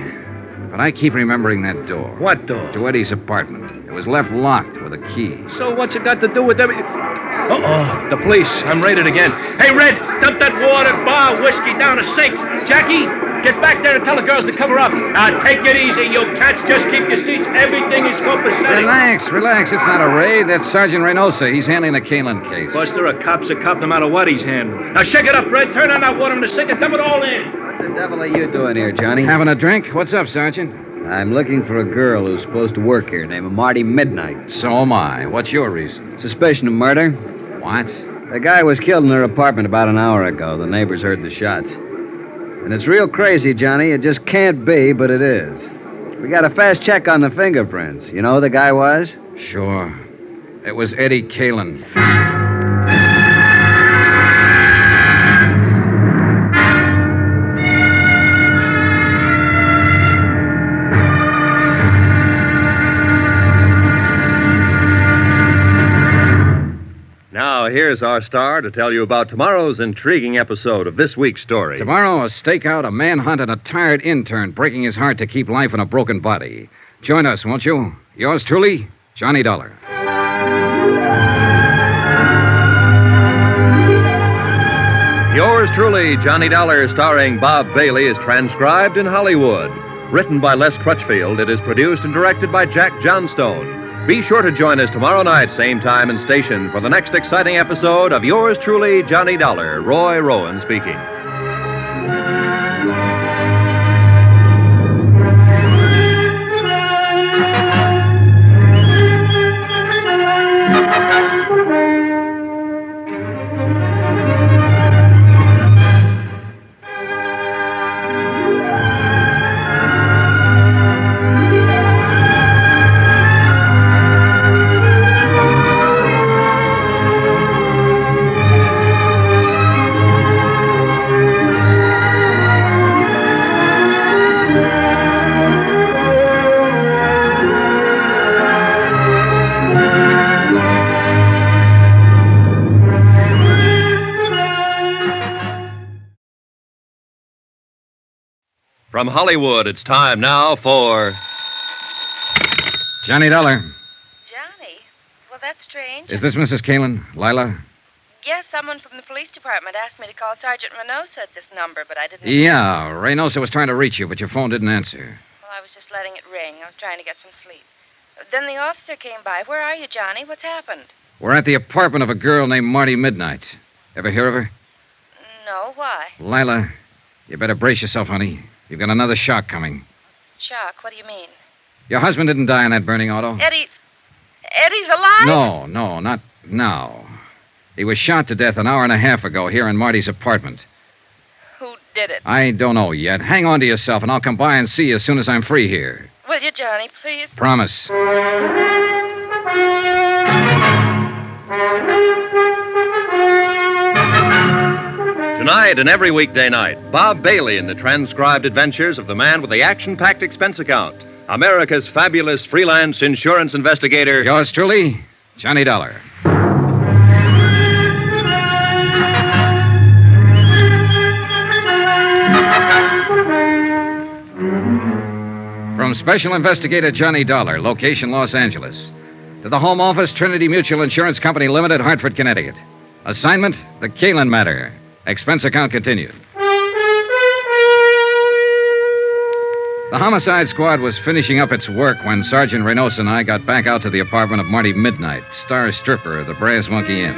But I keep remembering that door. What door? To Eddie's apartment. It was left locked with a key. So what's it got to do with every... Uh-oh, the police. I'm raided again. Hey, Red, dump that water, bar, whiskey down a sink. Jackie, get back there and tell the girls to cover up. Now, take it easy, you cats. Just keep your seats. Everything is copacetic. Relax. It's not a raid. That's Sergeant Reynosa. He's handling the Kalin case. Buster, a cop's a cop no matter what he's handling. Now, shake it up, Red. Turn on that water in the sink and dump it all in. What the devil are you doing here, Johnny? Having a drink? What's up, Sergeant? I'm looking for a girl who's supposed to work here named Marty Midnight. So am I. What's your reason? Suspicion of murder. What? The guy was killed in their apartment about an hour ago. The neighbors heard the shots. And it's real crazy, Johnny. It just can't be, but it is. We got a fast check on the fingerprints. You know who the guy was? Sure. It was Eddie Kalin. Now, here's our star to tell you about tomorrow's intriguing episode of this week's story. Tomorrow, a stakeout, a manhunt, and a tired intern breaking his heart to keep life in a broken body. Join us, won't you? Yours truly, Johnny Dollar. Yours truly, Johnny Dollar, starring Bob Bailey, is transcribed in Hollywood. Written by Les Crutchfield, it is produced and directed by Jack Johnstone. Be sure to join us tomorrow night, same time and station, for the next exciting episode of Yours truly, Johnny Dollar. Roy Rowan speaking. From Hollywood, it's time now for... Johnny Dollar. Johnny? Well, that's strange. Is this Mrs. Kalin? Lila? Yes, someone from the police department asked me to call Sergeant Reynosa at this number, but I didn't... Yeah, Reynosa was trying to reach you, but your phone didn't answer. Well, I was just letting it ring. I was trying to get some sleep. Then the officer came by. Where are you, Johnny? What's happened? We're at the apartment of a girl named Marty Midnight. Ever hear of her? No, why? Lila, you better brace yourself, honey. You've got another shock coming. Shock? What do you mean? Your husband didn't die in that burning auto? Eddie's alive? No, not now. He was shot to death an hour and a half ago here in Marty's apartment. Who did it? I don't know yet. Hang on to yourself, and I'll come by and see you as soon as I'm free here. Will you, Johnny, please? Promise. Tonight and every weekday night, Bob Bailey in the transcribed adventures of the man with the action-packed expense account, America's fabulous freelance insurance investigator. Yours truly, Johnny Dollar. From Special Investigator Johnny Dollar, location Los Angeles, to the Home Office, Trinity Mutual Insurance Company Limited, Hartford, Connecticut. Assignment, the Kalin matter. Expense account continued. The homicide squad was finishing up its work when Sergeant Reynosa and I got back out to the apartment of Marty Midnight, star stripper of the Brass Monkey Inn.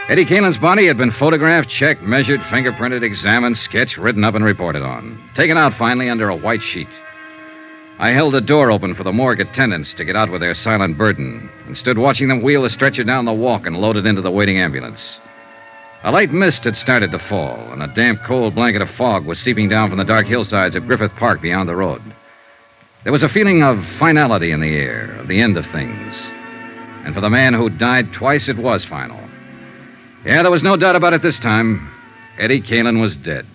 Eddie Kalin's body had been photographed, checked, measured, fingerprinted, examined, sketched, written up, and reported on. Taken out finally under a white sheet. I held the door open for the morgue attendants to get out with their silent burden and stood watching them wheel the stretcher down the walk and load it into the waiting ambulance. A light mist had started to fall, and a damp, cold blanket of fog was seeping down from the dark hillsides of Griffith Park beyond the road. There was a feeling of finality in the air, of the end of things. And for the man who died twice, it was final. Yeah, there was no doubt about it this time. Eddie Kalin was dead.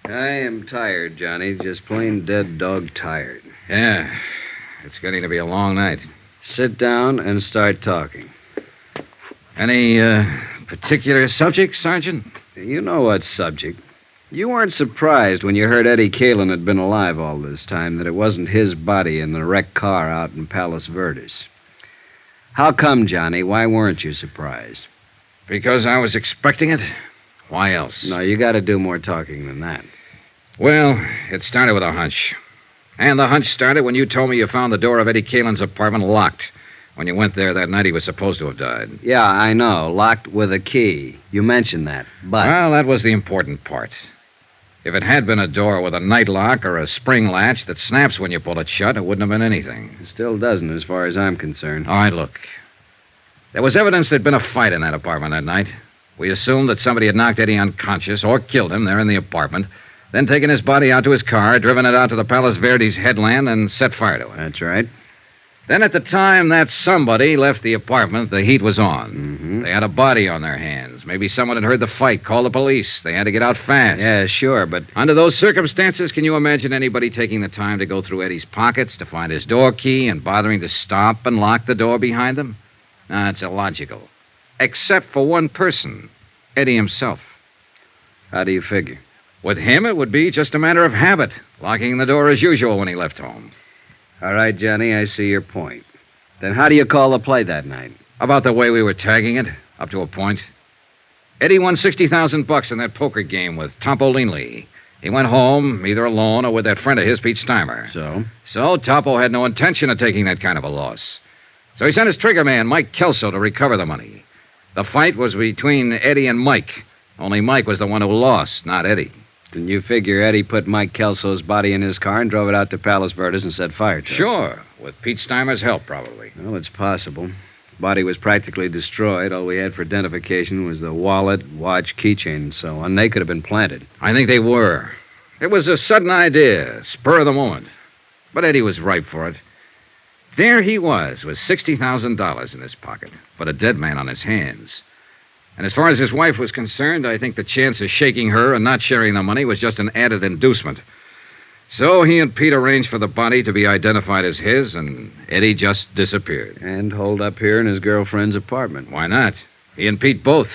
I am tired, Johnny. Just plain dead dog tired. Yeah, it's getting to be a long night. Sit down and start talking. Any particular subject, Sergeant? You know what subject. You weren't surprised when you heard Eddie Kalin had been alive all this time that it wasn't his body in the wrecked car out in Palos Verdes. How come, Johnny? Why weren't you surprised? Because I was expecting it. Why else? No, you got to do more talking than that. Well, it started with a hunch. And the hunch started when you told me you found the door of Eddie Kalin's apartment locked when you went there that night he was supposed to have died. Yeah, I know. Locked with a key. You mentioned that, but... Well, that was the important part. If it had been a door with a night lock or a spring latch that snaps when you pull it shut, it wouldn't have been anything. It still doesn't, as far as I'm concerned. All right, look. There was evidence there'd been a fight in that apartment that night. We assumed that somebody had knocked Eddie unconscious or killed him there in the apartment, then taken his body out to his car, driven it out to the Palos Verdes headland, and set fire to it. That's right. Then at the time that somebody left the apartment, the heat was on. They had a body on their hands. Maybe someone had heard the fight, called the police. They had to get out fast. Yeah, sure, but... Under those circumstances, can you imagine anybody taking the time to go through Eddie's pockets to find his door key and bothering to stop and lock the door behind them? No, it's illogical. Except for one person, Eddie himself. How do you figure? With him, it would be just a matter of habit, locking the door as usual when he left home. All right, Johnny, I see your point. Then how do you call the play that night? About the way we were tagging it, up to a point. Eddie won $60,000 in that poker game with Topo Linley. He went home, either alone or with that friend of his, Pete Steimer. So Topo had no intention of taking that kind of a loss. So he sent his trigger man, Mike Kelso, to recover the money. The fight was between Eddie and Mike. Only Mike was the one who lost, not Eddie. Then you figure Eddie put Mike Kelso's body in his car and drove it out to Palos Verdes and set fire to it? Sure, with Pete Steimer's help, probably. Well, it's possible. The body was practically destroyed. All we had for identification was the wallet, watch, keychain, and so on. They could have been planted. I think they were. It was a sudden idea, spur of the moment. But Eddie was ripe for it. There he was, with $60,000 in his pocket, but a dead man on his hands. And as far as his wife was concerned, I think the chance of shaking her and not sharing the money was just an added inducement. So he and Pete arranged for the body to be identified as his, and Eddie just disappeared. And holed up here in his girlfriend's apartment. Why not? He and Pete both.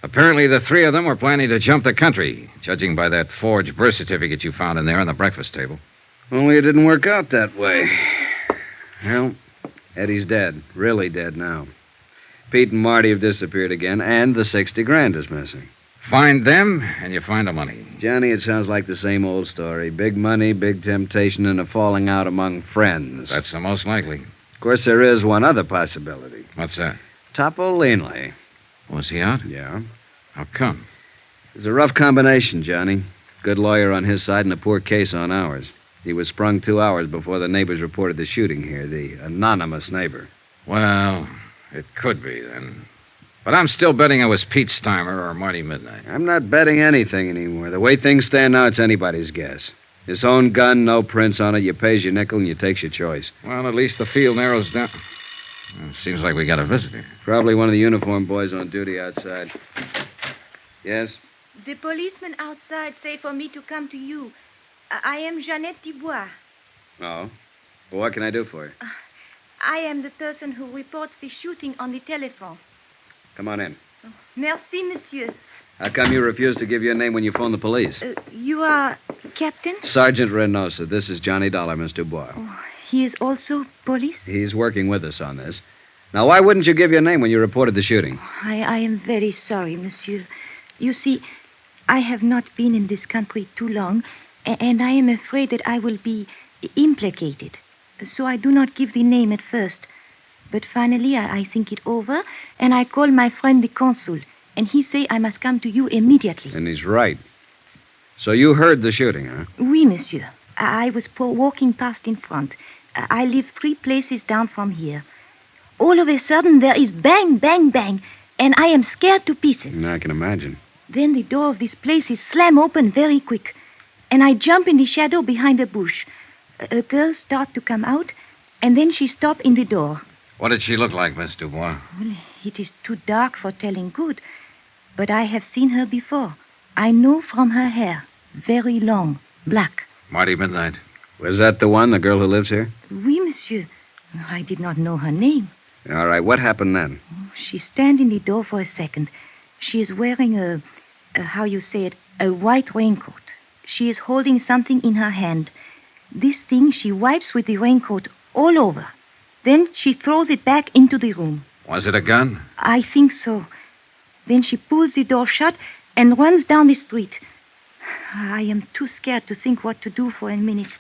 Apparently the three of them were planning to jump the country, judging by that forged birth certificate you found in there on the breakfast table. Only it didn't work out that way. Well, Eddie's dead. Really dead now. Pete and Marty have disappeared again, and the $60,000 is missing. Find them, and you find the money. Johnny, it sounds like the same old story. Big money, big temptation, and a falling out among friends. That's the most likely. Of course, there is one other possibility. What's that? Topo Linley. Was he out? Yeah. How come? It's a rough combination, Johnny. Good lawyer on his side and a poor case on ours. He was sprung 2 hours before the neighbors reported the shooting here, the anonymous neighbor. Well, it could be, then. But I'm still betting it was Pete Steimer or Marty Midnight. I'm not betting anything anymore. The way things stand now, it's anybody's guess. His own gun, no prints on it. You pays your nickel and you takes your choice. Well, at least the field narrows down. Well, it seems like we got a visitor. Probably one of the uniformed boys on duty outside. Yes? The policeman outside say for me to come to you. I am Jeannette Dubois. Oh? Well, what can I do for you? I am the person who reports the shooting on the telephone. Come on in. Merci, monsieur. How come you refused to give your name when you phoned the police? You are Captain? Sergeant Reynosa. This is Johnny Dollar, Miss Dubois. Oh, he is also police? He's working with us on this. Now, why wouldn't you give your name when you reported the shooting? I am very sorry, monsieur. You see, I have not been in this country too long, and I am afraid that I will be implicated. So I do not give the name at first. But finally, I think it over, and I call my friend the consul, and he say I must come to you immediately. And he's right. So you heard the shooting, huh? Oui, monsieur. I was walking past in front. I live 3 places down from here. All of a sudden, there is bang, bang, bang, and I am scared to pieces. I can imagine. Then the door of this place is slam open very quick, and I jump in the shadow behind a bush. A girl start to come out, and then she stop in the door. What did she look like, Miss Dubois? Well, it is too dark for telling good, but I have seen her before. I know from her hair. Very long, black. Marty Midnight. Was that the one, the girl who lives here? Oui, monsieur. I did not know her name. All right, what happened then? She stand in the door for a second. She is wearing a how you say it, a white raincoat. She is holding something in her hand. This thing she wipes with the raincoat all over. Then she throws it back into the room. Was it a gun? I think so. Then she pulls the door shut and runs down the street. I am too scared to think what to do for a minute.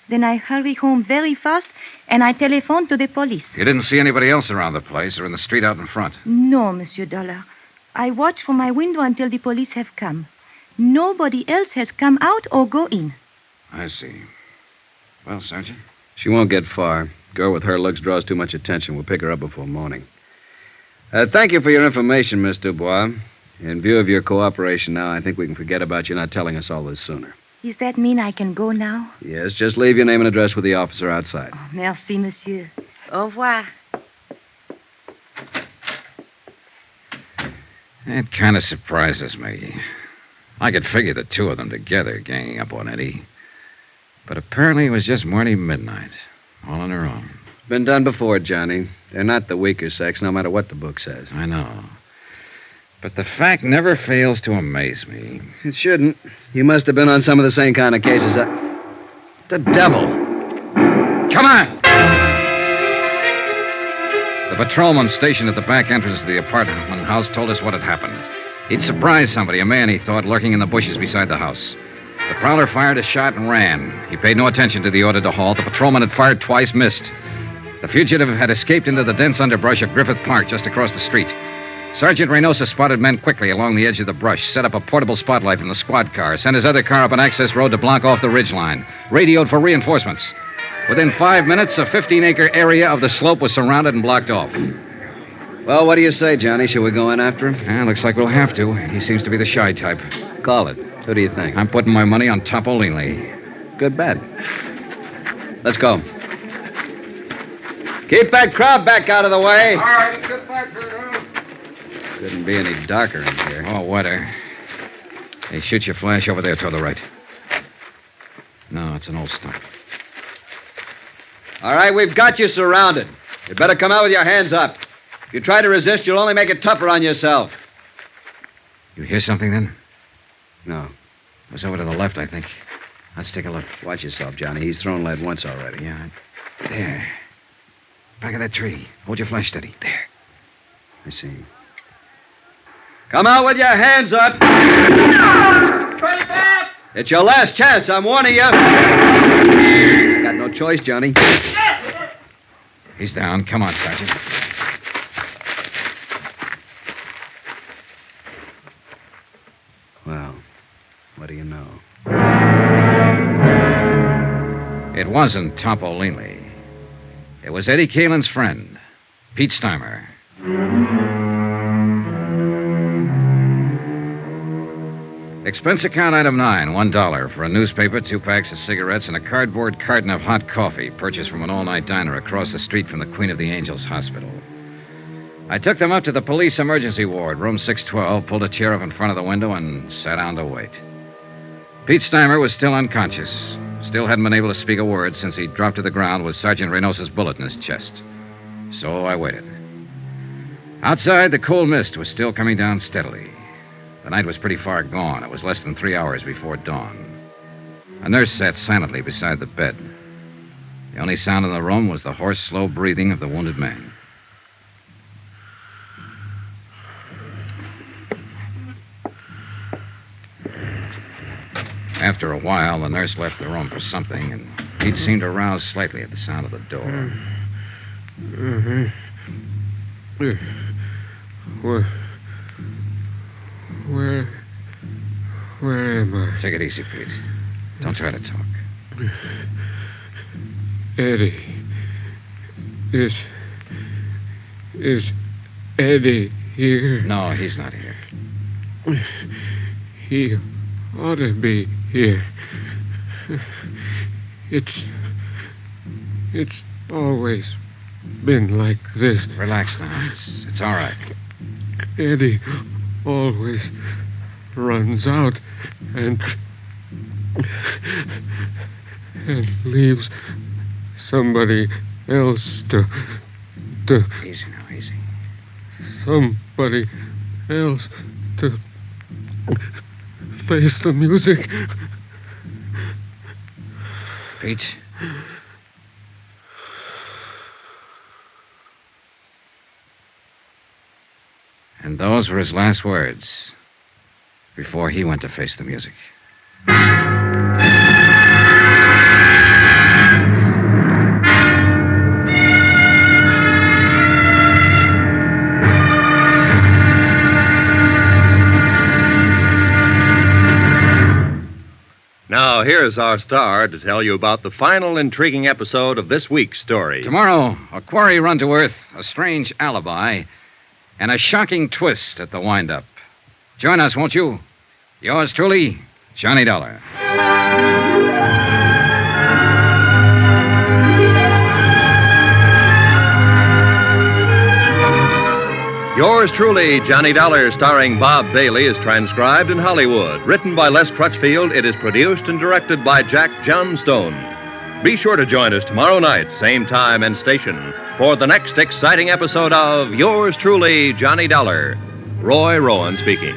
Then I hurry home very fast, and I telephone to the police. You didn't see anybody else around the place or in the street out in front? No, Monsieur Dollar. I watch from my window until the police have come. Nobody else has come out or go in. I see. Well, Sergeant? She won't get far. Girl with her looks draws too much attention. We'll pick her up before morning. Thank you for your information, Miss Dubois. In view of your cooperation now, I think we can forget about you not telling us all this sooner. Does that mean I can go now? Yes, just leave your name and address with the officer outside. Oh, merci, monsieur. Au revoir. It kind of surprises me. I could figure the two of them together ganging up on Eddie. But apparently it was just Marty Midnight, all on her own. Been done before, Johnny. They're not the weaker sex, no matter what the book says. I know. But the fact never fails to amaze me. It shouldn't. You must have been on some of the same kind of cases. The devil. Come on! The patrolman stationed at the back entrance of the apartment house told us what had happened. He'd surprised somebody, a man he thought, lurking in the bushes beside the house. The prowler fired a shot and ran. He paid no attention to the order to halt. The patrolman had fired twice, missed. The fugitive had escaped into the dense underbrush of Griffith Park just across the street. Sergeant Reynosa spotted men quickly along the edge of the brush, set up a portable spotlight from the squad car, sent his other car up an access road to block off the ridgeline, radioed for reinforcements. Within 5 minutes, a 15-acre area of the slope was surrounded and blocked off. Well, what do you say, Johnny? Shall we go in after him? Yeah, looks like we'll have to. He seems to be the shy type. Call it. Who do you think? I'm putting my money on Topolini. Good bet. Let's go. Keep that crowd back out of the way. All right, get back here. Couldn't be any darker in here. Oh, wetter. Hey, shoot your flash over there toward the right. No, it's an old stump. All right, we've got you surrounded. You better come out with your hands up. If you try to resist, you'll only make it tougher on yourself. You hear something, then? No. It was over to the left, I think. Let's take a look. Watch yourself, Johnny. He's thrown lead once already. Yeah. There. Back of that tree. Hold your flash steady. There. I see. Come out with your hands up. It's your last chance, I'm warning you. I got no choice, Johnny. He's down. Come on, Sergeant. Well, what do you know? It wasn't Topolini. It was Eddie Kalin's friend, Pete Steimer. Expense account item 9, $1 for a newspaper, 2 packs of cigarettes, and a cardboard carton of hot coffee purchased from an all-night diner across the street from the Queen of the Angels Hospital. I took them up to the police emergency ward, room 612, pulled a chair up in front of the window, and sat down to wait. Pete Steimer was still unconscious. Still hadn't been able to speak a word since he dropped to the ground with Sergeant Reynosa's bullet in his chest. So I waited. Outside, the cold mist was still coming down steadily. The night was pretty far gone. It was less than 3 hours before dawn. A nurse sat silently beside the bed. The only sound in the room was the hoarse, slow breathing of the wounded man. After a while, the nurse left the room for something, and Pete seemed to rouse slightly at the sound of the door. Where am I? Take it easy, Pete. Don't try to talk. Eddie. Is Eddie here? No, he's not here. He ought to be here. It's always been like this. Relax now. It's all right. Eddie always runs out and leaves somebody else to Easy now, easy. Somebody else to face the music. Pete? And those were his last words before he went to face the music. Now, here's our star to tell you about the final intriguing episode of this week's story. Tomorrow, a quarry run to earth, a strange alibi, and a shocking twist at the wind-up. Join us, won't you? Yours truly, Johnny Dollar. Yours truly, Johnny Dollar, starring Bob Bailey, is transcribed in Hollywood. Written by Les Crutchfield, it is produced and directed by Jack Johnstone. Be sure to join us tomorrow night, same time and station, for the next exciting episode of Yours truly, Johnny Dollar. Roy Rowan speaking.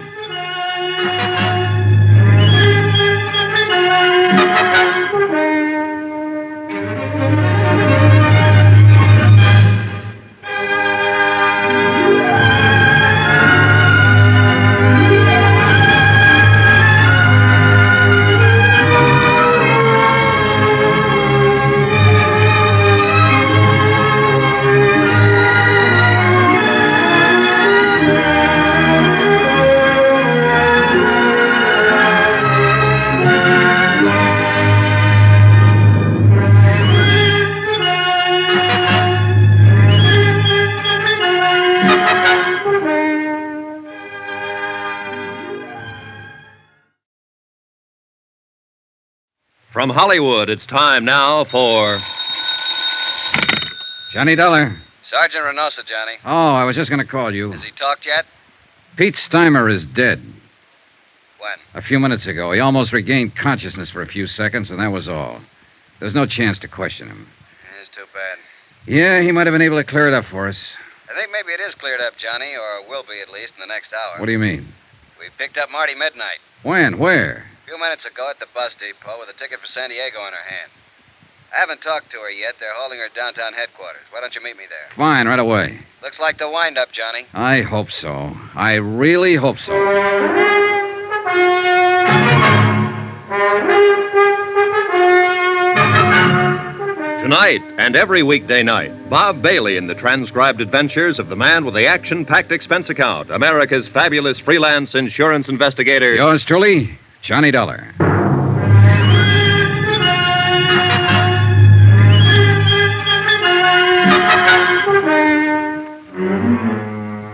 From Hollywood, it's time now for Johnny Dollar. Sergeant Reynosa, Johnny. Oh, I was just going to call you. Has he talked yet? Pete Steimer is dead. When? A few minutes ago. He almost regained consciousness for a few seconds, and that was all. There's no chance to question him. It's too bad. Yeah, he might have been able to clear it up for us. I think maybe it is cleared up, Johnny, or will be at least in the next hour. What do you mean? We picked up Marty Midnight. When? Where? A few minutes ago at the bus depot with a ticket for San Diego in her hand. I haven't talked to her yet. They're holding her downtown headquarters. Why don't you meet me there? Fine, right away. Looks like the wind-up, Johnny. I hope so. I really hope so. Tonight and every weekday night, Bob Bailey in the transcribed adventures of the man with the action-packed expense account, America's fabulous freelance insurance investigator. Yours truly, Johnny Dollar.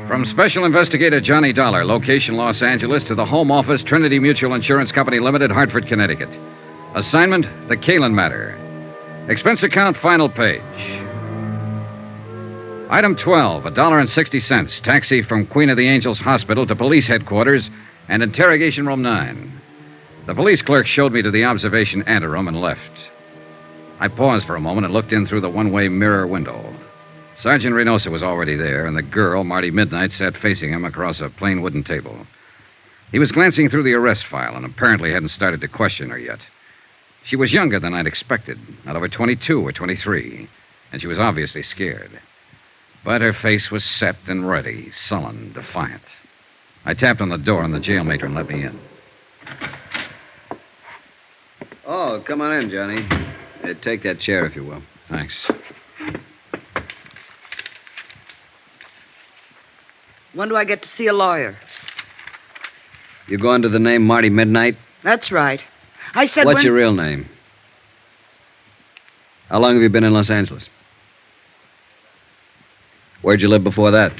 From Special Investigator Johnny Dollar, location Los Angeles, to the Home Office, Trinity Mutual Insurance Company Limited, Hartford, Connecticut. Assignment, the Kalen matter. Expense account, final page. Item 12, $1.60. Taxi from Queen of the Angels Hospital to police headquarters and interrogation room 9. The police clerk showed me to the observation anteroom and left. I paused for a moment and looked in through the one-way mirror window. Sergeant Reynosa was already there, and the girl, Marty Midnight, sat facing him across a plain wooden table. He was glancing through the arrest file and apparently hadn't started to question her yet. She was younger than I'd expected, not over 22 or 23, and she was obviously scared. But her face was set and ready, sullen, defiant. I tapped on the door, and the jail matron let me in. Oh, come on in, Johnny. Take that chair, if you will. Thanks. When do I get to see a lawyer? You go under the name Marty Midnight? That's right. I said What's your real name? How long have you been in Los Angeles? Where'd you live before that?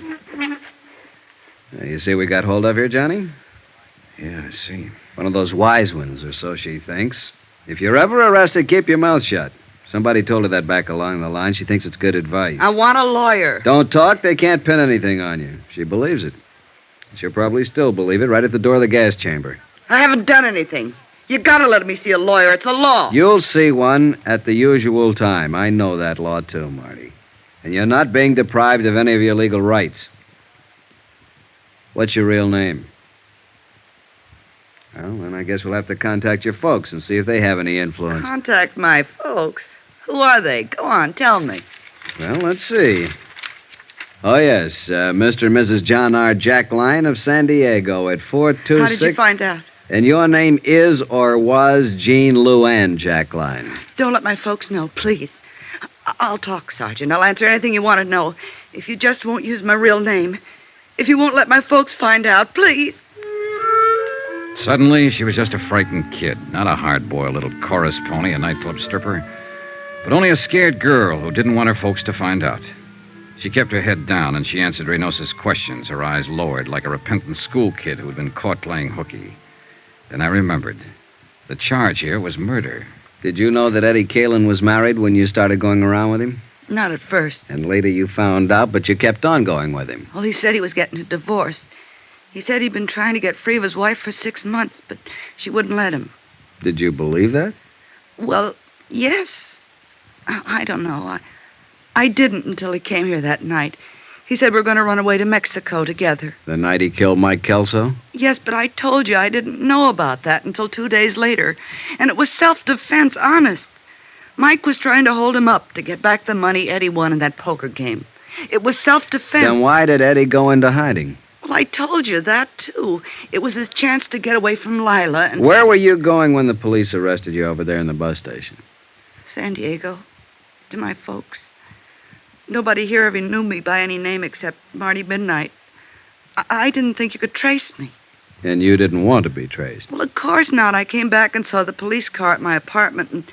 You see we got hold of here, Johnny? Yeah, I see. One of those wise ones, or so she thinks. If you're ever arrested, keep your mouth shut. Somebody told her that back along the line. She thinks it's good advice. I want a lawyer. Don't talk. They can't pin anything on you. She believes it. She'll probably still believe it right at the door of the gas chamber. I haven't done anything. You gotta let me see a lawyer. It's a law. You'll see one at the usual time. I know that law, too, Marty. And you're not being deprived of any of your legal rights. What's your real name? Well, then I guess we'll have to contact your folks and see if they have any influence. Contact my folks? Who are they? Go on, tell me. Well, let's see. Oh, yes, Mr. and Mrs. John R. Jackline of San Diego at 426... How did you find out? And your name is or was Jean Luann Jackline. Don't let my folks know, please. I'll talk, Sergeant. I'll answer anything you want to know. If you just won't use my real name. If you won't let my folks find out, please. Suddenly, she was just a frightened kid, not a hard-boiled little chorus pony, a nightclub stripper, but only a scared girl who didn't want her folks to find out. She kept her head down, and she answered Reynosa's questions, her eyes lowered, like a repentant school kid who had been caught playing hooky. Then I remembered. The charge here was murder. Did you know that Eddie Kalin was married when you started going around with him? Not at first. And later you found out, but you kept on going with him. Well, he said he was getting a divorce. He said he'd been trying to get free of his wife for 6 months, but she wouldn't let him. Did you believe that? Well, yes. I don't know. I didn't until he came here that night. He said we were going to run away to Mexico together. The night he killed Mike Kelso? Yes, but I told you I didn't know about that until 2 days later. And it was self-defense, honest. Mike was trying to hold him up to get back the money Eddie won in that poker game. It was self-defense. Then why did Eddie go into hiding? Well, I told you that, too. It was his chance to get away from Lila and... Where were you going when the police arrested you over there in the bus station? San Diego. To my folks. Nobody here ever knew me by any name except Marty Midnight. I didn't think you could trace me. And you didn't want to be traced? Well, of course not. I came back and saw the police car at my apartment, and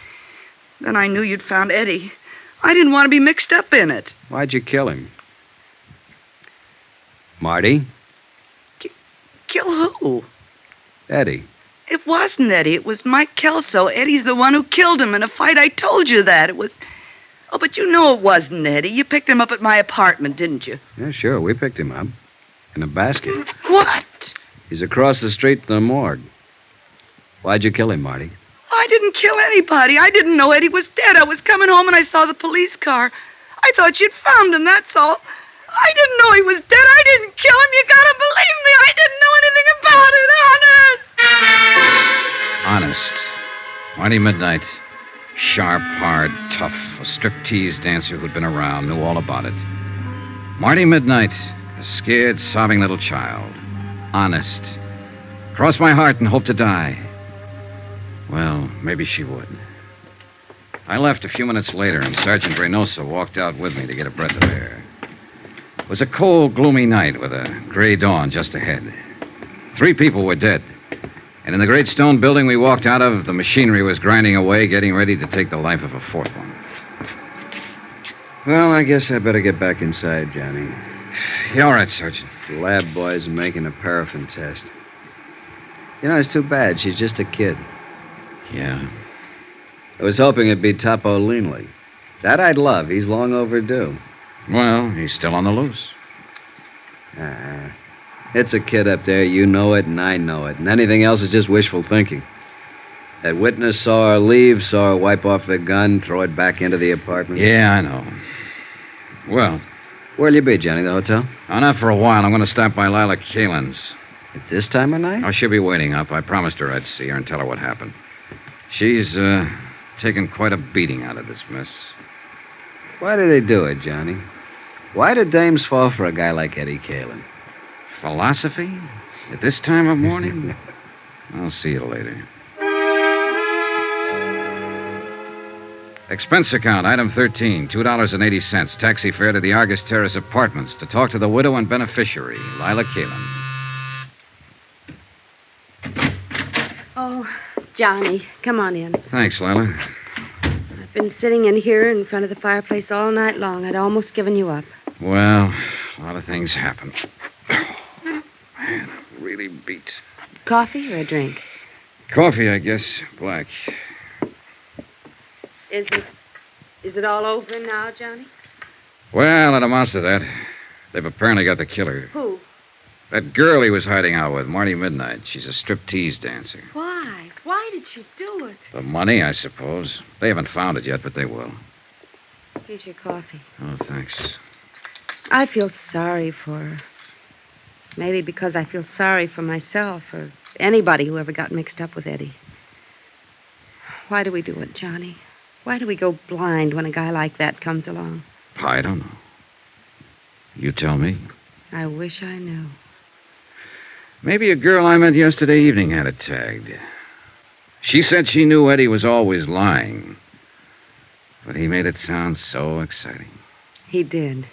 then I knew you'd found Eddie. I didn't want to be mixed up in it. Why'd you kill him? Marty? Kill who? Eddie. It wasn't Eddie. It was Mike Kelso. Eddie's the one who killed him in a fight. I told you that. It was... Oh, but you know it wasn't Eddie. You picked him up at my apartment, didn't you? Yeah, sure. We picked him up. In a basket. What? He's across the street in the morgue. Why'd you kill him, Marty? I didn't kill anybody. I didn't know Eddie was dead. I was coming home and I saw the police car. I thought you'd found him, that's all. I didn't know he was dead. I didn't kill him. You gotta believe me. I didn't know anything about it, honest. Honest. Marty Midnight. Sharp, hard, tough. A striptease dancer who'd been around, knew all about it. Marty Midnight. A scared, sobbing little child. Honest. Cross my heart and hope to die. Well, maybe she would. I left a few minutes later, and Sergeant Reynosa walked out with me to get a breath of air. It was a cold, gloomy night with a gray dawn just ahead. 3 people were dead. And in the great stone building we walked out of, the machinery was grinding away, getting ready to take the life of a 4th one. Well, I guess I better get back inside, Johnny. You all right, Sergeant? The lab boy's making a paraffin test. You know, it's too bad. She's just a kid. Yeah. I was hoping it'd be Topo Leanley. That I'd love. He's long overdue. Well, he's still on the loose. It's a kid up there. You know it, and I know it. And anything else is just wishful thinking. That witness saw her leave, saw her wipe off the gun, throw it back into the apartment. Yeah, I know. Well... Where'll you be, Johnny? The hotel? Oh, not for a while. I'm going to stop by Lila Kalin's. At this time of night? Oh, she'll be waiting up. I promised her I'd see her and tell her what happened. She's, taken quite a beating out of this mess. Why do they do it, Johnny? Why do dames fall for a guy like Eddie Kalin? Philosophy? At this time of morning? I'll see you later. Expense account, item 13, $2.80. Taxi fare to the Argus Terrace Apartments to talk to the widow and beneficiary, Lila Kalin. Oh, Johnny, come on in. Thanks, Lila. I've been sitting in here in front of the fireplace all night long. I'd almost given you up. Well, a lot of things happen. Man, I'm really beat. Coffee or a drink? Coffee, I guess. Black. Is it all over now, Johnny? Well, it amounts to that. They've apparently got the killer. Who? That girl he was hiding out with, Marty Midnight. She's a striptease dancer. Why? Why did you do it? The money, I suppose. They haven't found it yet, but they will. Here's your coffee. Oh, thanks. I feel sorry for her. Maybe because I feel sorry for myself or anybody who ever got mixed up with Eddie. Why do we do it, Johnny? Why do we go blind when a guy like that comes along? I don't know. You tell me. I wish I knew. Maybe a girl I met yesterday evening had it tagged. She said she knew Eddie was always lying. But he made it sound so exciting. He did.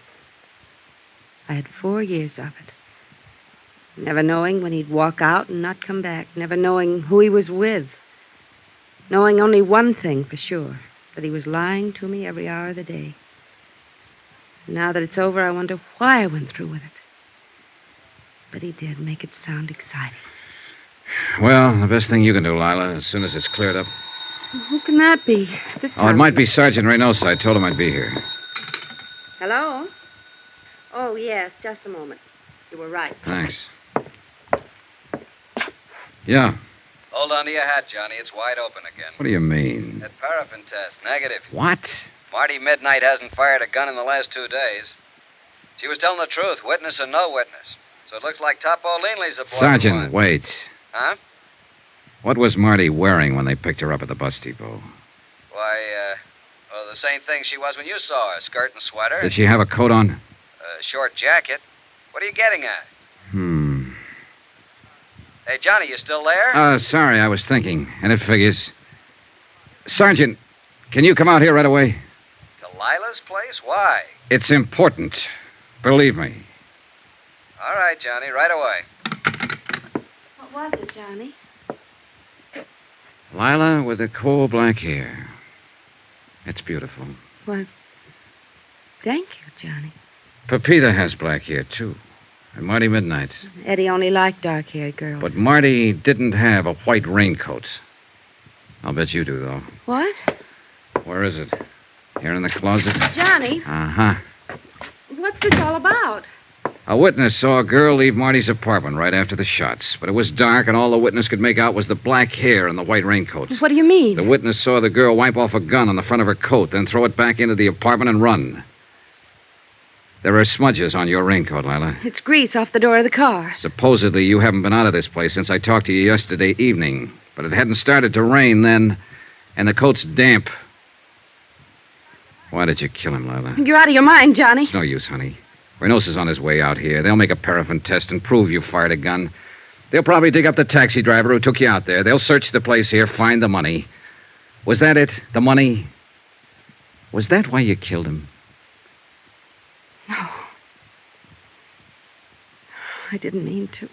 I had 4 years of it. Never knowing when he'd walk out and not come back. Never knowing who he was with. Knowing only one thing for sure. That he was lying to me every hour of the day. Now that it's over, I wonder why I went through with it. But he did make it sound exciting. Well, the best thing you can do, Lila, as soon as it's cleared up. Who can that be? This Oh, it time? might be Sergeant Reynosa. I told him I'd be here. Hello? Oh, yes, just a moment. You were right. Thanks. Yeah. Hold on to your hat, Johnny. It's wide open again. What do you mean? That paraffin test, negative. What? Marty Midnight hasn't fired a gun in the last 2 days. She was telling the truth, witness or no witness. So it looks like Topo Leanley's the boy. Sergeant, wait. Huh? What was Marty wearing when they picked her up at the bus depot? Why, well, the same thing she was when you saw her. Skirt and sweater. Did she have a coat on? A short jacket. What are you getting at? Hmm. Hey, Johnny, you still there? Sorry, I was thinking. And it figures. Sergeant, can you come out here right away? To Lila's place? Why? It's important. Believe me. All right, Johnny, right away. What was it, Johnny? Lila with the coal black hair. It's beautiful. Well, thank you, Johnny. Pepita has black hair, too. And Marty Midnight. Eddie only liked dark-haired girls. But Marty didn't have a white raincoat. I'll bet you do, though. What? Where is it? Here in the closet? Johnny, Uh-huh. what's this all about? A witness saw a girl leave Marty's apartment right after the shots. But it was dark, and all the witness could make out was the black hair and the white raincoat. What do you mean? The witness saw the girl wipe off a gun on the front of her coat, then throw it back into the apartment and run. There are smudges on your raincoat, Lila. It's grease off the door of the car. Supposedly, you haven't been out of this place since I talked to you yesterday evening. But it hadn't started to rain then, and the coat's damp. Why did you kill him, Lila? You're out of your mind, Johnny. It's no use, honey. Reynosa's on his way out here. They'll make a paraffin test and prove you fired a gun. They'll probably dig up the taxi driver who took you out there. They'll search the place here, find the money. Was that it? The money? Was that why you killed him? No. I didn't mean to.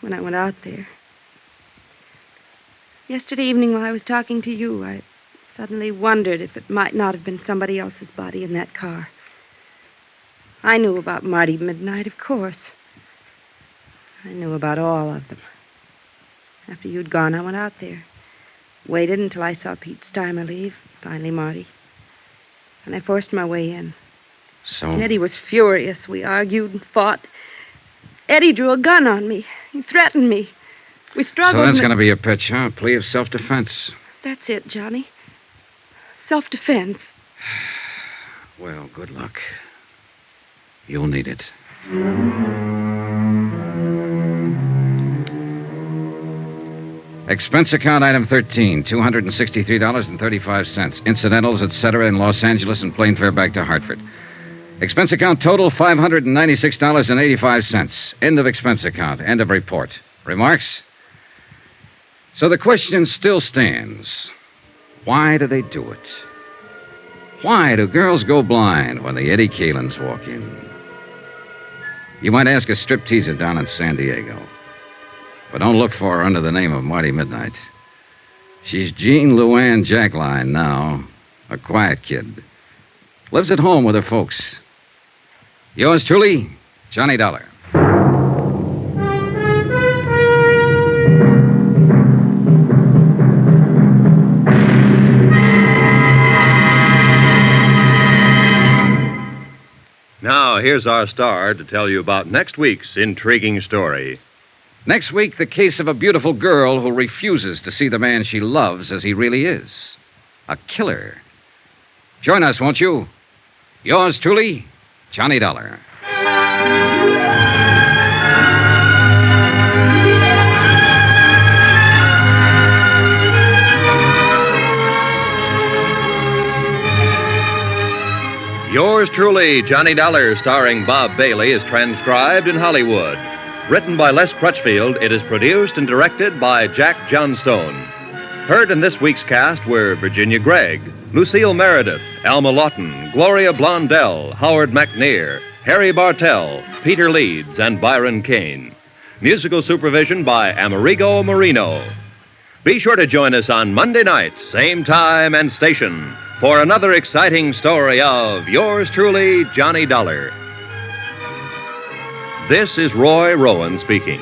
When I went out there. Yesterday evening while I was talking to you, I suddenly wondered if it might not have been somebody else's body in that car. I knew about Marty Midnight, of course. I knew about all of them. After you'd gone, I went out there. Waited until I saw Pete Steimer leave, finally Marty. And I forced my way in. So? And Eddie was furious. We argued and fought. Eddie drew a gun on me. He threatened me. We struggled. So that's going to be your pitch, huh? A plea of self-defense. That's it, Johnny. Self-defense. Well, good luck. You'll need it. Expense account item 13, $263.35. Incidentals, etc., in Los Angeles and plane fare back to Hartford. Expense account total, $596.85. End of expense account. End of report. Remarks? So the question still stands. Why do they do it? Why do girls go blind when the Eddie Kalins walk in? You might ask a stripteaser down in San Diego. But don't look for her under the name of Marty Midnight. She's Jean Luann Jackline now, a quiet kid. Lives at home with her folks. Yours truly, Johnny Dollar. Now, here's our star to tell you about next week's intriguing story. Next week, the case of a beautiful girl who refuses to see the man she loves as he really is. A killer. Join us, won't you? Yours truly, Johnny Dollar. Yours truly, Johnny Dollar, starring Bob Bailey, is transcribed in Hollywood. Written by Les Crutchfield, it is produced and directed by Jack Johnstone. Heard in this week's cast were Virginia Gregg, Lucille Meredith, Alma Lawton, Gloria Blondell, Howard McNear, Harry Bartell, Peter Leeds, and Byron Kane. Musical supervision by Amerigo Marino. Be sure to join us on Monday night, same time and station, for another exciting story of yours truly, Johnny Dollar. This is Roy Rowan speaking.